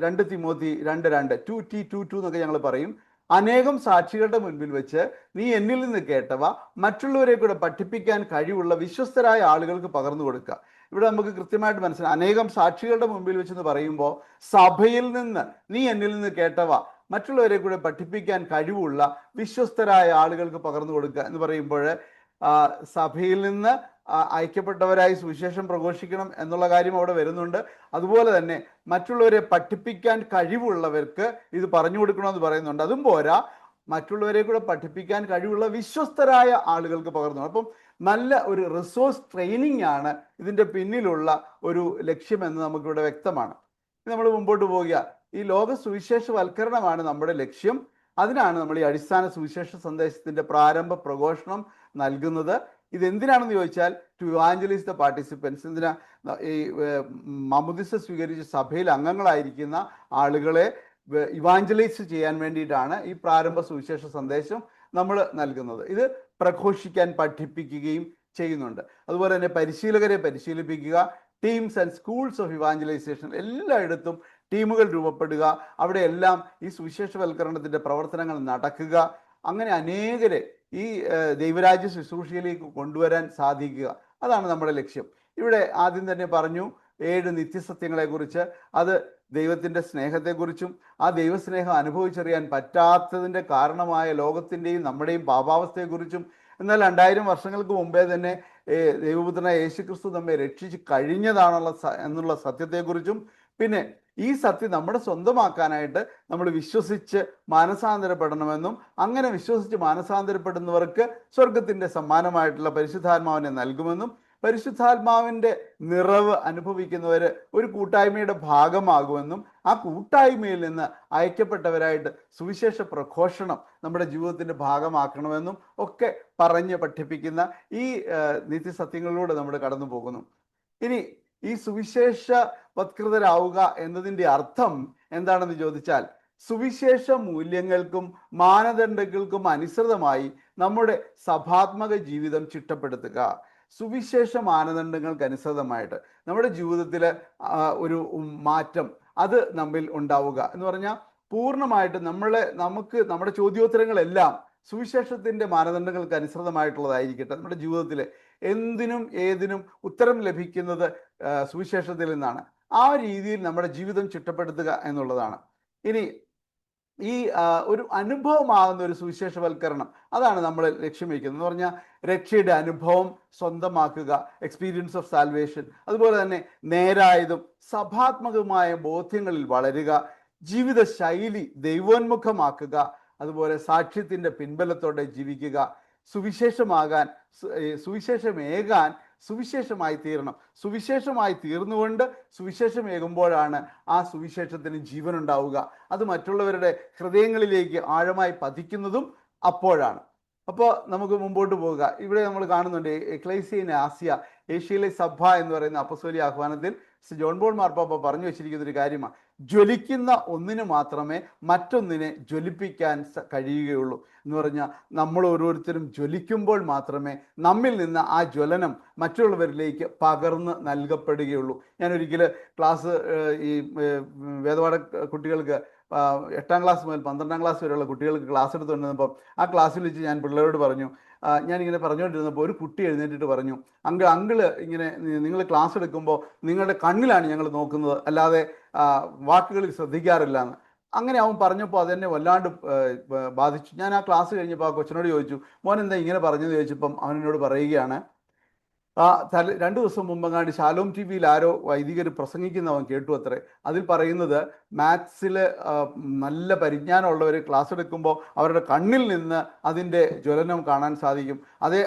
2 തിമോത്തി 2:2 2T22 എന്നൊക്കെ ഞങ്ങൾ പറയും. അനേകം സാക്ഷികളുടെ മുൻപിൽ വെച്ച് നീ എന്നിൽ നിന്ന് കേട്ടവ മറ്റുള്ളവരെ കൂടെ പഠിപ്പിക്കാൻ കഴിവുള്ള വിശ്വസ്തരായ ആളുകൾക്ക് പകർന്നു കൊടുക്കുക. ഇവിടെ നമുക്ക് കൃത്യമായിട്ട് മനസ്സിലാക്കാം, അനേകം സാക്ഷികളുടെ മുമ്പിൽ വെച്ചെന്ന് പറയുമ്പോൾ സഭയിൽ നിന്ന് നീ എന്നിൽ നിന്ന് കേട്ടവ മറ്റുള്ളവരെ കൂടെ പഠിപ്പിക്കാൻ കഴിവുള്ള വിശ്വസ്തരായ ആളുകൾക്ക് പകർന്നു കൊടുക്കുക എന്ന് പറയുമ്പോൾ സഭയിൽ നിന്ന് ഐക്യപ്പെട്ടവരായി സുവിശേഷം പ്രഘോഷിക്കണം എന്നുള്ള കാര്യം അവിടെ വരുന്നുണ്ട്. അതുപോലെ തന്നെ മറ്റുള്ളവരെ പഠിപ്പിക്കാൻ കഴിവുള്ളവർക്ക് ഇത് പറഞ്ഞു കൊടുക്കണമെന്ന് പറയുന്നുണ്ട്. അതും പോരാ, മറ്റുള്ളവരെ കൂടെ പഠിപ്പിക്കാൻ കഴിവുള്ള വിശ്വസ്തരായ ആളുകൾക്ക് പകർന്നു. അപ്പം നല്ല ഒരു റിസോഴ്സ് ട്രെയിനിങ് ആണ് ഇതിൻ്റെ പിന്നിലുള്ള ഒരു ലക്ഷ്യമെന്ന് നമുക്കിവിടെ വ്യക്തമാണ്. നമ്മൾ മുമ്പോട്ട് പോവുക. ഈ ലോക സുവിശേഷവൽക്കരണമാണ് നമ്മുടെ ലക്ഷ്യം. അതിനാണ് നമ്മൾ ഈ അടിസ്ഥാന സുവിശേഷ സന്ദേശത്തിൻ്റെ പ്രാരംഭ പ്രഘോഷണം നൽകുന്നത്. ഇതെന്തിനാണെന്ന് ചോദിച്ചാൽ ടു ഇവാഞ്ചലൈസ് ദ പാർട്ടിസിപ്പൻസ്. എന്തിനാ? ഈ മാമോദിസ സ്വീകരിച്ച സഭയിൽ അംഗങ്ങളായിരിക്കുന്ന ആളുകളെ ഇവാഞ്ചലൈസ് ചെയ്യാൻ വേണ്ടിയിട്ടാണ് ഈ പ്രാരംഭ സുവിശേഷ സന്ദേശം നമ്മൾ നൽകുന്നത്. ഇത് പ്രഘോഷിക്കാൻ പഠിപ്പിക്കുകയും ചെയ്യുന്നുണ്ട്. അതുപോലെ തന്നെ പരിശീലകരെ പരിശീലിപ്പിക്കുക, teams and schools of evangelization, എല്ലായിടത്തും ടീമുകൾ രൂപപ്പെടുക, അവിടെയെല്ലാം ഈ സുവിശേഷവൽക്കരണത്തിൻ്റെ പ്രവർത്തനങ്ങൾ നടക്കുക. അങ്ങനെ അനേകരെ ഈ ദൈവരാജ്യ ശുശ്രൂഷയിലേക്ക് കൊണ്ടുവരാൻ സാധിക്കുക. അതാണ് നമ്മുടെ ലക്ഷ്യം. ഇവിടെ ആദ്യം തന്നെ പറഞ്ഞു 7 നിത്യസത്യങ്ങളെക്കുറിച്ച്. അത് ദൈവത്തിൻ്റെ സ്നേഹത്തെക്കുറിച്ചും ആ ദൈവസ്നേഹം അനുഭവിച്ചറിയാൻ പറ്റാത്തതിൻ്റെ കാരണമായ ലോകത്തിൻ്റെയും നമ്മുടെയും പാപാവസ്ഥയെക്കുറിച്ചും, എന്നാൽ 2000 വർഷങ്ങൾക്ക് മുമ്പേ തന്നെ ദൈവപുത്രനായ യേശുക്രിസ്തു നമ്മെ രക്ഷിച്ച് എന്നുള്ള സത്യത്തെക്കുറിച്ചും, പിന്നെ ഈ സത്യം നമ്മുടെ സ്വന്തമാക്കാനായിട്ട് നമ്മൾ വിശ്വസിച്ച് മാനസാന്തരപ്പെടണമെന്നും അങ്ങനെ വിശ്വസിച്ച് മാനസാന്തരപ്പെടുന്നവർക്ക് സ്വർഗത്തിൻ്റെ സമ്മാനമായിട്ടുള്ള പരിശുദ്ധാത്മാവിനെ നൽകുമെന്നും, പരിശുദ്ധാത്മാവിൻ്റെ നിറവ് അനുഭവിക്കുന്നവർ ഒരു കൂട്ടായ്മയുടെ ഭാഗമാകുമെന്നും, ആ കൂട്ടായ്മയിൽ നിന്ന് അയക്കപ്പെട്ടവരായിട്ട് സുവിശേഷ പ്രഘോഷണം നമ്മുടെ ജീവിതത്തിൻ്റെ ഭാഗമാക്കണമെന്നും ഒക്കെ പറഞ്ഞ് പഠിപ്പിക്കുന്ന ഈ നിത്യസത്യങ്ങളിലൂടെ നമ്മൾ കടന്നു പോകുന്നു. ഇനി ഈ സുവിശേഷവത്കൃതരാവുക എന്നതിൻ്റെ അർത്ഥം എന്താണെന്ന് ചോദിച്ചാൽ, സുവിശേഷ മൂല്യങ്ങൾക്കും മാനദണ്ഡങ്ങൾക്കും അനുസൃതമായി നമ്മുടെ സഭാത്മക ജീവിതം ചിട്ടപ്പെടുത്തുക. സുവിശേഷ മാനദണ്ഡങ്ങൾക്ക് അനുസൃതമായിട്ട് നമ്മുടെ ജീവിതത്തിൽ ഒരു മാറ്റം അത് നമ്മിൽ ഉണ്ടാവുക എന്ന് പറഞ്ഞാൽ, പൂർണ്ണമായിട്ട് നമ്മുടെ ചോദ്യോത്തരങ്ങളെല്ലാം സുവിശേഷത്തിൻ്റെ മാനദണ്ഡങ്ങൾക്ക് അനുസൃതമായിട്ടുള്ളതായിരിക്കട്ടെ. നമ്മുടെ ജീവിതത്തിൽ എന്തിനും ഏതിനും ഉത്തരം ലഭിക്കുന്നത് സുവിശേഷത്തിൽ നിന്നാണ്. ആ രീതിയിൽ നമ്മുടെ ജീവിതം ചിട്ടപ്പെടുത്തുക എന്നുള്ളതാണ്. ഇനി ഈ ഒരു അനുഭവമാകുന്ന ഒരു സുവിശേഷവൽക്കരണം, അതാണ് നമ്മൾ ലക്ഷ്യം വയ്ക്കുന്നത്. എന്ന് പറഞ്ഞാൽ രക്ഷയുടെ അനുഭവം സ്വന്തമാക്കുക, എക്സ്പീരിയൻസ് ഓഫ് സാൽവേഷൻ. അതുപോലെ തന്നെ നേരായതും സഭാത്മകമായ ബോധ്യങ്ങളിൽ വളരുക, ജീവിത ശൈലി ദൈവോന്മുഖമാക്കുക, അതുപോലെ സാക്ഷ്യത്തിൻ്റെ പിൻബലത്തോടെ ജീവിക്കുക, സുവിശേഷമേകാൻ സുവിശേഷമായി തീരണം. സുവിശേഷമായി തീർന്നുകൊണ്ട് സുവിശേഷമേകുമ്പോഴാണ് ആ സുവിശേഷത്തിന് ജീവനുണ്ടാവുക. അത് മറ്റുള്ളവരുടെ ഹൃദയങ്ങളിലേക്ക് ആഴമായി പതിക്കുന്നതും അപ്പോഴാണ്. അപ്പോൾ നമുക്ക് മുമ്പോട്ട് പോവുക. ഇവിടെ നമ്മൾ കാണുന്നുണ്ട് എക്ലേസിയ ഇൻ ആസിയ, ഏഷ്യയിലെ സഭ എന്ന് പറയുന്ന അപ്പസ്തോലിക ആഹ്വാനത്തിൽ ജോൺ പോൾ മാർപ്പാപ്പ പറഞ്ഞു വെച്ചിരിക്കുന്ന ഒരു കാര്യമാണ്, ജ്വലിക്കുന്ന ഒന്നിന് മാത്രമേ മറ്റൊന്നിനെ ജ്വലിപ്പിക്കാൻ കഴിയുകയുള്ളൂ എന്ന് പറഞ്ഞാൽ, നമ്മൾ ഓരോരുത്തരും ജ്വലിക്കുമ്പോൾ മാത്രമേ നമ്മിൽ നിന്ന് ആ ജ്വലനം മറ്റുള്ളവരിലേക്ക് പകർന്ന് നൽകപ്പെടുകയുള്ളൂ. ഞാനൊരിക്കൽ ക്ലാസ് ഈ വേദപാഠ കുട്ടികൾക്ക് 8ാം ക്ലാസ് മുതൽ 12ാം ക്ലാസ് വരെയുള്ള കുട്ടികൾക്ക് ക്ലാസ് എടുത്തുകൊണ്ടിരുന്നപ്പോൾ ആ ക്ലാസ്സിൽ വെച്ച് ഞാൻ പിള്ളേരോട് പറഞ്ഞു, ഞാനിങ്ങനെ പറഞ്ഞുകൊണ്ടിരുന്നപ്പോൾ ഒരു കുട്ടി എഴുന്നേറ്റിട്ട് പറഞ്ഞു, അങ്കിള് ഇങ്ങനെ നിങ്ങൾ ക്ലാസ് എടുക്കുമ്പോൾ നിങ്ങളുടെ കണ്ണിലാണ് ഞങ്ങൾ നോക്കുന്നത്, അല്ലാതെ വാക്കുകളിൽ ശ്രദ്ധിക്കാറില്ല എന്ന്. അങ്ങനെ അവൻ പറഞ്ഞപ്പോൾ അതെന്നെ വല്ലാണ്ട് ബാധിച്ചു. ഞാൻ ആ ക്ലാസ് കഴിഞ്ഞപ്പോൾ ആ കൊച്ചിനോട് ചോദിച്ചു, മോൻ എന്താ ഇങ്ങനെ പറഞ്ഞെന്ന് ചോദിച്ചപ്പം അവനോട് പറയുകയാണ്, 2 ദിവസം മുമ്പെങ്ങാണ്ട് ശാലോം ടി വിയിൽ ആരോ വൈദികർ പ്രസംഗിക്കുന്നവൻ കേട്ടു അത്രേ. അതിൽ പറയുന്നത് മാത്സിൽ നല്ല പരിജ്ഞാനമുള്ളവർ ക്ലാസ് എടുക്കുമ്പോൾ അവരുടെ കണ്ണിൽ നിന്ന് അതിൻ്റെ ജ്വലനം കാണാൻ സാധിക്കും.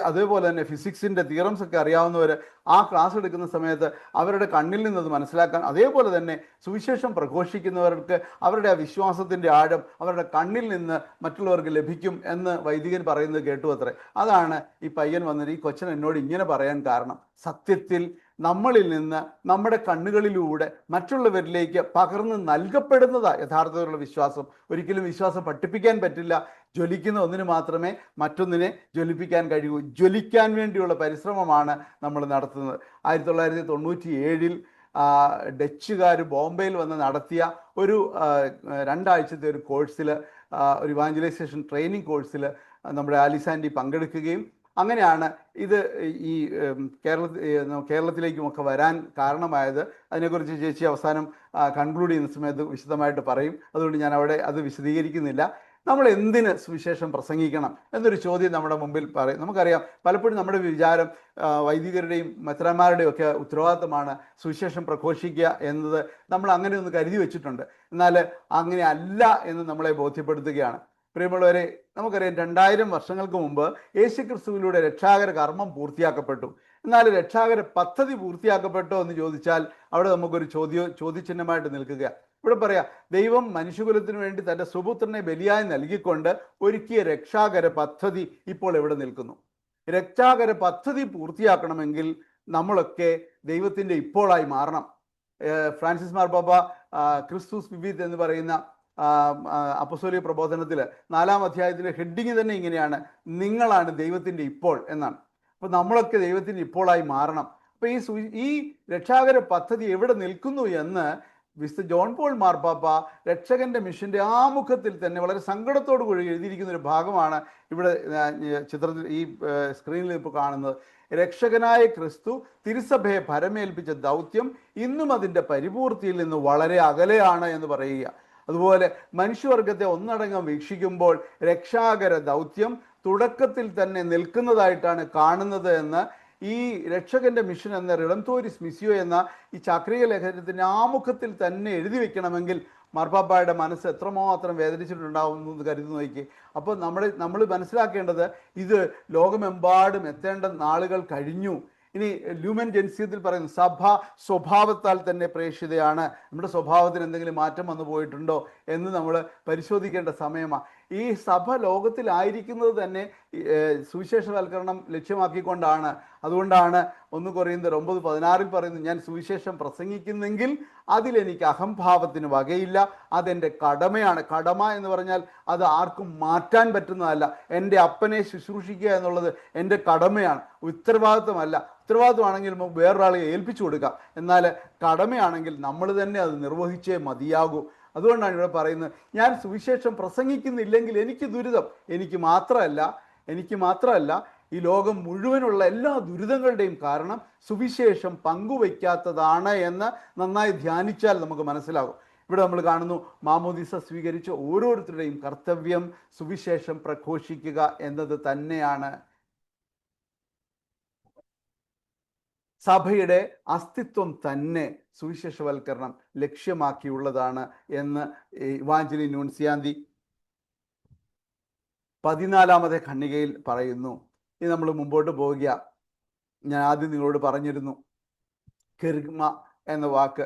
അതേപോലെ തന്നെ ഫിസിക്സിൻ്റെ തിയറംസ് ഒക്കെ അറിയാവുന്നവർ ആ ക്ലാസ് എടുക്കുന്ന സമയത്ത് അവരുടെ കണ്ണിൽ നിന്നത് മനസ്സിലാക്കാൻ, അതേപോലെ തന്നെ സുവിശേഷം പ്രഘോഷിക്കുന്നവർക്ക് അവരുടെ ആ വിശ്വാസത്തിൻ്റെ ആഴം അവരുടെ കണ്ണിൽ നിന്ന് മറ്റുള്ളവർക്ക് ലഭിക്കും എന്ന് വൈദികൻ പറയുന്നത് കേട്ടു അത്രേ. അതാണ് ഈ പയ്യൻ വന്നിട്ട് ഈ കൊച്ചൻ എന്നോട് ഇങ്ങനെ പറയാൻ കാരണം. സത്യത്തിൽ നമ്മളിൽ നിന്ന് നമ്മുടെ കണ്ണുകളിലൂടെ മറ്റുള്ളവരിലേക്ക് പകർന്ന് നൽകപ്പെടുന്നതാണ് യഥാർത്ഥത്തിലുള്ള വിശ്വാസം. ഒരിക്കലും വിശ്വാസം പഠിപ്പിക്കാൻ പറ്റില്ല. ജ്വലിക്കുന്ന ഒന്നിന് മാത്രമേ മറ്റൊന്നിനെ ജ്വലിപ്പിക്കാൻ കഴിയൂ. ജ്വലിക്കാൻ വേണ്ടിയുള്ള പരിശ്രമമാണ് നമ്മൾ നടത്തുന്നത്. 1997 ഡച്ചുകാർ ബോംബെയിൽ വന്ന് നടത്തിയ ഒരു 2 ആഴ്ചത്തെ ഒരു കോഴ്സിൽ, ഒരു ഇവാഞ്ചലൈസേഷൻ ട്രെയിനിങ് കോഴ്സിൽ നമ്മുടെ ആലിസാൻഡി പങ്കെടുക്കുകയും അങ്ങനെയാണ് ഇത് ഈ കേരളത്തിലേക്കുമൊക്കെ വരാൻ കാരണമായത്. അതിനെക്കുറിച്ച് ചേച്ചി അവസാനം കൺക്ലൂഡ് ചെയ്യുന്ന സമയത്ത് വിശദമായിട്ട് പറയും. അതുകൊണ്ട് ഞാൻ അവിടെ അത് വിശദീകരിക്കുന്നില്ല. നമ്മൾ എന്തിന് സുവിശേഷം പ്രസംഗിക്കണം എന്നൊരു ചോദ്യം നമ്മുടെ മുമ്പിൽ പറയും. നമുക്കറിയാം, പലപ്പോഴും നമ്മുടെ വിചാരം വൈദികരുടെയും മെത്രാന്മാരുടെയും ഒക്കെ ഉത്തരവാദിത്തമാണ് സുവിശേഷം പ്രഘോഷിക്കുക എന്നത്. നമ്മൾ അങ്ങനെ ഒന്ന് കരുതി വെച്ചിട്ടുണ്ട്. എന്നാൽ അങ്ങനെ അല്ല എന്ന് നമ്മളെ ബോധ്യപ്പെടുത്തുകയാണ്. പ്രിയമുള്ളവരെ, നമുക്കറിയാം 2000 വർഷങ്ങൾക്ക് മുമ്പ് യേശുക്രിസ്തുവിലൂടെ രക്ഷാകര കർമ്മം പൂർത്തിയാക്കപ്പെട്ടു. എന്നാൽ രക്ഷാകര പദ്ധതി പൂർത്തിയാക്കപ്പെട്ടോ എന്ന് ചോദിച്ചാൽ അവിടെ നമുക്കൊരു ചോദ്യചിഹ്നമായിട്ട് നിൽക്കുക. ഇവിടെ പറയാം, ദൈവം മനുഷ്യകുലത്തിന് വേണ്ടി തൻ്റെ സുപുത്രനെ ബലിയായി നൽകിക്കൊണ്ട് ഒരുക്കിയ രക്ഷാകര പദ്ധതി ഇപ്പോൾ എവിടെ നിൽക്കുന്നു? രക്ഷാകര പദ്ധതി പൂർത്തിയാക്കണമെങ്കിൽ നമ്മളൊക്കെ ദൈവത്തിൻ്റെ ഇപ്പോഴായി മാറണം. ഫ്രാൻസിസ് മാർപ്പാപ്പ ക്രിസ്തുസ് വിവിധ് എന്ന് പറയുന്ന അപ്പസ്തോലിക പ്രബോധനത്തിൽ 4-ാം അധ്യായത്തിലെ ഹെഡിങ് തന്നെ ഇങ്ങനെയാണ്, നിങ്ങളാണ് ദൈവത്തിൻ്റെ ഇപ്പോൾ എന്നാണ്. അപ്പോൾ നമ്മളൊക്കെ ദൈവത്തിൻ്റെ ഇപ്പോഴായി മാറണം. അപ്പോൾ ഈ രക്ഷാകര പദ്ധതി എവിടെ നിൽക്കുന്നു എന്ന് വിശുദ്ധ ജോൺ പോൾ മാർപ്പാപ്പ രക്ഷകന്റെ മിഷന്റെ ആമുഖത്തിൽ തന്നെ വളരെ സങ്കടത്തോടു കൂടി എഴുതിയിരിക്കുന്ന ഒരു ഭാഗമാണ് ഇവിടെ ചിത്രത്തിൽ ഈ സ്ക്രീനിൽ ഇപ്പോൾ കാണുന്നത്. രക്ഷകനായ ക്രിസ്തു തിരുസഭയെ ഭരമേൽപ്പിച്ച ദൗത്യം ഇന്നും അതിൻ്റെ പരിപൂർത്തിയിൽ നിന്ന് വളരെ അകലെയാണ് എന്ന് പറയുക. അതുപോലെ മനുഷ്യവർഗത്തെ ഒന്നടങ്കം വീക്ഷിക്കുമ്പോൾ രക്ഷാകര ദൗത്യം തുടക്കത്തിൽ തന്നെ നിൽക്കുന്നതായിട്ടാണ് കാണുന്നത് എന്ന് ഈ രക്ഷകന്റെ മിഷൻ എന്ന റിഡംതോറിസ് മിസിയോ എന്ന ഈ ചാക്രിക ലേഖനത്തിൻ്റെ ആമുഖത്തിൽ തന്നെ എഴുതി വെക്കണമെങ്കിൽ മാർപ്പാപ്പായുടെ മനസ്സ് എത്രമാത്രം വേദനിച്ചിട്ടുണ്ടാവും എന്ന് കരുതി നോക്കി. അപ്പോൾ നമ്മൾ മനസ്സിലാക്കേണ്ടത് ഇത് ലോകമെമ്പാടും എത്തേണ്ട നാളുകൾ കഴിഞ്ഞു. ഇനി ലൂമൻ ജെൻസിയത്തിൽ പറയുന്നു, സഭ സ്വഭാവത്താൽ തന്നെ പ്രേക്ഷിതയാണ്. നമ്മുടെ സ്വഭാവത്തിന് എന്തെങ്കിലും മാറ്റം വന്നു പോയിട്ടുണ്ടോ എന്ന് നമ്മൾ പരിശോധിക്കേണ്ട സമയമാണ്. ഈ സഭ ലോകത്തിലായിരിക്കുന്നത് തന്നെ സുവിശേഷവൽക്കരണം ലക്ഷ്യമാക്കിക്കൊണ്ടാണ്. അതുകൊണ്ടാണ് 1 കൊറിന്ത്യർ 9:16 പറയുന്നത്, ഞാൻ സുവിശേഷം പ്രസംഗിക്കുന്നെങ്കിൽ അതിലെനിക്ക് അഹംഭാവത്തിന് വകയില്ല, അതെൻ്റെ കടമയാണ്. കടമ എന്ന് പറഞ്ഞാൽ അത് ആർക്കും മാറ്റാൻ പറ്റുന്നതല്ല. എൻ്റെ അപ്പനെ ശുശ്രൂഷിക്കുക എന്നുള്ളത് എൻ്റെ കടമയാണ്, ഉത്തരവാദിത്വമല്ല. ഉത്തരവാദിത്വമാണെങ്കിൽ വേറൊരാളെ ഏൽപ്പിച്ചു കൊടുക്കാം, എന്നാൽ കടമയാണെങ്കിൽ നമ്മൾ തന്നെ അത് നിർവഹിച്ചേ മതിയാകൂ. അതുകൊണ്ടാണ് ഇവിടെ പറയുന്നത്, ഞാൻ സുവിശേഷം പ്രസംഗിക്കുന്നില്ലെങ്കിൽ എനിക്ക് ദുരിതം. എനിക്ക് മാത്രമല്ല ഈ ലോകം മുഴുവനുള്ള എല്ലാ ദുരിതങ്ങളുടെയും കാരണം സുവിശേഷം പങ്കുവയ്ക്കാത്തതാണ് എന്ന് നന്നായി ധ്യാനിച്ചാൽ നമുക്ക് മനസ്സിലാകും. ഇവിടെ നമ്മൾ കാണുന്നു, മാമോദിസ സ്വീകരിച്ച ഓരോരുത്തരുടെയും കർത്തവ്യം സുവിശേഷം പ്രഘോഷിക്കുക എന്നത് തന്നെയാണ്. സഭയുടെ അസ്തിത്വം തന്നെ സുവിശേഷവൽക്കരണം ലക്ഷ്യമാക്കിയുള്ളതാണ് എന്ന് ഇവാഞ്ചലി നൂൻസിയാന്തി 14-ാമത്തെ ഖണ്ഡികയിൽ പറയുന്നു. ഇനി നമ്മൾ മുമ്പോട്ട് പോവുക. ഞാൻ ആദ്യം നിങ്ങളോട് പറഞ്ഞിരുന്നു, കിറിഗ്മ എന്ന വാക്ക്.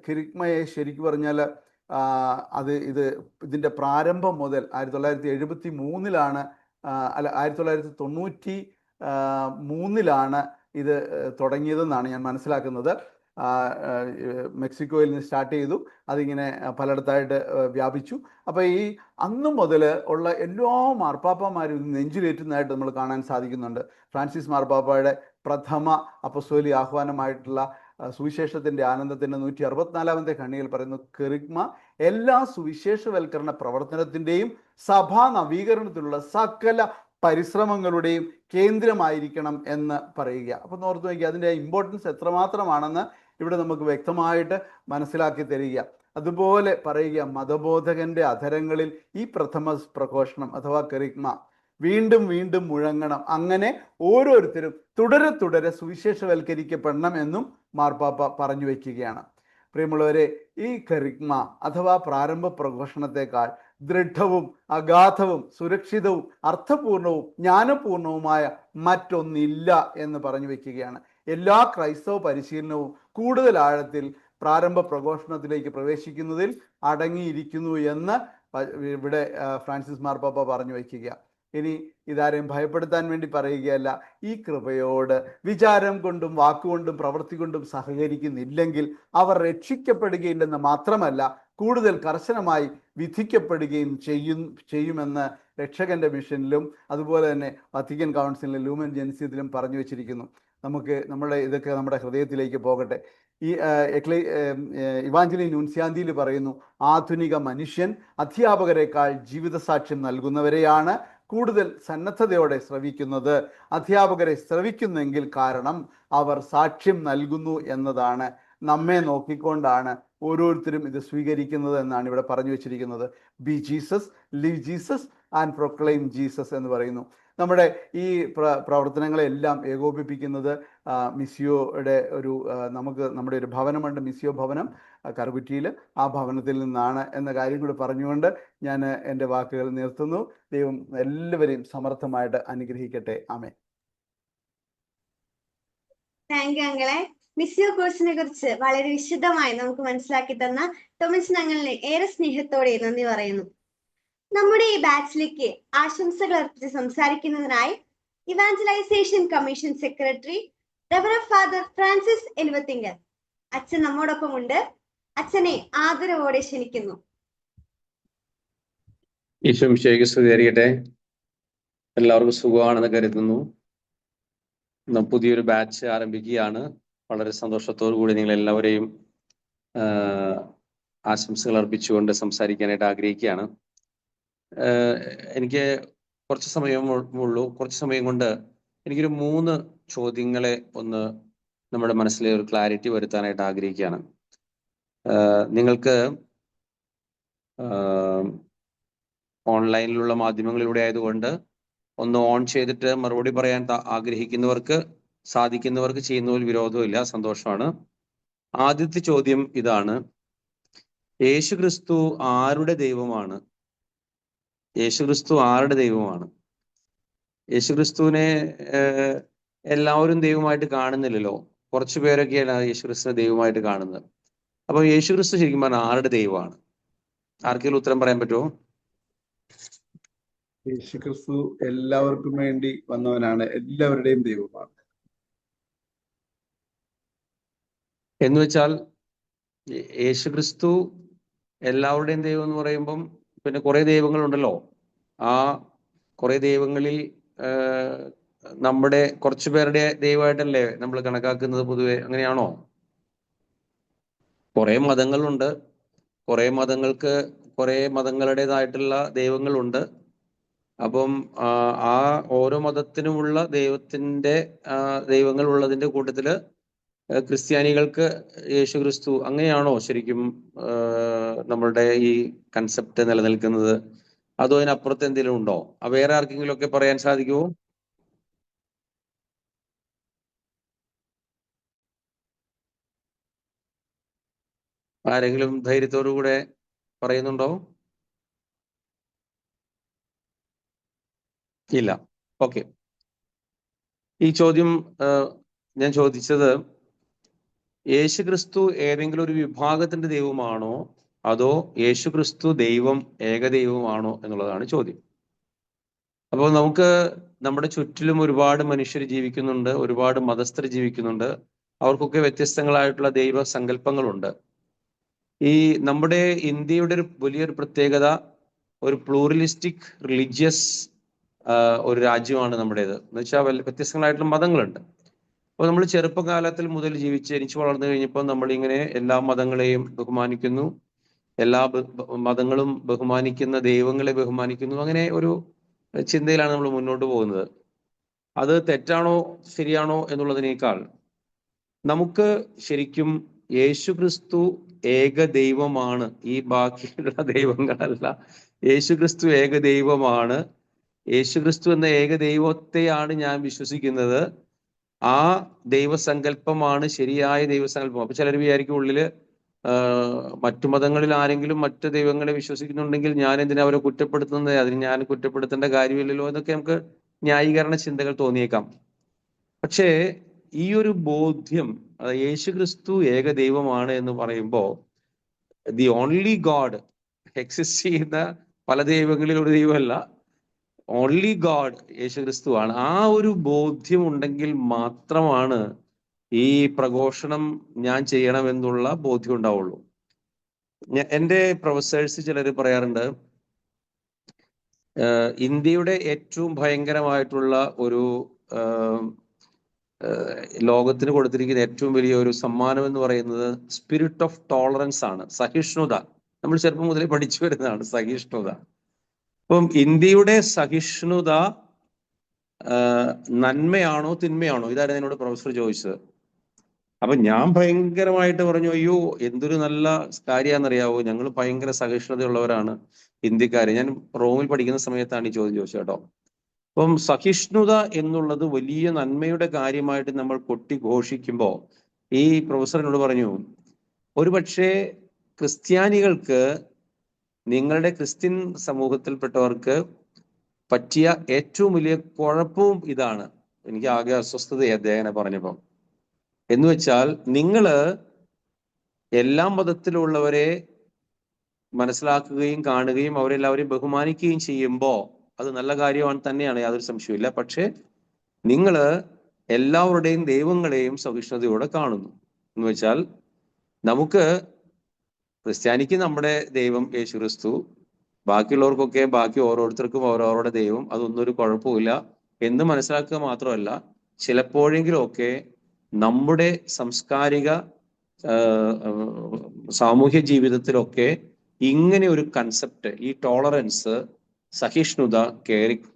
കിറിഗ്മയെ ശരിക്കും പറഞ്ഞാൽ ഇതിൻ്റെ പ്രാരംഭം മുതൽ 1973 അല്ല 1993 ഇത് തുടങ്ങിയതെന്നാണ് ഞാൻ മനസ്സിലാക്കുന്നത്. മെക്സിക്കോയിൽ നിന്ന് സ്റ്റാർട്ട് ചെയ്തു, അതിങ്ങനെ പലയിടത്തായിട്ട് വ്യാപിച്ചു. അപ്പോൾ ഈ അന്നു മുതൽ ഉള്ള എല്ലാ മാർപ്പാപ്പമാരും നെഞ്ചിലേറ്റുന്നതായിട്ട് നമ്മൾ കാണാൻ സാധിക്കുന്നുണ്ട്. ഫ്രാൻസിസ് മാർപ്പാപ്പയുടെ പ്രഥമ അപ്പസ്തോലിക ആഹ്വാനമായിട്ടുള്ള സുവിശേഷത്തിൻ്റെ ആനന്ദത്തിൻ്റെ 164-ാമത്തെ ഖണ്ഡികയിൽ പറയുന്നു, കിറിഗ്മ എല്ലാ സുവിശേഷവൽക്കരണ പ്രവർത്തനത്തിൻ്റെയും സഭാ നവീകരണത്തിലുള്ള സകല പരിശ്രമങ്ങളുടെയും കേന്ദ്രമായിരിക്കണം എന്ന് പറയുക. അപ്പോൾ ഓർത്ത് നോക്കിക്കുക, അതിൻ്റെ ഇമ്പോർട്ടൻസ് എത്രമാത്രമാണെന്ന് ഇവിടെ നമുക്ക് വ്യക്തമായിട്ട് മനസ്സിലാക്കി തരിക. അതുപോലെ പറയുക, മതബോധകന്റെ അധരങ്ങളിൽ ഈ പ്രഥമ പ്രഘോഷണം അഥവാ കെറിഗ്മ വീണ്ടും വീണ്ടും മുഴങ്ങണം. അങ്ങനെ ഓരോരുത്തരും തുടരെ തുടരെ സുവിശേഷവൽക്കരിക്കപ്പെടണം എന്നും മാർപ്പാപ്പ പറഞ്ഞു വയ്ക്കുകയാണ്. പ്രിയമുള്ളവരെ, ഈ കെറിഗ്മ അഥവാ പ്രാരംഭ പ്രഘോഷണത്തെക്കാൾ ദൃഢവും അഗാധവും സുരക്ഷിതവും അർത്ഥപൂർണവും ജ്ഞാനപൂർണവുമായ മറ്റൊന്നില്ല എന്ന് പറഞ്ഞു വയ്ക്കുകയാണ്. എല്ലാ ക്രൈസ്തവ പരിശീലനവും കൂടുതൽ ആഴത്തിൽ പ്രാരംഭ പ്രഘോഷണത്തിലേക്ക് പ്രവേശിക്കുന്നതിൽ അടങ്ങിയിരിക്കുന്നു എന്ന് ഇവിടെ ഫ്രാൻസിസ് മാർപ്പാപ്പ പറഞ്ഞു വയ്ക്കുക. ഇനി ഇതാരെയും ഭയപ്പെടുത്താൻ വേണ്ടി പറയുകയല്ല. ഈ കൃപയോട് വിചാരം കൊണ്ടും വാക്കുകൊണ്ടും പ്രവൃത്തി കൊണ്ടും സഹകരിക്കുന്നില്ലെങ്കിൽ അവർ രക്ഷിക്കപ്പെടുകയില്ലെന്ന് മാത്രമല്ല, കൂടുതൽ കർശനമായി വിധിക്കപ്പെടുകയും ചെയ്യുമെന്ന് രക്ഷകന്റെ മിഷനിലും അതുപോലെ തന്നെ വത്തിക്കൻ കൗൺസിലിലും ലൂമൻ ജെൻസിയത്തിലും പറഞ്ഞു വെച്ചിരിക്കുന്നു. നമുക്ക് ഇതൊക്കെ നമ്മുടെ ഹൃദയത്തിലേക്ക് പോകട്ടെ. ഈ ഇവാഞ്ചലി നൂൻസ്യാന്തിയിൽ പറയുന്നു, ആധുനിക മനുഷ്യൻ അധ്യാപകരെക്കാൾ ജീവിതസാക്ഷ്യം നൽകുന്നവരെയാണ് കൂടുതൽ സന്നദ്ധതയോടെ ശ്രവിക്കുന്നത്. അധ്യാപകരെ ശ്രവിക്കുന്നെങ്കിൽ കാരണം അവർ സാക്ഷ്യം നൽകുന്നു എന്നതാണ്. നമ്മെ നോക്കിക്കൊണ്ടാണ് ഓരോരുത്തരും ഇത് സ്വീകരിക്കുന്നത് എന്നാണ് ഇവിടെ പറഞ്ഞു വെച്ചിരിക്കുന്നത്. B Jesus, live Jesus and proclaim Jesus എന്ന് പറയുന്നു. നമ്മുടെ ഈ പ്രവർത്തനങ്ങളെല്ലാം ഏകോപിപ്പിക്കുന്നത് മിസിയോയുടെ നമ്മുടെ ഒരു ഭവനമുണ്ട്, മിസിയോ ഭവനം കറുകുറ്റിയിൽ. ആ ഭവനത്തിൽ നിന്നാണ് എന്ന കാര്യം കൂടി പറഞ്ഞുകൊണ്ട് ഞാൻ എൻ്റെ വാക്കുകൾ നിർത്തുന്നു. ദൈവം എല്ലാവരെയും സമർത്ഥമായിട്ട് അനുഗ്രഹിക്കട്ടെ. ആമേൻ. താങ്ക് യു അങ്ങളെ. മിസിയോ കോഴ്സിനെ കുറിച്ച് വളരെ വിശദമായി നമുക്ക് മനസ്സിലാക്കി തന്ന ടോമസ് ഞങ്ങളെ ഏറെ സ്നേഹത്തോടെ നന്ദി പറയുന്നു. നമ്മുടെ ഈ ബാച്ചിലേക്ക് ആശംസകൾ അർപ്പിച്ച് സംസാരിക്കുന്നതിനായി evangelization commission secretary reverend father Francis Eluvathingal അച്ഛൻ നമ്മോടൊപ്പം ഉണ്ട്. അച്ഛനെ ആദരവോടെ ക്ഷണിക്കുന്നു. ഈശോ മിശിഹായ്ക്ക് സ്തുതിയായിരിക്കട്ടെ. എല്ലാവർക്കും സുഖമാണെന്ന് കരുതുന്നു. പുതിയൊരു ബാച്ച് ആരംഭിക്കുകയാണ്. വളരെ സന്തോഷത്തോടു കൂടി നിങ്ങൾ എല്ലാവരെയും ആശംസകൾ അർപ്പിച്ചുകൊണ്ട് സംസാരിക്കാനായിട്ട് ആഗ്രഹിക്കുകയാണ്. എനിക്ക് കുറച്ച് സമയമുള്ളൂ. കുറച്ച് സമയം കൊണ്ട് എനിക്കൊരു 3 ചോദ്യങ്ങളെ ഒന്ന് നമ്മുടെ മനസ്സിലെ ഒരു ക്ലാരിറ്റി വരുത്താനായിട്ട് ആഗ്രഹിക്കുകയാണ്. നിങ്ങൾക്ക് ഓൺലൈനിലുള്ള മാധ്യമങ്ങളിലൂടെ ആയതുകൊണ്ട് ഒന്ന് ഓൺ ചെയ്തിട്ട് മറുപടി പറയാൻ ആഗ്രഹിക്കുന്നവർക്ക് സാധിക്കുന്നവർക്ക് ചെയ്യുന്നതിൽ വിരോധമില്ല, സന്തോഷമാണ്. ആദ്യത്തെ ചോദ്യം ഇതാണ്: യേശുക്രിസ്തു ആരുടെ ദൈവമാണ്? യേശുക്രിസ്തു ആരുടെ ദൈവമാണ്? യേശുക്രിസ്തുവിനെ എല്ലാവരും ദൈവമായിട്ട് കാണുന്നില്ലല്ലോ. കുറച്ചു പേരൊക്കെയാണ് യേശുക്രിസ്തുവിനെ ദൈവമായിട്ട് കാണുന്നത്. അപ്പൊ യേശുക്രിസ്തു ശരിക്കും പറഞ്ഞാൽ ആരുടെ ദൈവമാണ്? ആർക്കെങ്കിലും ഉത്തരം പറയാൻ പറ്റുമോ? യേശുക്രിസ്തു എല്ലാവർക്കും വേണ്ടി വന്നവനാണ്, എല്ലാവരുടെയും ദൈവമാണ്. എന്ന് വെച്ചാൽ യേശുക്രിസ്തു എല്ലാവരുടെയും ദൈവം എന്ന് പറയുമ്പം പിന്നെ കുറെ ദൈവങ്ങളുണ്ടല്ലോ. ആ കുറെ ദൈവങ്ങളിൽ നമ്മുടെ കുറച്ചു പേരുടെ ദൈവമായിട്ടല്ലേ നമ്മൾ കണക്കാക്കുന്നത് പൊതുവെ? അങ്ങനെയാണോ? കുറെ മതങ്ങളുണ്ട്, കുറെ മതങ്ങൾക്ക് കുറെ മതങ്ങളുടേതായിട്ടുള്ള ദൈവങ്ങളുണ്ട്. അപ്പം ആ ഓരോ മതത്തിനുമുള്ള ദൈവത്തിന്റെ ദൈവങ്ങൾ ഉള്ളതിന്റെ കൂട്ടത്തില് ക്രിസ്ത്യാനികൾക്ക് യേശുക്രിസ്തു, അങ്ങനെയാണോ ശരിക്കും നമ്മളുടെ ഈ കൺസെപ്റ്റ് നിലനിൽക്കുന്നത്? അതോ അതിനപ്പുറത്ത് എന്തെങ്കിലും ഉണ്ടോ? വേറെ ആർക്കെങ്കിലും ഒക്കെ പറയാൻ സാധിക്കുമോ? ആരെങ്കിലും ധൈര്യത്തോടു കൂടെ പറയുന്നുണ്ടോ? ഇല്ല. ഓക്കെ. ഈ ചോദ്യം ഞാൻ ചോദിച്ചത് യേശുക്രിസ്തു ഏതെങ്കിലും ഒരു വിഭാഗത്തിന്റെ ദൈവമാണോ അതോ യേശുക്രിസ്തു ദൈവം ഏകദൈവമാണോ എന്നുള്ളതാണ് ചോദ്യം. അപ്പോൾ നമുക്ക് നമ്മുടെ ചുറ്റിലും ഒരുപാട് മനുഷ്യർ ജീവിക്കുന്നുണ്ട്, ഒരുപാട് മതസ്ഥർ ജീവിക്കുന്നുണ്ട്. അവർക്കൊക്കെ വ്യത്യസ്തങ്ങളായിട്ടുള്ള ദൈവ സങ്കല്പങ്ങളുണ്ട്. ഈ നമ്മുടെ ഇന്ത്യയുടെ ഒരു വലിയൊരു പ്രത്യേകത ഒരു പ്ലൂറലിസ്റ്റിക് റിലീജിയസ് ഒരു രാജ്യമാണ് നമ്മുടേത്. എന്ന് വെച്ചാൽ വ്യത്യസ്തങ്ങളായിട്ടുള്ള മതങ്ങളുണ്ട്. അപ്പോൾ നമ്മൾ ചെറുപ്പകാലത്തിൽ മുതൽ ജനിച്ചു വളർന്നു കഴിഞ്ഞപ്പോൾ നമ്മളിങ്ങനെ എല്ലാ മതങ്ങളെയും ബഹുമാനിക്കുന്നു, എല്ലാ മതങ്ങളും ബഹുമാനിക്കുന്ന ദൈവങ്ങളെ ബഹുമാനിക്കുന്നു, അങ്ങനെ ഒരു ചിന്തയിലാണ് നമ്മൾ മുന്നോട്ട് പോകുന്നത്. അത് തെറ്റാണോ ശരിയാണോ എന്നുള്ളതിനേക്കാൾ നമുക്ക് ശരിക്കും യേശുക്രിസ്തു ഏക ദൈവമാണ്, ഈ ബാക്കിയുള്ള ദൈവങ്ങളല്ല. യേശുക്രിസ്തു ഏക ദൈവമാണ്. യേശുക്രിസ്തു എന്ന ഏക ദൈവത്തെയാണ് ഞാൻ വിശ്വസിക്കുന്നത്. ആ ദൈവസങ്കല്പമാണ് ശരിയായ ദൈവസങ്കല്പം. അപ്പൊ ചിലർ വിചാരിക്കും ഉള്ളില് മറ്റു മതങ്ങളിൽ ആരെങ്കിലും മറ്റു ദൈവങ്ങളെ വിശ്വസിക്കുന്നുണ്ടെങ്കിൽ ഞാൻ എന്തിനാ അവരെ കുറ്റപ്പെടുത്തുന്നത്, അതിന് ഞാൻ കുറ്റപ്പെടുത്തേണ്ട കാര്യമില്ലല്ലോ എന്നൊക്കെ നമുക്ക് ന്യായീകരണ ചിന്തകൾ തോന്നിയേക്കാം. പക്ഷേ ഈ ഒരു ബോധ്യം, യേശുക്രിസ്തു ഏക ദൈവമാണ് എന്ന് പറയുമ്പോൾ ദി ഓൺലി ഗോഡ്, എക്സിസ്റ്റ് ചെയ്യുന്ന പല ദൈവങ്ങളിൽ ഒരു ദൈവമല്ല, ഓൺലി ഗോഡ് യേശുക്രിസ്തു ആണ്. ആ ഒരു ബോധ്യം ഉണ്ടെങ്കിൽ മാത്രമാണ് ഈ പ്രഘോഷണം ഞാൻ ചെയ്യണമെന്നുള്ള ബോധ്യം ഉണ്ടാവുള്ളൂ. എൻ്റെ പ്രൊഫസേഴ്സ് ചിലർ പറയാറുണ്ട്, ഇന്ത്യയുടെ ഏറ്റവും ഭയങ്കരമായിട്ടുള്ള ഒരു ലോകത്തിന് കൊടുത്തിരിക്കുന്ന ഏറ്റവും വലിയ ഒരു സമ്മാനം എന്ന് പറയുന്നത് സ്പിരിറ്റ് ഓഫ് ടോളറൻസ് ആണ്, സഹിഷ്ണുത. നമ്മൾ ചെറുപ്പം മുതലേ പഠിച്ചു വരുന്നതാണ് സഹിഷ്ണുത. അപ്പം ഇന്ത്യയുടെ സഹിഷ്ണുത നന്മയാണോ തിന്മയാണോ, ഇതായിരുന്നു എന്നോട് പ്രൊഫസർ ചോദിച്ചത്. അപ്പൊ ഞാൻ ഭയങ്കരമായിട്ട് പറഞ്ഞു, അയ്യോ എന്തൊരു നല്ല കാര്യമാണെന്നറിയാവോ, ഞങ്ങൾ ഭയങ്കര സഹിഷ്ണുതയുള്ളവരാണ് ഇന്ത്യക്കാര്. ഞാൻ റോമിൽ പഠിക്കുന്ന സമയത്താണ് ഈ ചോദ്യം ചോദിച്ചത് കേട്ടോ. അപ്പം സഹിഷ്ണുത എന്നുള്ളത് വലിയ നന്മയുടെ കാര്യമായിട്ട് നമ്മൾ കൊട്ടിഘോഷിക്കുമ്പോൾ ഈ പ്രൊഫസറിനോട് പറഞ്ഞു, ഒരുപക്ഷെ ക്രിസ്ത്യാനികൾക്ക്, നിങ്ങളുടെ ക്രിസ്ത്യൻ സമൂഹത്തിൽപ്പെട്ടവർക്ക് പറ്റിയ ഏറ്റവും വലിയ കുഴപ്പവും ഇതാണ്. എനിക്ക് ആകെ അസ്വസ്ഥതയായി അദ്ദേഹം പറഞ്ഞപ്പം. എന്ന് വെച്ചാൽ നിങ്ങള് എല്ലാ മതത്തിലുള്ളവരെ മനസ്സിലാക്കുകയും കാണുകയും അവരെല്ലാവരെയും ബഹുമാനിക്കുകയും ചെയ്യുമ്പോൾ അത് നല്ല കാര്യമാണ് തന്നെയാണ്, യാതൊരു സംശയമില്ല. പക്ഷെ നിങ്ങള് എല്ലാവരുടെയും ദൈവങ്ങളെയും സഹിഷ്ണുതയോടെ കാണുന്നു. എന്ന് വെച്ചാൽ നമുക്ക് ക്രിസ്ത്യാനിക്ക് നമ്മുടെ ദൈവം യേശുക്രിസ്തു, ബാക്കിയുള്ളവർക്കൊക്കെ ബാക്കി ഓരോരുത്തർക്കും ഓരോരുടെ ദൈവം, അതൊന്നും ഒരു കുഴപ്പമില്ല എന്ന് മനസ്സിലാക്കുക മാത്രമല്ല, ചിലപ്പോഴെങ്കിലും ഒക്കെ നമ്മുടെ സാംസ്കാരിക സാമൂഹ്യ ജീവിതത്തിലൊക്കെ ഇങ്ങനെ ഒരു കൺസെപ്റ്റ്, ഈ ടോളറൻസ്, സഹിഷ്ണുത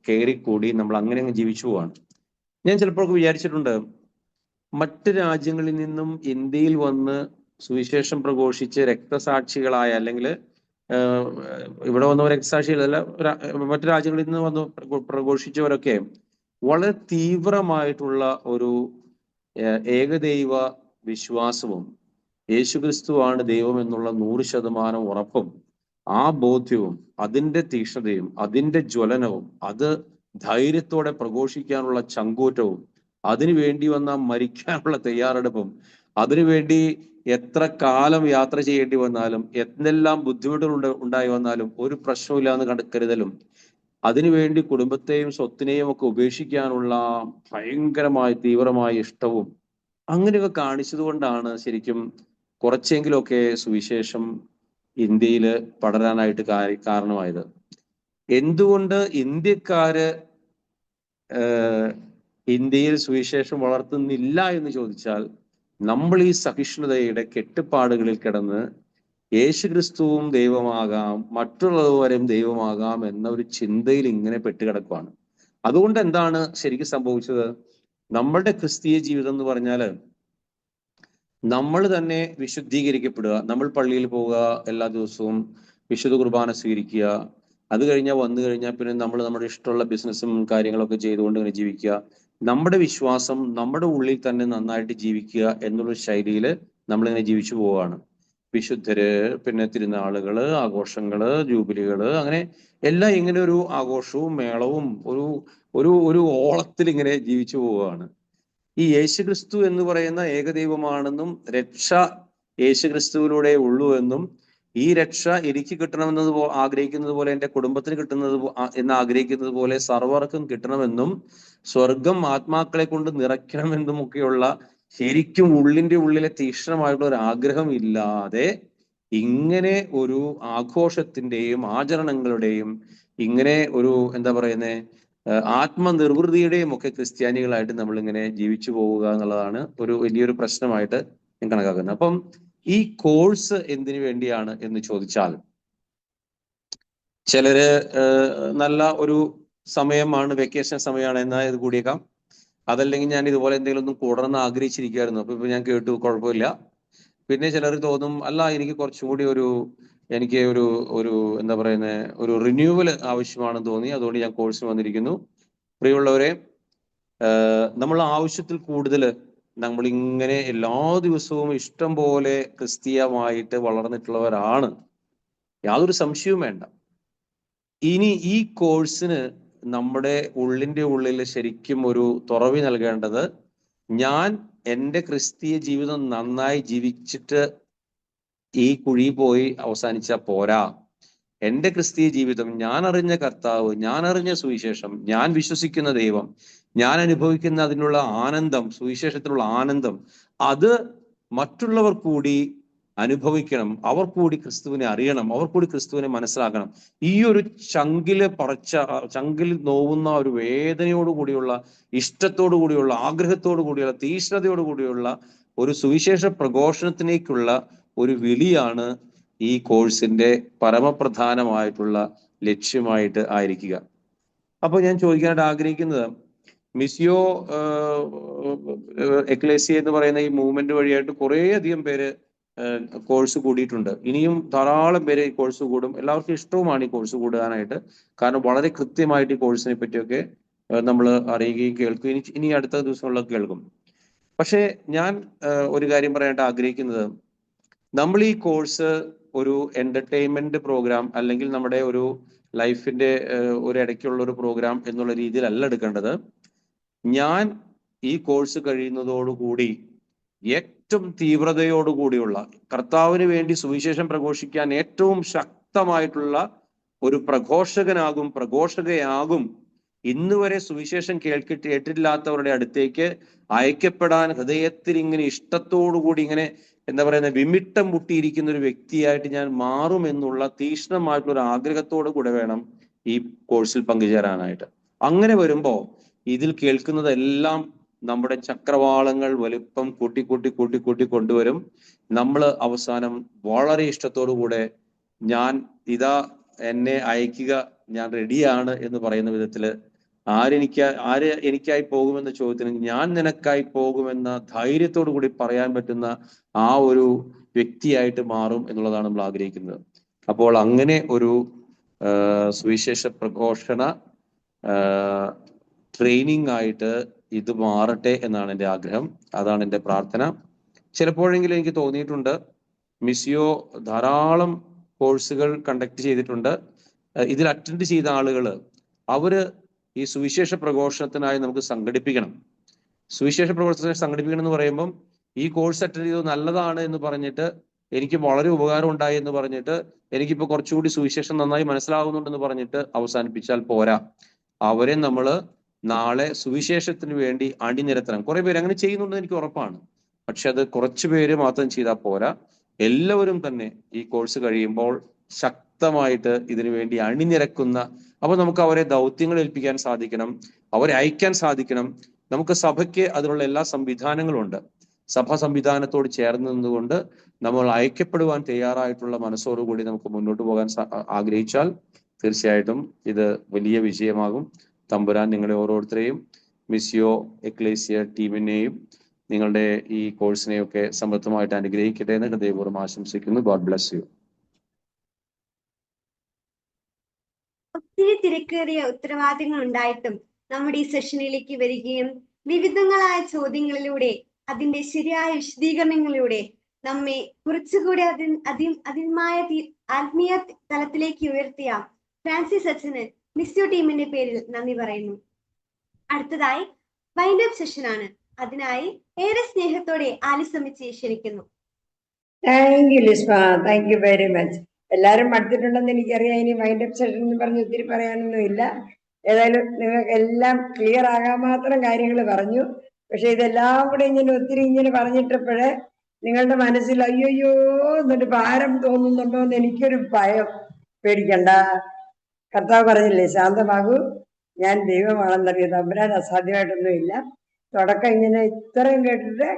കയറിക്കൂടി നമ്മൾ അങ്ങനെ അങ്ങ് ജീവിച്ചു പോവാണ്. ഞാൻ ചിലപ്പോൾ വിചാരിച്ചിട്ടുണ്ട്, മറ്റ് രാജ്യങ്ങളിൽ നിന്നും ഇന്ത്യയിൽ വന്ന് സുവിശേഷം പ്രഘോഷിച്ച് രക്തസാക്ഷികളായ, അല്ലെങ്കിൽ ഇവിടെ വന്നവർ രക്തസാക്ഷികളല്ല, മറ്റു രാജ്യങ്ങളിൽ നിന്ന് വന്ന് പ്രഘോഷിച്ചവരൊക്കെ വളരെ തീവ്രമായിട്ടുള്ള ഒരു ഏകദൈവ വിശ്വാസവും യേശുക്രിസ്തുവാണ് ദൈവം എന്നുള്ള 100% ഉറപ്പും ആ ബോധ്യവും അതിൻ്റെ തീക്ഷ്ണതയും അതിൻ്റെ ജ്വലനവും അത് ധൈര്യത്തോടെ പ്രഘോഷിക്കാനുള്ള ചങ്കൂറ്റവും അതിനു വേണ്ടി വന്ന മരിക്കാനുള്ള തയ്യാറെടുപ്പും അതിനുവേണ്ടി എത്ര കാലം യാത്ര ചെയ്യേണ്ടി വന്നാലും എന്തെല്ലാം ബുദ്ധിമുട്ടുകൾ ഉണ്ടായി വന്നാലും ഒരു പ്രശ്നമില്ല എന്ന് കരുതലും അതിനുവേണ്ടി കുടുംബത്തെയും സ്വത്തിനെയും ഒക്കെ ഉപേക്ഷിക്കാനുള്ള ഭയങ്കരമായ തീവ്രമായ ഇഷ്ടവും അങ്ങനെയൊക്കെ കാണിച്ചത് കൊണ്ടാണ് ശരിക്കും കുറച്ചെങ്കിലുമൊക്കെ സുവിശേഷം ഇന്ത്യയിൽ പടരാനായിട്ട് കാരണമായത്. എന്തുകൊണ്ട് ഇന്ത്യക്കാര് ഇന്ത്യയിൽ സുവിശേഷം വളർത്തുന്നില്ല എന്ന് ചോദിച്ചാൽ, നമ്മൾ ഈ സഹിഷ്ണുതയുടെ കെട്ടുപാടുകളിൽ കിടന്ന് യേശുക്രിസ്തുവും ദൈവമാകാം, മറ്റുള്ളവരും ദൈവമാകാം എന്ന ഒരു ചിന്തയിൽ ഇങ്ങനെ പെട്ടുകിടക്കുകയാണ്. അതുകൊണ്ട് എന്താണ് ശരിക്കും സംഭവിച്ചത്? നമ്മളുടെ ക്രിസ്തീയ ജീവിതം എന്ന് പറഞ്ഞാൽ നമ്മൾ തന്നെ വിശുദ്ധീകരിക്കപ്പെടുക, നമ്മൾ പള്ളിയിൽ പോവുക, എല്ലാ ദിവസവും വിശുദ്ധ കുർബാന സ്വീകരിക്കുക, അത് കഴിഞ്ഞാൽ വന്നു കഴിഞ്ഞാൽ പിന്നെ നമ്മൾ നമ്മുടെ ഇഷ്ടമുള്ള ബിസിനസ്സും കാര്യങ്ങളൊക്കെ ചെയ്തുകൊണ്ട് ഇങ്ങനെ ജീവിക്കുക, നമ്മുടെ വിശ്വാസം നമ്മുടെ ഉള്ളിൽ തന്നെ നന്നായിട്ട് ജീവിക്കുക എന്നുള്ള ശൈലിയിൽ നമ്മളിങ്ങനെ ജീവിച്ചു പോവുകയാണ്. വിശുദ്ധര്, പിന്നെ തിരുനാളുകള്, ആഘോഷങ്ങള്, ജൂബിലികള്, അങ്ങനെ എല്ലാം ഇങ്ങനെ ഒരു ആഘോഷവും മേളവും ഒരു ഓളത്തിൽ ഇങ്ങനെ ജീവിച്ചു പോവുകയാണ്. ഈ യേശുക്രിസ്തു എന്ന് പറയുന്ന ഏകദൈവമാണെന്നും രക്ഷ യേശുക്രിസ്തുവിലൂടെ ഉള്ളൂ എന്നും ഈ രക്ഷ എനിക്ക് കിട്ടണമെന്നത് ആഗ്രഹിക്കുന്നത് പോലെ എൻ്റെ കുടുംബത്തിന് കിട്ടുന്നത് എന്ന് ആഗ്രഹിക്കുന്നത് പോലെ സർവർക്കും കിട്ടണമെന്നും സ്വർഗം ആത്മാക്കളെ കൊണ്ട് നിറയ്ക്കണമെന്നും ഒക്കെയുള്ള ശരിക്കും ഉള്ളിൻ്റെ ഉള്ളിലെ തീക്ഷ്ണമായിട്ടുള്ള ഒരു ആഗ്രഹം ഇല്ലാതെ ഇങ്ങനെ ഒരു ആഘോഷത്തിൻ്റെയും ആചരണങ്ങളുടെയും ഇങ്ങനെ ഒരു എന്താ പറയുന്നത് ആത്മനിർവൃതിയുടെയും ഒക്കെ ക്രിസ്ത്യാനികളായിട്ട് നമ്മളിങ്ങനെ ജീവിച്ചു പോവുക എന്നുള്ളതാണ് ഒരു വലിയൊരു പ്രശ്നമായിട്ട് ഞാൻ കണക്കാക്കുന്നത്. അപ്പം ഈ കോഴ്സ് എന്തിനു വേണ്ടിയാണ് എന്ന് ചോദിച്ചാൽ, ചിലര് നല്ല ഒരു സമയമാണ്, വെക്കേഷൻ സമയമാണ്, എന്നാൽ ഇത് കൂടിയേക്കാം. അതല്ലെങ്കിൽ ഞാൻ ഇതുപോലെ എന്തെങ്കിലും ഒന്നും കൂടണമെന്ന് ആഗ്രഹിച്ചിരിക്കുമായിരുന്നു, അപ്പൊ ഇപ്പൊ ഞാൻ കേട്ടു, കുഴപ്പമില്ല. പിന്നെ ചിലർ തോന്നും, അല്ല എനിക്ക് കുറച്ചും കൂടി എനിക്ക് ഒരു എന്താ പറയുന്നത്, ഒരു റിന്യൂവൽ ആവശ്യമാണെന്ന് തോന്നി, അതുകൊണ്ട് ഞാൻ കോഴ്സിന് വന്നിരിക്കുന്നു. പ്രിയമുള്ളവരെ, നമ്മൾ ആവശ്യത്തിൽ കൂടുതൽ നമ്മളിങ്ങനെ എല്ലാ ദിവസവും ഇഷ്ടം പോലെ ക്രിസ്തീയമായിട്ട് വളർന്നിട്ടുള്ളവരാണ്, യാതൊരു സംശയവും വേണ്ട. ഇനി ഈ കോഴ്സിന് നമ്മുടെ ഉള്ളിൻ്റെ ഉള്ളിൽ ശരിക്കും ഒരു തുറവി നൽകേണ്ടത്, ഞാൻ എൻ്റെ ക്രിസ്തീയ ജീവിതം നന്നായി ജീവിച്ചിട്ട് ഈ കുഴി പോയി അവസാനിച്ചാൽ പോരാ. എൻ്റെ ക്രിസ്തീയ ജീവിതം, ഞാൻ അറിഞ്ഞ കർത്താവ്, ഞാൻ അറിഞ്ഞ സുവിശേഷം, ഞാൻ വിശ്വസിക്കുന്ന ദൈവം, ഞാൻ അനുഭവിക്കുന്ന അതിനുള്ള ആനന്ദം, സുവിശേഷത്തിലുള്ള ആനന്ദം, അത് മറ്റുള്ളവർ കൂടി അനുഭവിക്കണം, അവർ കൂടി ക്രിസ്തുവിനെ അറിയണം, അവർ കൂടി ക്രിസ്തുവിനെ മനസ്സിലാക്കണം. ഈ ഒരു ചങ്കിൽ നോവുന്ന ഒരു വേദനയോട് കൂടിയുള്ള, ഇഷ്ടത്തോടു കൂടിയുള്ള, ആഗ്രഹത്തോടു കൂടിയുള്ള, തീഷ്ണതയോടു കൂടിയുള്ള ഒരു സുവിശേഷ പ്രഘോഷണത്തിലേക്കുള്ള ഒരു വിളിയാണ് ഈ കോഴ്സിന്റെ പരമപ്രധാനമായിട്ടുള്ള ലക്ഷ്യമായിട്ട് ആയിരിക്കുക. അപ്പോൾ ഞാൻ ചോദിക്കാനായിട്ട് ആഗ്രഹിക്കുന്നത്, മിസിയോ എക്ലേസിയ എന്ന് പറയുന്ന ഈ മൂവ്മെന്റ് വഴിയായിട്ട് കുറേ അധികം പേര് കോഴ്സ് കൂടിയിട്ടുണ്ട്. ഇനിയും ധാരാളം പേര് ഈ കോഴ്സ് കൂടും. എല്ലാവർക്കും ഇഷ്ടവുമാണ് ഈ കോഴ്സ് കൂടാനായിട്ട്. കാരണം വളരെ കൃത്യമായിട്ട് ഈ കോഴ്സിനെ പറ്റിയൊക്കെ നമ്മൾ അറിയുകയും കേൾക്കുകയും ഇനി അടുത്ത ദിവസങ്ങളിലൊക്കെ കേൾക്കും. പക്ഷേ ഞാൻ ഒരു കാര്യം പറയാനായിട്ട് ആഗ്രഹിക്കുന്നത്, നമ്മൾ ഈ കോഴ്സ് ഒരു എന്റർടൈൻമെന്റ് പ്രോഗ്രാം അല്ലെങ്കിൽ നമ്മുടെ ഒരു ലൈഫിന്റെ ഒരു ഇടയ്ക്കുള്ള ഒരു പ്രോഗ്രാം എന്നുള്ള രീതിയിലല്ല എടുക്കേണ്ടത്. ഞാൻ ഈ കോഴ്സ് കഴിയുന്നതോടുകൂടി ഏറ്റവും തീവ്രതയോടുകൂടിയുള്ള, കർത്താവിന് വേണ്ടി സുവിശേഷം പ്രഘോഷിക്കാൻ ഏറ്റവും ശക്തമായിട്ടുള്ള ഒരു പ്രഘോഷകയാകും. ഇന്ന് വരെ സുവിശേഷം കേട്ടിട്ടില്ലാത്തവരുടെ അടുത്തേക്ക് അയക്കപ്പെടാൻ ഹൃദയത്തിൽ ഇങ്ങനെ ഇഷ്ടത്തോടുകൂടി ഇങ്ങനെ എന്താ പറയുന്നത്, വിമിട്ടം മുട്ടിയിരിക്കുന്ന ഒരു വ്യക്തിയായിട്ട് ഞാൻ മാറും എന്നുള്ള തീക്ഷ്ണമായിട്ടുള്ള ഒരു ആഗ്രഹത്തോടു കൂടെ വേണം ഈ കോഴ്സിൽ പങ്കുചേരാനായിട്ട്. അങ്ങനെ വരുമ്പോ ഇതിൽ കേൾക്കുന്നതെല്ലാം നമ്മുടെ ചക്രവാളങ്ങൾ വലിപ്പം കൂട്ടി കൊണ്ടുവരും. നമ്മൾ അവസാനം വളരെ ഇഷ്ടത്തോടു കൂടെ, ഞാൻ ഇതാ എന്നെ അയക്കുക, ഞാൻ റെഡിയാണ് എന്ന് പറയുന്ന വിധത്തില്, ആര് എനിക്കായി പോകുമെന്ന ചോദ്യത്തിന് ഞാൻ നിനക്കായി പോകുമെന്ന ധൈര്യത്തോടു കൂടി പറയാൻ പറ്റുന്ന ആ ഒരു വ്യക്തിയായിട്ട് മാറും എന്നുള്ളതാണ് നമ്മൾ ആഗ്രഹിക്കുന്നത്. അപ്പോൾ അങ്ങനെ ഒരു സുവിശേഷ പ്രഘോഷണ ട്രെയിനിങ് ആയിട്ട് ഇത് മാറട്ടെ എന്നാണ് എൻ്റെ ആഗ്രഹം, അതാണ് എൻ്റെ പ്രാർത്ഥന. ചിലപ്പോഴെങ്കിലും എനിക്ക് തോന്നിയിട്ടുണ്ട്, മിസിയോ ധാരാളം കോഴ്സുകൾ കണ്ടക്ട് ചെയ്തിട്ടുണ്ട്. ഇതിൽ അറ്റൻഡ് ചെയ്ത ആളുകൾ അവര് ഈ സുവിശേഷ പ്രഘോഷണത്തിനായി നമുക്ക് സംഘടിപ്പിക്കണം. സുവിശേഷ പ്രഘോഷണത്തിനായി സംഘടിപ്പിക്കണം എന്ന് പറയുമ്പം, ഈ കോഴ്സ് അറ്റൻഡ് ചെയ്തത് നല്ലതാണ് എന്ന് പറഞ്ഞിട്ട്, എനിക്ക് വളരെ ഉപകാരം ഉണ്ടായി എന്ന് പറഞ്ഞിട്ട്, എനിക്കിപ്പോൾ കുറച്ചുകൂടി സുവിശേഷം നന്നായി മനസ്സിലാകുന്നുണ്ടെന്ന് പറഞ്ഞിട്ട് അവസാനിപ്പിച്ചാൽ പോരാ. അവരെ നമ്മൾ നാളെ സുവിശേഷത്തിന് വേണ്ടി അണിനിരത്തണം. കുറെ പേര് അങ്ങനെ ചെയ്യുന്നുണ്ടെന്ന് എനിക്ക് ഉറപ്പാണ്. പക്ഷെ അത് കുറച്ചു പേര് മാത്രം ചെയ്താൽ പോരാ. എല്ലാവരും തന്നെ ഈ കോഴ്സ് കഴിയുമ്പോൾ ശക്തമായിട്ട് ഇതിനു വേണ്ടി അണിനിരക്കുന്ന, അപ്പൊ നമുക്ക് അവരെ ദൗത്യങ്ങൾ ഏൽപ്പിക്കാൻ സാധിക്കണം, അവരെ അയക്കാൻ സാധിക്കണം. നമുക്ക് സഭയ്ക്ക് അതിനുള്ള എല്ലാ സംവിധാനങ്ങളും ഉണ്ട്. സഭാ സംവിധാനത്തോട് ചേർന്ന് നിന്നുകൊണ്ട് നമ്മൾ അയക്കപ്പെടുവാൻ തയ്യാറായിട്ടുള്ള മനസ്സോടുകൂടി നമുക്ക് മുന്നോട്ട് പോകാൻ ആഗ്രഹിച്ചാൽ തീർച്ചയായിട്ടും ഇത് വലിയ വിജയമാകും. തമ്പുരാൻ നിങ്ങളെ ഓരോരുത്തരെയും, മിസിയോ എക്ലേസിയ ടീമിനെയും നിങ്ങളുടെ ഈ കോഴ്സിനെയൊക്കെ സമൃദ്ധമായിട്ട് അനുഗ്രഹിക്കട്ടെ എന്ന് ഹൃദയപൂർവ്വം ആശംസിക്കുന്നു. God bless you. ഒത്തിരി തിരക്കേറിയ ഉത്തരവാദിത്തങ്ങൾ ഉണ്ടായിട്ടും നമ്മുടെ ഈ സെഷനിലേക്ക് വരികയും വിവിധങ്ങളായ ചോദ്യങ്ങളിലൂടെ അതിന്റെ ശരിയായ വിശദീകരണങ്ങളിലൂടെ നമ്മെ കുറച്ചുകൂടി അതിന്മായ ആത്മീയ തലത്തിലേക്ക് ഉയർത്തിയ ഫ്രാൻസിസ് അച്ഛന് മിസിയോ ടീമിന്റെ പേരിൽ നന്ദി പറയുന്നു. അടുത്തതായി വൈൻഡ് അപ്പ് സെഷനാണ്. അതിനായി ഏറെ സ്നേഹത്തോടെ ആലിസമിച്ച് ക്ഷണിക്കുന്നു. Thank you Lisma, thank you very much. എല്ലാവരും മടുത്തിട്ടുണ്ടെന്ന് എനിക്കറിയാം. ഇനി വൈൻഡ് അപ്പ് സെഷൻ എന്ന് പറഞ്ഞ് ഒത്തിരി പറയാനൊന്നും ഇല്ല. ഏതായാലും നിങ്ങൾക്ക് എല്ലാം ക്ലിയർ ആകാൻ മാത്രം കാര്യങ്ങൾ പറഞ്ഞു. പക്ഷെ ഇതെല്ലാം കൂടെ ഒത്തിരി പറഞ്ഞിട്ടപ്പോഴേ നിങ്ങളുടെ മനസ്സിൽ അയ്യോ എന്നൊരു ഭാരം തോന്നുന്നുണ്ടോ എന്ന് എനിക്കൊരു ഭയം. പേടിക്കണ്ട, കർത്താവ് പറഞ്ഞില്ലേ, ശാന്തമാകൂ, ഞാൻ ദൈവമാണെന്നറിയാം, തമ്പുരാൻ അസാധ്യമായിട്ടൊന്നും ഇല്ല. തുടക്കം ഇത്രയും കേട്ടിട്ട്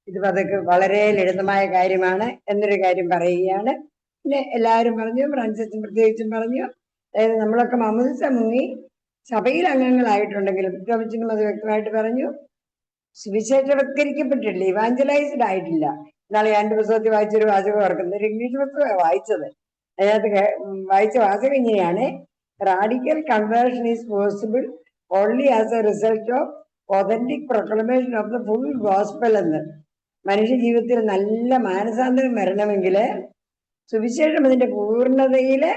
ഇത് അതൊക്കെ വളരെ ലളിതമായ കാര്യമാണ് എന്നൊരു കാര്യം പറയുകയാണ്. പിന്നെ എല്ലാവരും പറഞ്ഞു, ഫ്രാൻസിസും പ്രത്യേകിച്ചും പറഞ്ഞു, അതായത് നമ്മളൊക്കെ മാമോദിസ മുങ്ങി സഭയിൽ അംഗങ്ങളായിട്ടുണ്ടെങ്കിലും ടോമിച്ചനും അത് വ്യക്തമായിട്ട് പറഞ്ഞു, സുവിശേഷവത്കരിക്കപ്പെട്ടിട്ടില്ല, ഇവാഞ്ചലൈസ്ഡ് ആയിട്ടില്ല. ഇന്നാളെ ഞാൻ പുസ്തകത്തിൽ വായിച്ചൊരു വാചകം ഓർക്കുന്നത്, ഒരു ഇംഗ്ലീഷ് പുസ്തകമാണ് വായിച്ചത്. അതിനകത്ത് വായിച്ച വാചകം ഇങ്ങനെയാണ്: radical conversion is possible only as A result of authentic proclamation of the full gospel എന്ന്. മനുഷ്യ ജീവിതത്തിൽ നല്ല മാനസാന്തരം വരണമെങ്കിൽ സുവിശേഷം അതിന്റെ പൂർണ്ണതയില്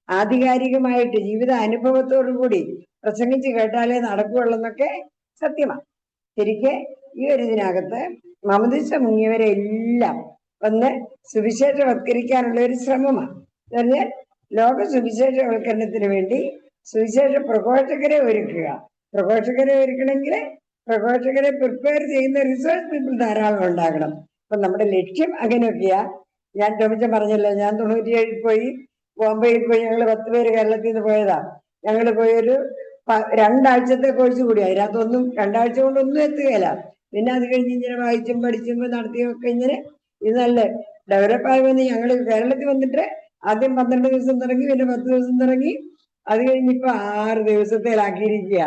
ആധികാരികമായിട്ട് ജീവിത അനുഭവത്തോടു കൂടി പ്രസംഗിച്ച് കേട്ടാലേ നടക്കുകയുള്ളെന്നൊക്കെ സത്യമാണ്. ശരിക്ക് ഈ ഒരു ഇതിനകത്ത് മാമോദിസ മുങ്ങിയവരെ എല്ലാം ഒന്ന് സുവിശേഷവത്കരിക്കാനുള്ള ഒരു ശ്രമമാണ്. എന്ന് പറഞ്ഞാൽ ലോക സുവിശേഷവൽക്കരണത്തിന് വേണ്ടി സുവിശേഷ പ്രഘോഷകരെ ഒരുക്കുക. പ്രഘോഷകരെ ഒരുക്കണമെങ്കിൽ പ്രഘോഷകരെ പ്രിപ്പയർ ചെയ്യുന്ന റിസോഴ്സ് പീപ്പിൾ ധാരാളം ഉണ്ടാകണം. അപ്പൊ നമ്മുടെ ലക്ഷ്യം അങ്ങനെയൊക്കെയാ. ഞാൻ ടോമിച്ചൻ പറഞ്ഞല്ലോ, ഞാൻ 97 പോയി ബോംബെയിൽ പോയി. ഞങ്ങൾ 10 പേര് കേരളത്തിൽ നിന്ന് പോയതാ. ഞങ്ങൾ പോയൊരു 2 ആഴ്ചത്തെ കോഴ്സ് കൂടി. അതിനകത്തൊന്നും 2 ആഴ്ച കൊണ്ടൊന്നും എത്തുകയില്ല. പിന്നെ അത് കഴിഞ്ഞ് ഇങ്ങനെ വായിച്ചും പഠിച്ചും നടത്തിയും ഒക്കെ ഇങ്ങനെ ഇത് നല്ല ഡെവലപ്പായി വന്ന് ഞങ്ങൾ കേരളത്തിൽ വന്നിട്ട് ആദ്യം 12 ദിവസം തുടങ്ങി, പിന്നെ 10 ദിവസം തുടങ്ങി, അത് കഴിഞ്ഞ് ഇപ്പൊ 6 ദിവസത്തേലാക്കിയിരിക്കുക.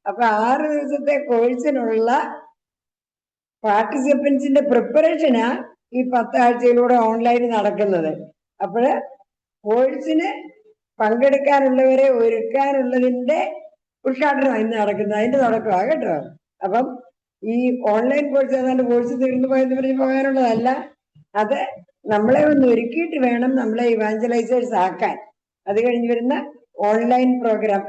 അപ്പൊ 6 ദിവസത്തെ കോഴ്സിനുള്ള പാർട്ടിസിപ്പൻസിന്റെ പ്രിപ്പറേഷനാ ഈ 10 ആഴ്ചയിലൂടെ ഓൺലൈൻ നടക്കുന്നത്. അപ്പോഴ് കോഴ്സിന് പങ്കെടുക്കാനുള്ളവരെ ഒരുക്കാനുള്ളതിന്റെ ഉദ്ഘാടനം ഇന്ന് നടക്കുന്നത്, അതിന്റെ തുടക്കമാണ് കേട്ടോ. അപ്പം ഈ ഓൺലൈൻ കോഴ്സ് ഏതാണ്ട് കോഴ്സ് തീർന്നു പോയെന്ന് പറഞ്ഞ് പോകാനുള്ളതല്ല, അത് നമ്മളെ ഒന്ന് ഒരുക്കിയിട്ട് വേണം നമ്മളെ ഇവാഞ്ചലൈസേഴ്സ് ആക്കാൻ. അത് കഴിഞ്ഞ് വരുന്ന ഓൺലൈൻ പ്രോഗ്രാം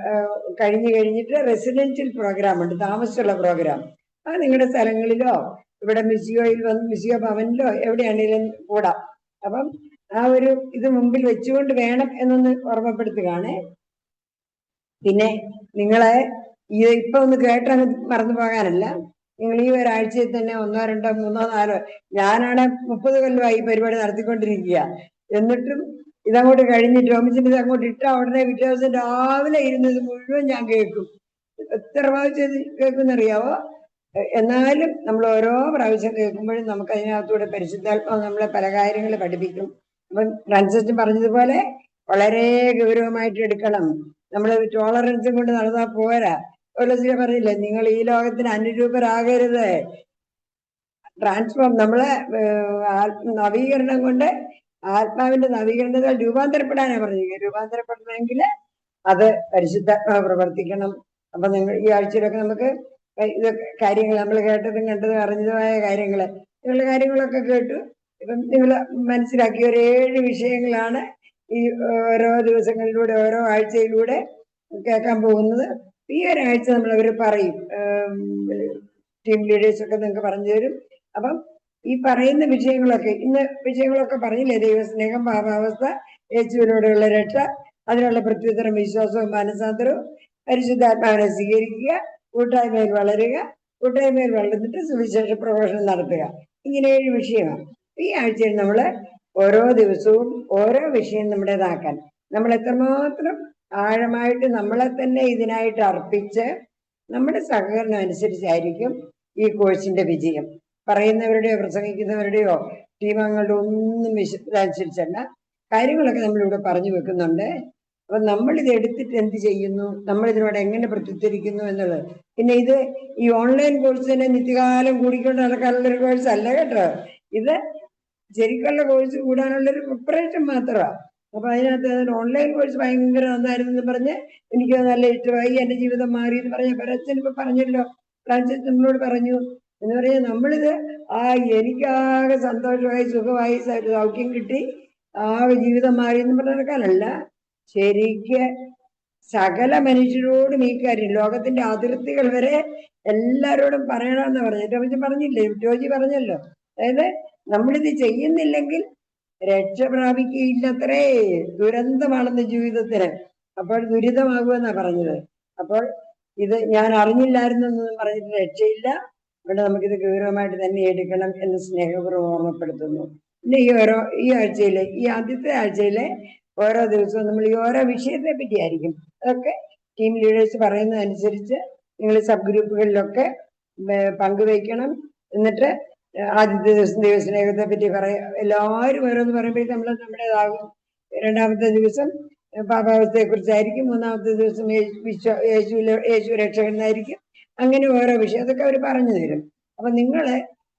കഴിഞ്ഞിട്ട് റെസിഡൻഷ്യൽ പ്രോഗ്രാം ഉണ്ട്, താമസിച്ചുള്ള പ്രോഗ്രാം. അത് നിങ്ങളുടെ സ്ഥലങ്ങളിലോ ഇവിടെ മിസിയോയിൽ വന്ന് മിസിയോ ഭവനിലോ എവിടെയാണെങ്കിലും കൂടാം. അപ്പം ആ ഒരു ഇത് മുമ്പിൽ വെച്ചുകൊണ്ട് വേണം എന്നൊന്ന് ഓർമ്മപ്പെടുത്തുകയാണ്. പിന്നെ നിങ്ങളെ ഇപ്പൊ ഒന്ന് കേട്ടങ്ങ് മറന്നു പോകാനല്ല, നിങ്ങൾ ഈ ഒരാഴ്ചയിൽ തന്നെ 1, 2, 3, 4 ഞാനാണ് 30 കൊല്ലമായി പരിപാടി നടത്തിക്കൊണ്ടിരിക്കുക. എന്നിട്ടും ഇതങ്ങോട്ട് കഴിഞ്ഞ് ടോമിച്ചിന് ഇത് അങ്ങോട്ട് ഇട്ട ഉടനെ പിറ്റേ ദിവസം രാവിലെ ഇരുന്നത് മുഴുവൻ ഞാൻ കേൾക്കും. എത്ര പ്രാവശ്യം കേൾക്കുന്നറിയാവോ? എന്നാലും നമ്മൾ ഓരോ പ്രാവശ്യം കേൾക്കുമ്പോഴും നമുക്ക് അതിനകത്തൂടെ പരിശുദ്ധാത്മാവ് നമ്മളെ പല കാര്യങ്ങൾ പഠിപ്പിക്കും. അപ്പം ഫ്രാൻസിസ് പറഞ്ഞതുപോലെ വളരെ ഗൗരവമായിട്ട് എടുക്കണം. നമ്മൾ ടോളറൻസും കൊണ്ട് നടന്നാൽ പോരാ. ഓലോസിനെ പറഞ്ഞില്ലേ, നിങ്ങൾ ഈ ലോകത്തിന് അനുരൂപരാകരുത്. ട്രാൻസ്ഫോം നമ്മളെ നവീകരണം കൊണ്ട് ആത്മാവിന്റെ നവീകരണത്തിൽ രൂപാന്തരപ്പെടാനാണ് പറഞ്ഞത്. രൂപാന്തരപ്പെടണമെങ്കിൽ അത് പരിശുദ്ധാത്മാവ് പ്രവർത്തിക്കണം. അപ്പൊ നിങ്ങൾ ഈ ആഴ്ചയിലൊക്കെ നമുക്ക് ഇത് കാര്യങ്ങൾ നമ്മൾ കേട്ടതും കണ്ടതും അറിഞ്ഞതുമായ കാര്യങ്ങള് നിങ്ങളുടെ കാര്യങ്ങളൊക്കെ കേട്ടു. ഇപ്പം നിങ്ങൾ മനസ്സിലാക്കിയ ഒരു 7 വിഷയങ്ങളാണ് ഈ ഓരോ ദിവസങ്ങളിലൂടെ ഓരോ ആഴ്ചയിലൂടെ കേൾക്കാൻ പോകുന്നത്. ഈ ഒരാഴ്ച നമ്മൾ അവർ പറയും, ടീം ലീഡേഴ്സ് ഒക്കെ നിങ്ങൾക്ക് പറഞ്ഞു തരും. അപ്പം ഈ പറയുന്ന വിഷയങ്ങളൊക്കെ പറഞ്ഞില്ലേ, ദൈവസ്നേഹം, പാപാവസ്ഥ, യേശുവിനോടുള്ള രക്ഷ, അതിനുള്ള പ്രത്യുത്തരം വിശ്വാസവും മാനസാന്തരവും, പരിശുദ്ധാത്മാവിനെ സ്വീകരിക്കുക, കൂട്ടായ്മയിൽ വളരുക, കൂട്ടായ്മയിൽ വളർന്നിട്ട് സുവിശേഷ പ്രഘോഷണം നടത്തുക. ഇങ്ങനെ 7 വിഷയമാണ്. ഈ ആഴ്ചയിൽ നമ്മൾ ഓരോ ദിവസവും ഓരോ വിഷയം നമ്മുടേതാക്കാൻ നമ്മൾ എത്രമാത്രം ആഴമായിട്ട് നമ്മളെ തന്നെ ഇതിനായിട്ട് അർപ്പിച്ച് നമ്മുടെ സഹകരണം അനുസരിച്ചായിരിക്കും ഈ കോഴ്സിന്റെ വിജയം. പറയുന്നവരുടെയോ പ്രസംഗിക്കുന്നവരുടെയോ ടീമംഗങ്ങളുടെ ഒന്നും വിശദാനുസരിച്ചല്ല, കാര്യങ്ങളൊക്കെ നമ്മളിവിടെ പറഞ്ഞു വെക്കുന്നുണ്ട്. അപ്പൊ നമ്മളിത് എടുത്തിട്ട് എന്ത് ചെയ്യുന്നു, നമ്മൾ ഇതിനോട് എങ്ങനെ പ്രത്യുത്തരിക്കുന്നു എന്നുള്ളത്. പിന്നെ ഇത് ഈ ഓൺലൈൻ കോഴ്സ് തന്നെ നിത്യകാലം കൂടിക്കൊണ്ട് നടക്കാനുള്ളൊരു കോഴ്സ് അല്ല കേട്ടോ. ഇത് ശരിക്കുള്ള കോഴ്സ് കൂടാനുള്ളൊരു പ്രിപ്പറേഷൻ മാത്രമാണ്. അപ്പൊ അതിനകത്ത് ഓൺലൈൻ കോഴ്സ് ഭയങ്കര നന്നായിരുന്നു പറഞ്ഞ് എനിക്ക് നല്ല ഇഷ്ടമായി, എന്റെ ജീവിതം മാറി എന്ന് പറഞ്ഞ പരസ്യം ഇപ്പൊ പറഞ്ഞല്ലോ, ഫ്രാൻസിസ് നമ്മളോട് പറഞ്ഞു എന്ന് പറഞ്ഞാൽ നമ്മളിത് എനിക്കാകെ സന്തോഷമായി സുഖമായി സൗഖ്യം കിട്ടി ജീവിതം മാറി എന്ന് പറഞ്ഞ നടക്കാനല്ല, ശരിക്ക് സകല മനുഷ്യരോടും ഈ കാര്യം ലോകത്തിന്റെ അതിർത്തികൾ വരെ എല്ലാരോടും പറയണമെന്ന് പറഞ്ഞു. പറഞ്ഞില്ലേ, ജോജി പറഞ്ഞല്ലോ. അതായത് നമ്മളിത് ചെയ്യുന്നില്ലെങ്കിൽ രക്ഷ പ്രാപിക്കുകയില്ലത്രേ, ദുരന്തമാണെന്ന് ജീവിതത്തിന്. അപ്പോൾ ദുരിതമാകുമെന്നാ പറഞ്ഞത്. അപ്പോൾ ഇത് ഞാൻ അറിഞ്ഞില്ലായിരുന്നു എന്നൊന്നും പറഞ്ഞിട്ട് രക്ഷയില്ല. ഇവിടെ നമുക്കിത് ഗൗരവമായിട്ട് തന്നെ എടുക്കണം എന്ന് സ്നേഹപൂർവ്വം ഓർമ്മപ്പെടുത്തുന്നു. പിന്നെ ഈ ആഴ്ചയിലെ ഈ ആദ്യത്തെ ആഴ്ചയിലെ ഓരോ ദിവസവും നമ്മൾ ഈ ഓരോ വിഷയത്തെ പറ്റിയായിരിക്കും. അതൊക്കെ ടീം ലീഡേഴ്സ് പറയുന്നതനുസരിച്ച് നിങ്ങൾ സബ് ഗ്രൂപ്പുകളിലൊക്കെ പങ്കുവയ്ക്കണം. എന്നിട്ട് ആദ്യത്തെ ദിവസം ദൈവസ്നേഹത്തെ പറ്റി പറയാം. എല്ലാവരും ഓരോന്ന് പറയുമ്പോഴേക്കും നമ്മൾ നമ്മുടേതാകും. രണ്ടാമത്തെ ദിവസം പാപാവസ്ഥയെ കുറിച്ചായിരിക്കും. മൂന്നാമത്തെ ദിവസം യേശു രക്ഷകനായിരിക്കും. അങ്ങനെ ഓരോ വിഷയം അതൊക്കെ അവർ പറഞ്ഞു തരും. അപ്പൊ നിങ്ങൾ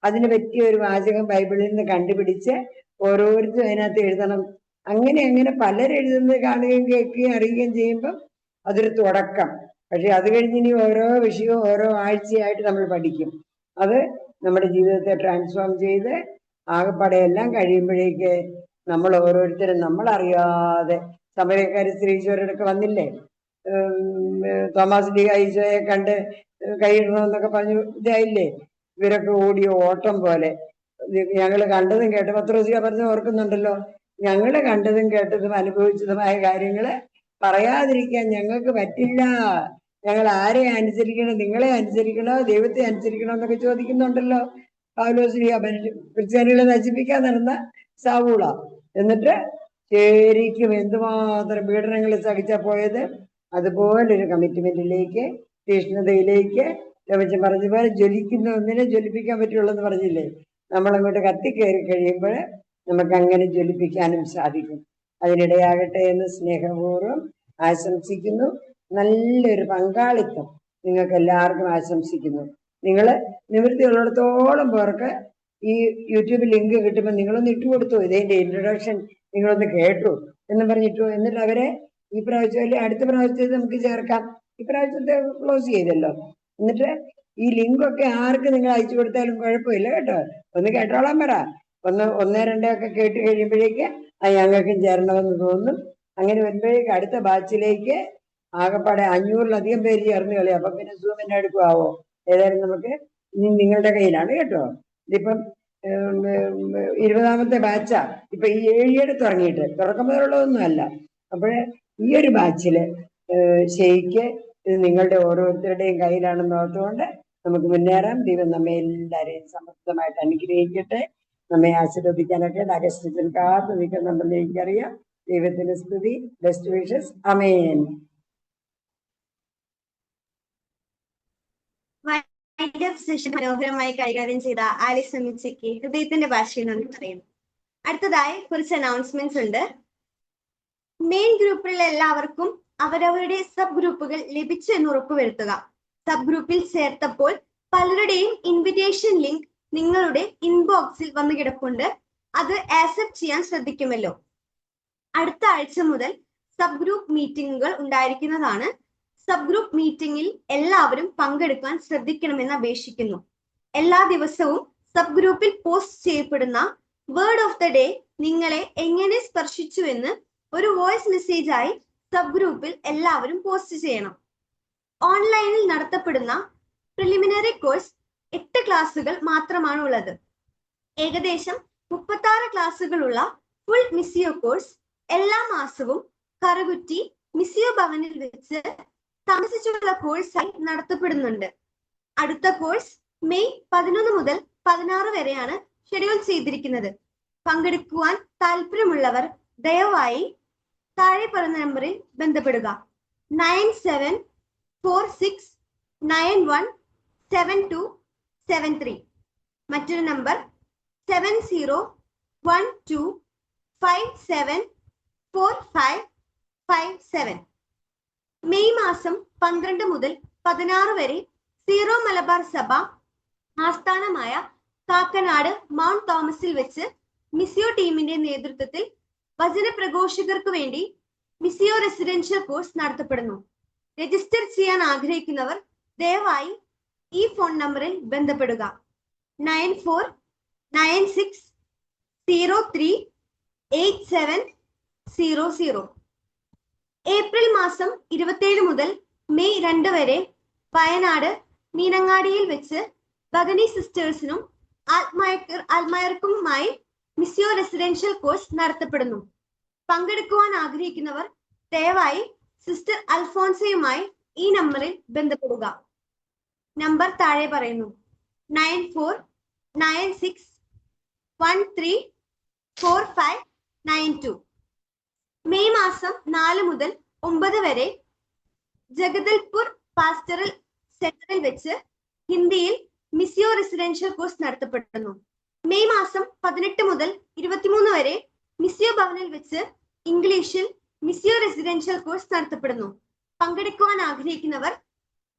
അതിന് പറ്റിയ ഒരു വാചകം ബൈബിളിൽ നിന്ന് കണ്ടുപിടിച്ച് ഓരോരുത്തരും അതിനകത്ത് എഴുതണം. അങ്ങനെ പലരെഴുതുന്നത് കാണുകയും കേൾക്കുകയും അറിയുകയും ചെയ്യുമ്പം അതൊരു തുടക്കം. പക്ഷെ അത് കഴിഞ്ഞ് ഇനി ഓരോ വിഷയവും ഓരോ ആഴ്ചയായിട്ട് നമ്മൾ പഠിക്കും. അത് നമ്മുടെ ജീവിതത്തെ ട്രാൻസ്ഫോം ചെയ്ത് ആകപ്പാടെ എല്ലാം കഴിയുമ്പോഴേക്ക് നമ്മൾ ഓരോരുത്തരും നമ്മളറിയാതെ സമരക്കാരി സ്ത്രീശ്വരൊക്കെ വന്നില്ലേ, തോമസ് ഡി ഈശോയെ കണ്ട് കൈയിടണമെന്നൊക്കെ പറഞ്ഞു ഇതായില്ലേ, ഇവരൊക്കെ ഓടിയ ഓട്ടം പോലെ. ഞങ്ങൾ കണ്ടതും കേട്ട പത്രോസിക പറഞ്ഞ് ഓർക്കുന്നുണ്ടല്ലോ, ഞങ്ങൾ കണ്ടതും കേട്ടതും അനുഭവിച്ചതുമായ കാര്യങ്ങള് പറയാതിരിക്കാൻ ഞങ്ങൾക്ക് പറ്റില്ല. ഞങ്ങൾ ആരെ അനുസരിക്കണോ, നിങ്ങളെ അനുസരിക്കണോ ദൈവത്തെ അനുസരിക്കണോ എന്നൊക്കെ ചോദിക്കുന്നുണ്ടല്ലോ. പൗലോസ്ലീഹ ക്രിസ്ത്യാനികളെ നശിപ്പിക്കാൻ നടന്ന സാവൂള. എന്നിട്ട് ശരിക്കും എന്തുമാത്രം പീഡനങ്ങൾ സഹിച്ചാ പോയത്. അതുപോലൊരു കമ്മിറ്റ്മെന്റിലേക്ക്, തീഷ്ണതയിലേക്ക് രമച്ചൻ പറഞ്ഞ പോലെ ജ്വലിക്കുന്ന ഒന്നിനെ ജ്വലിപ്പിക്കാൻ പറ്റുള്ളൂ എന്ന് പറഞ്ഞില്ലേ. നമ്മളങ്ങോട്ട് കത്തിക്കയറി കഴിയുമ്പോൾ നമുക്ക് അങ്ങനെ ജ്വലിപ്പിക്കാനും സാധിക്കും. അതിനിടയാകട്ടെ എന്ന് സ്നേഹപൂർവ്വം ആശംസിക്കുന്നു. നല്ലൊരു പങ്കാളിത്തം നിങ്ങൾക്ക് എല്ലാവർക്കും ആശംസിക്കുന്നു. നിങ്ങൾ നിവൃത്തിയുള്ളിടത്തോളം പേർക്ക് ഈ യൂട്യൂബ് ലിങ്ക് കിട്ടുമ്പോൾ നിങ്ങളൊന്ന് ഇട്ടുകൊടുത്തു, ഇതിന്റെ ഇൻട്രൊഡക്ഷൻ നിങ്ങളൊന്ന് കേട്ടു എന്ന് പറഞ്ഞിട്ടു. എന്നിട്ട് അവരെ ഈ പ്രാവശ്യം അല്ലെ അടുത്ത പ്രാവശ്യത്തെ നമുക്ക് ചേർക്കാം. ഈ പ്രാവശ്യത്തെ ക്ലോസ് ചെയ്തല്ലോ. എന്നിട്ട് ഈ ലിങ്കൊക്കെ ആർക്ക് നിങ്ങൾ അയച്ചു കൊടുത്താലും കുഴപ്പമില്ല കേട്ടോ. ഒന്ന് കേട്ടോളാൻ പറ. ഒന്ന് രണ്ടൊക്കെ കേട്ട് കഴിയുമ്പോഴേക്ക് ഞങ്ങൾക്കും ചേരണമെന്ന് തോന്നും. അങ്ങനെ വരുമ്പോഴേക്ക് അടുത്ത ബാച്ചിലേക്ക് ആകെപ്പാടെ 500-ലധികം പേര് ചേർന്ന് കളി. അപ്പൊ പിന്നെ സൂം എന്നെ എടുക്കുവാവോ? ഏതായാലും നമുക്ക് ഇനി നിങ്ങളുടെ കയ്യിലാണ് കേട്ടോ. ഇതിപ്പം 20ാമത്തെ ബാച്ചാ. ഇപ്പൊ ഈ 7 തുടങ്ങിയിട്ട് തുടക്കം മുതലുള്ളതൊന്നും അല്ല. അപ്പോഴേ ഈ ഒരു ബാച്ചില് ശരിക്ക് ഇത് നിങ്ങളുടെ ഓരോരുത്തരുടെയും കയ്യിലാണെന്ന് ഓർത്തുകൊണ്ട് നമുക്ക് മുന്നേറാം. ദൈവം നമ്മെ എല്ലാവരെയും സമൃദ്ധമായിട്ട് അനുഗ്രഹിക്കട്ടെ. നമ്മെ ആശീർവദിക്കാനൊക്കെ അഗസ്റ്റിൻ കാത്തു നിൽക്കുന്നുണ്ടെന്ന് എനിക്കറിയാം. ദൈവത്തിന് സ്തുതി. Best wishes. അമേൻ. മനോഹരമായി കൈകാര്യം ചെയ്ത ആലിസ് മിച്ചിക്ക് ഹൃദയത്തിന്റെ ഭാഷയിൽ നന്ദി പറയുന്നു. അടുത്തതായി കുറച്ച് അനൗൺസ്മെന്റ്സ് ഉണ്ട്. മെയിൻ ഗ്രൂപ്പിലുള്ള എല്ലാവർക്കും അവരവരുടെ സബ് ഗ്രൂപ്പുകൾ ലഭിച്ചു എന്ന് ഉറപ്പുവരുത്തുക. സബ് ഗ്രൂപ്പിൽ ചേർത്തപ്പോൾ പലരുടെയും ഇൻവിറ്റേഷൻ ലിങ്ക് നിങ്ങളുടെ ഇൻബോക്സിൽ വന്നു കിടപ്പുണ്ട്. അത് ആക്സെപ്റ്റ് ചെയ്യാൻ ശ്രദ്ധിക്കുമല്ലോ. അടുത്ത ആഴ്ച മുതൽ സബ് ഗ്രൂപ്പ് മീറ്റിംഗുകൾ ഉണ്ടായിരിക്കുന്നതാണ്. സബ് ഗ്രൂപ്പ് മീറ്റിംഗിൽ എല്ലാവരും പങ്കെടുക്കാൻ ശ്രദ്ധിക്കണമെന്ന് അപേക്ഷിക്കുന്നു. എല്ലാ ദിവസവും സബ് ഗ്രൂപ്പിൽ പോസ്റ്റ് ചെയ്യപ്പെടുന്ന വേർഡ് ഓഫ് ദ ഡേ നിങ്ങളെ എങ്ങനെ സ്പർശിച്ചു എന്ന് ഒരു വോയിസ് മെസ്സേജായി സബ് ഗ്രൂപ്പിൽ എല്ലാവരും പോസ്റ്റ് ചെയ്യണം. ഓൺലൈനിൽ നടത്തപ്പെടുന്ന പ്രിലിമിനറി കോഴ്സ് 8 ക്ലാസ്സുകൾ മാത്രമാണ് ഉള്ളത്. ഏകദേശം 36 ക്ലാസ്സുകളുള്ള ഫുൾ മിസിയോ കോഴ്സ് എല്ലാ മാസവും കറുകുറ്റി മിസിയോ ഭവനിൽ വെച്ച് താമസിച്ചുള്ള കോഴ്സായി നടത്തപ്പെടുന്നുണ്ട്. അടുത്ത കോഴ്സ് മെയ് 11 മുതൽ 16 വരെയാണ് ഷെഡ്യൂൾ ചെയ്തിരിക്കുന്നത്. പങ്കെടുക്കുവാൻ താല്പര്യമുള്ളവർ ദയവായി താഴെ പറയുന്ന നമ്പറിൽ ബന്ധപ്പെടുക. 9746917273. മറ്റൊരു നമ്പർ 7012574557. മെയ് മാസം 12 മുതൽ 16 വരെ സീറോ മലബാർ സഭ ആസ്ഥാനമായ കാക്കനാട് മൗണ്ട് തോമസിൽ വെച്ച് മിസിയോ ടീമിന്റെ നേതൃത്വത്തിൽ വചന പ്രഘോഷകർക്ക് വേണ്ടി മിസിയോ റെസിഡൻഷ്യൽ കോഴ്സ് നടത്തപ്പെടുന്നു. രജിസ്റ്റർ ചെയ്യാൻ ആഗ്രഹിക്കുന്നവർ ദയവായി ഈ ഫോൺ നമ്പറിൽ ബന്ധപ്പെടുക. 9496038700. ഏപ്രിൽ മാസം 27 മുതൽ മെയ് 2 വരെ വയനാട് മീനങ്ങാടിയിൽ വെച്ച് ഭഗനി സിസ്റ്റേഴ്സിനും ആത്മായർക്കുമായി മിസിയോ റെസിഡൻഷ്യൽ കോഴ്സ് നടത്തപ്പെടുന്നു. പങ്കെടുക്കുവാൻ ആഗ്രഹിക്കുന്നവർ ദയവായി സിസ്റ്റർ അൽഫോൻസയുമായി ഈ നമ്പറിൽ ബന്ധപ്പെടുക. നമ്പർ താഴെ പറയുന്നു: 9496134592. മെയ് മാസം 4 മുതൽ 9 വരെ ജഗദൽപൂർ പാസ്റ്ററൽ സെന്ററിൽ വെച്ച് ഹിന്ദിയിൽ മിസിയോ റെസിഡൻഷ്യൽ കോഴ്സ് നടത്തപ്പെടുന്നു. മെയ് മാസം 18 മുതൽ 23 വരെ മിസിയോ ഭവനിൽ വെച്ച് ഇംഗ്ലീഷിൽ മിസിയോ റെസിഡൻഷ്യൽ കോഴ്സ് നടത്തപ്പെടുന്നു. പങ്കെടുക്കുവാൻ ആഗ്രഹിക്കുന്നവർ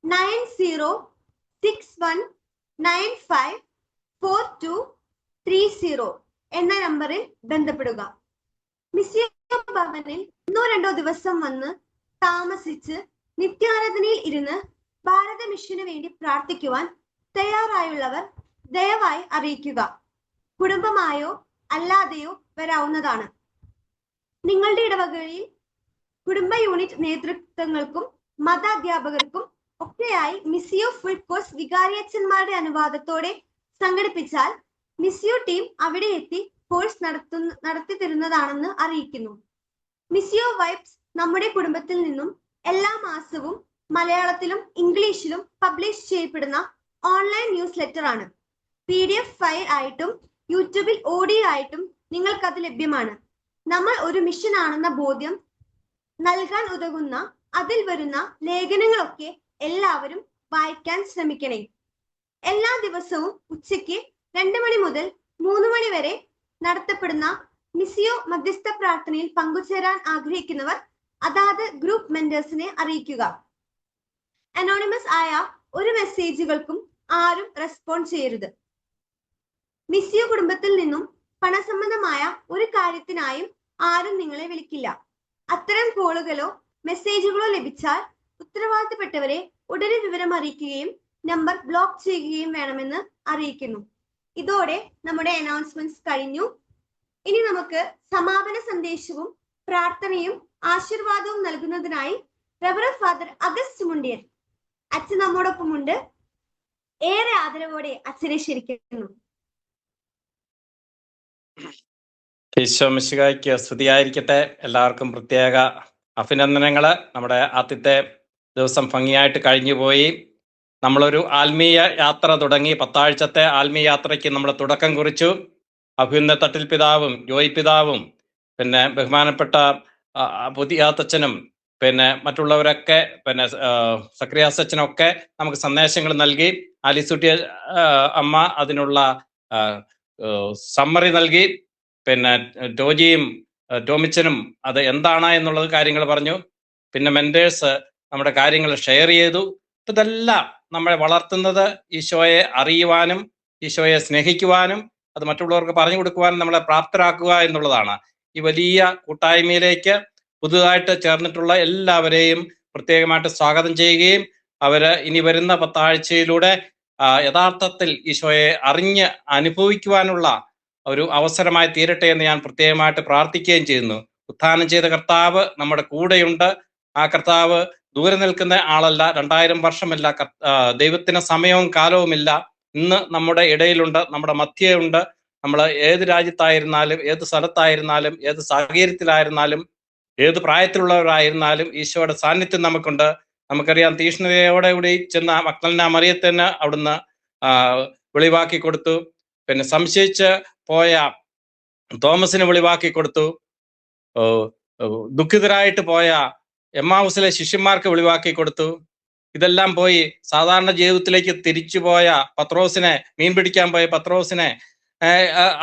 9061954230 എന്ന നമ്പറിൽ ബന്ധപ്പെടുക. മിസിയോ ഭവനിൽ 1-2 ദിവസം വന്ന് താമസിച്ച് നിത്യാരാധനയിൽ ഇരുന്ന് ഭാരത മിഷന് വേണ്ടി പ്രാർത്ഥിക്കുവാൻ തയ്യാറായുള്ളവർ ദയവായി അറിയിക്കുക. കുടുംബമായോ അല്ലാതെയോ വരാവുന്നതാണ്. നിങ്ങളുടെ ഇടവകയിൽ കുടുംബ യൂണിറ്റ് നേതൃത്വങ്ങൾക്കും മതാധ്യാപകർക്കും ഒക്കെയായി മിസിയോ ഫുൾ കോഴ്സ് വികാരിയച്ഛന്മാരുടെ അനുവാദത്തോടെ സംഘടിപ്പിച്ചാൽ മിസിയോ ടീം അവിടെ എത്തി കോഴ്സ് നടത്തി തരുന്നതാണെന്ന് അറിയിക്കുന്നു. മിസിയോ വൈബ്സ് നമ്മുടെ കുടുംബത്തിൽ നിന്നും എല്ലാ മാസവും മലയാളത്തിലും ഇംഗ്ലീഷിലും പബ്ലിഷ് ചെയ്യപ്പെടുന്ന ഓൺലൈൻ ന്യൂസ് ലെറ്റർ ആണ്. PDF ഫയൽ ആയിട്ടും യൂട്യൂബിൽ ഓഡിയോ ആയിട്ടും നിങ്ങൾക്കത് ലഭ്യമാണ്. നമ്മൾ ഒരു മിഷൻ ആണെന്ന ബോധ്യം നൽകാൻ ഉതകുന്ന അതിൽ വരുന്ന ലേഖനങ്ങളൊക്കെ എല്ലാവരും വായിക്കാൻ ശ്രമിക്കണേ. എല്ലാ ദിവസവും ഉച്ചയ്ക്ക് 2 മണി മുതൽ 3 മണി വരെ നടത്തപ്പെടുന്ന മിസിയോ മധ്യസ്ഥ പ്രാർത്ഥനയിൽ പങ്കുചേരാൻ ആഗ്രഹിക്കുന്നവർ അതാത് ഗ്രൂപ്പ് മെമ്പേഴ്സിനെ അറിയിക്കുക. അനോണിമസ് ആയ ഒരു മെസ്സേജുകൾക്കും ആരും റെസ്പോണ്ട് ചെയ്യരുത്. മിസിയോ കുടുംബത്തിൽ നിന്നും പണസംബന്ധമായ ഒരു കാര്യത്തിനായും ആരും നിങ്ങളെ വിളിക്കില്ല. അത്തരം കോളുകളോ മെസ്സേജുകളോ ലഭിച്ചാൽ ഉത്തരവാദിത്തപ്പെട്ടവരെ ഉടനെ വിവരം അറിയിക്കുകയും നമ്പർ ബ്ലോക്ക് ചെയ്യുകയും വേണമെന്ന് അറിയിക്കുന്നു. ഇതോടെ നമ്മുടെ അനൗൺസ്മെന്റ്സ് കഴിഞ്ഞു. ഇനി നമുക്ക് സമാപന സന്ദേശവും പ്രാർത്ഥനയും ആശീർവാദവും നൽകുന്നതിനായി റവറന്റ് ഫാദർ അഗസ്റ്റ് മുണ്ടിയൻ അച്ഛൻ നമ്മോടൊപ്പമുണ്ട്. ഏറെ ആദരവോടെ അച്ഛനെ ക്ഷണിക്കുന്നു. ഈശോ മിശിഹായ്ക്ക് സ്തുതിയായിരിക്കട്ടെ. എല്ലാവർക്കും പ്രത്യേക അഭിനന്ദനങ്ങൾ. നമ്മുടെ ആദ്യത്തെ ദിവസം ഭംഗിയായിട്ട് കഴിഞ്ഞുപോയി. നമ്മളൊരു ആത്മീയ യാത്ര തുടങ്ങി. 10 ആഴ്ചത്തെ ആത്മീയ യാത്രയ്ക്ക് നമ്മൾ തുടക്കം കുറിച്ചു. അഭ്യുന്ന തട്ടിൽ പിതാവും ജോയ് പിതാവും പിന്നെ ബഹുമാനപ്പെട്ട പുതിയാത്തച്ഛനും പിന്നെ മറ്റുള്ളവരൊക്കെ പിന്നെ സക്രിയാസച്ചനൊക്കെ നമുക്ക് സന്ദേശങ്ങൾ നൽകി. ആലിസുട്ടി അമ്മ അതിനുള്ള സമ്മറി നൽകി. പിന്നെ ടോജിയും ടോമിച്ചനും അത് എന്താണ് എന്നുള്ളത് കാര്യങ്ങൾ പറഞ്ഞു. പിന്നെ മെന്റേഴ്സ് നമ്മുടെ കാര്യങ്ങൾ ഷെയർ ചെയ്തു. ഇതെല്ലാം നമ്മളെ വളർത്തുന്നത് ഈശോയെ അറിയുവാനും ഈശോയെ സ്നേഹിക്കുവാനും അത് മറ്റുള്ളവർക്ക് പറഞ്ഞു കൊടുക്കുവാനും നമ്മളെ പ്രാപ്തരാക്കുക എന്നുള്ളതാണ്. ഈ വലിയ കൂട്ടായ്മയിലേക്ക് പുതുതായിട്ട് ചേർന്നിട്ടുള്ള എല്ലാവരെയും പ്രത്യേകമായിട്ട് സ്വാഗതം ചെയ്യുകയും അവര് ഇനി വരുന്ന 10 ആഴ്ചയിലൂടെ യഥാർത്ഥത്തിൽ ഈശോയെ അറിഞ്ഞ് അനുഭവിക്കുവാനുള്ള ഒരു അവസരമായി തീരട്ടെ എന്ന് ഞാൻ പ്രത്യേകമായിട്ട് പ്രാർത്ഥിക്കുകയും ചെയ്യുന്നു. ഉത്ഥാനം ചെയ്ത കർത്താവ് നമ്മുടെ കൂടെയുണ്ട്. ആ കർത്താവ് ദൂരെ നിൽക്കുന്ന ആളല്ല, 2000 വർഷമല്ല. ദൈവത്തിന് സമയവും കാലവുമില്ല. ഇന്ന് നമ്മുടെ ഇടയിലുണ്ട്, നമ്മുടെ മധ്യയുണ്ട്. നമ്മൾ ഏത് രാജ്യത്തായിരുന്നാലും ഏത് സ്ഥലത്തായിരുന്നാലും ഏത് സാഹചര്യത്തിലായിരുന്നാലും ഏത് പ്രായത്തിലുള്ളവരായിരുന്നാലും ഈശോയുടെ സാന്നിധ്യം നമുക്കുണ്ട്. നമുക്കറിയാം, തീഷ്ണതയോടെ കൂടി ചെന്ന മഗ്ദലന മറിയത്തിന് അവിടുന്ന് വെളിവാക്കി കൊടുത്തു. പിന്നെ സംശയിച്ച് പോയ തോമസിന് വെളിവാക്കി കൊടുത്തു. ദുഃഖിതരായിട്ട് പോയ എമ്മാവുസിലെ ശിഷ്യന്മാർക്ക് വെളിവാക്കി കൊടുത്തു. ഇതെല്ലാം പോയി സാധാരണ ജീവിതത്തിലേക്ക് തിരിച്ചുപോയ പത്രോസിനെ, മീൻ പിടിക്കാൻ പോയ പത്രോസിനെ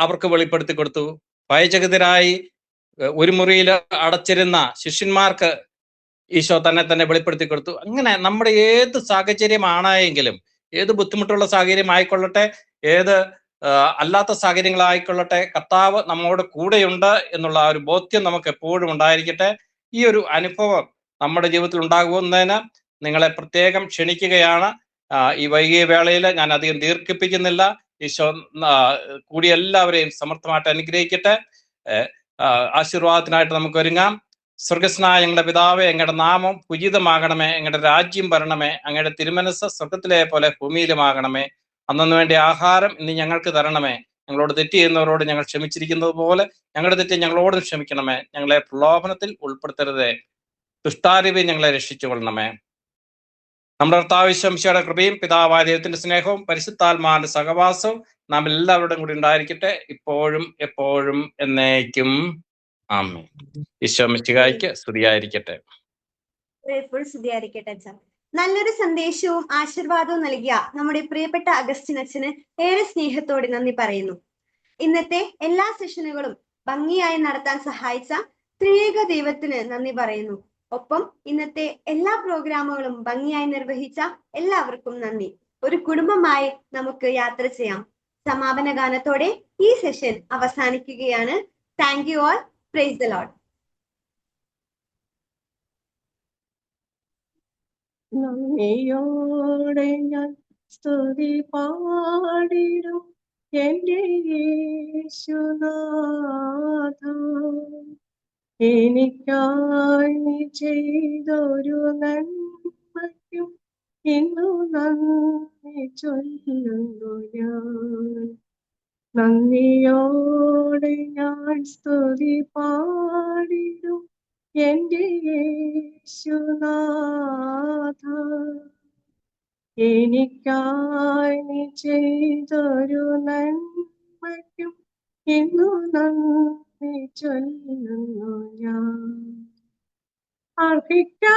അവർക്ക് വെളിപ്പെടുത്തി കൊടുത്തു. ഭയചകിതരായി ഒരു മുറിയിൽ അടച്ചിരുന്ന ശിഷ്യന്മാർക്ക് ഈശോ തന്നെ വെളിപ്പെടുത്തി കൊടുത്തു. അങ്ങനെ നമ്മുടെ ഏത് സാഹചര്യമാണെങ്കിലും, ഏത് ബുദ്ധിമുട്ടുള്ള സാഹചര്യം ആയിക്കൊള്ളട്ടെ, ഏത് അല്ലാത്ത സാഹചര്യങ്ങളായിക്കൊള്ളട്ടെ, കർത്താവ് നമ്മോട് കൂടെയുണ്ട് എന്നുള്ള ഒരു ബോധ്യം നമുക്ക് എപ്പോഴും ഉണ്ടായിരിക്കട്ടെ. ഈ ഒരു അനുഭവം നമ്മുടെ ജീവിതത്തിൽ ഉണ്ടാകുന്നതിന് നിങ്ങളെ പ്രത്യേകം ക്ഷണിക്കുകയാണ്. ഈ വൈകിയ വേളയിൽ ഞാൻ അധികം ദീർഘിപ്പിക്കുന്നില്ല. ഈശോ കൂടി എല്ലാവരെയും സമർത്ഥമായിട്ട് അനുഗ്രഹിക്കട്ടെ. ആശീർവാദത്തിനായിട്ട് നമുക്ക് ഒരുങ്ങാം. സ്വർഗസ്നായ ഞങ്ങളുടെ പിതാവേ, അങ്ങയുടെ നാമം പൂജിതമാകണമേ, അങ്ങയുടെ രാജ്യം വരണമേ, അങ്ങയുടെ തിരുമനസ് സ്വർഗത്തിലെ പോലെ ഭൂമിയിലുമാകണമേ. അന്നു വേണ്ടി ആഹാരം ഇന്ന് ഞങ്ങൾക്ക് തരണമേ. ഞങ്ങളോട് തെറ്റ് ചെയ്യുന്നവരോട് ഞങ്ങൾ ക്ഷമിച്ചിരിക്കുന്നത് പോലെ ഞങ്ങളുടെ തെറ്റ് ഞങ്ങളോടും ക്ഷമിക്കണമേ. ഞങ്ങളെ പ്രലോഭനത്തിൽ ഉൾപ്പെടുത്തരുതേ, ദുഷ്ടാരൂപി ഞങ്ങളെ രക്ഷിച്ചു കൊള്ളണമേ. നമ്മുടെ കർത്താവ് ശംശയുടെ കൃപയും പിതാവായ ദൈവത്തിന്റെ സ്നേഹവും പരിശുദ്ധാത്മാവിന്റെ സഹവാസവും നാം എല്ലാവരുടെയും കൂടി ഉണ്ടായിരിക്കട്ടെ, ഇപ്പോഴും എപ്പോഴും എന്നേക്കും. ആമേൻ. ഈശോ മിശിഹായ്ക്ക് സ്തുതിയായിരിക്കട്ടെ. സ്തുതിയായിരിക്കട്ടെ. നല്ലൊരു സന്ദേശവും ആശീർവാദവും നൽകിയ നമ്മുടെ പ്രിയപ്പെട്ട അഗസ്റ്റിൻ അച്ഛന് ഏറെ സ്നേഹത്തോടെ നന്ദി പറയുന്നു. ഇന്നത്തെ എല്ലാ സെഷനുകളും ഭംഗിയായി നടത്താൻ സഹായിച്ച ത്രിയേക ദൈവത്തിന് നന്ദി പറയുന്നു. ഒപ്പം ഇന്നത്തെ എല്ലാ പ്രോഗ്രാമുകളും ഭംഗിയായി നിർവഹിച്ച എല്ലാവർക്കും നന്ദി. ഒരു കുടുംബമായി നമുക്ക് യാത്ര ചെയ്യാം. സമാപന ഗാനത്തോടെ ഈ സെഷൻ അവസാനിക്കുകയാണ്. Thank you all. Price the Lord. നന്ദിയോടെ ഞാൻ സ്തുതി പാടിടും എന്റെ യേശുനാഥ. എനിക്കായി നീ ചെയ്തൊരു നന്മയ്ക്കും ഇന്നു നന്ദി ചൊല്ലുന്നു ഞാൻ. നന്ദിയോടെ ഞാൻ സ്തുതി പാടിടും എന്റെ യേശുനാഥ. എനിക്കായി നീ ചെയ്തൊരു നന്മയ്ക്കും ഇന്നു നന്ദി ചൊല്ലുന്നു ഞാൻ. അർഹിക്കാം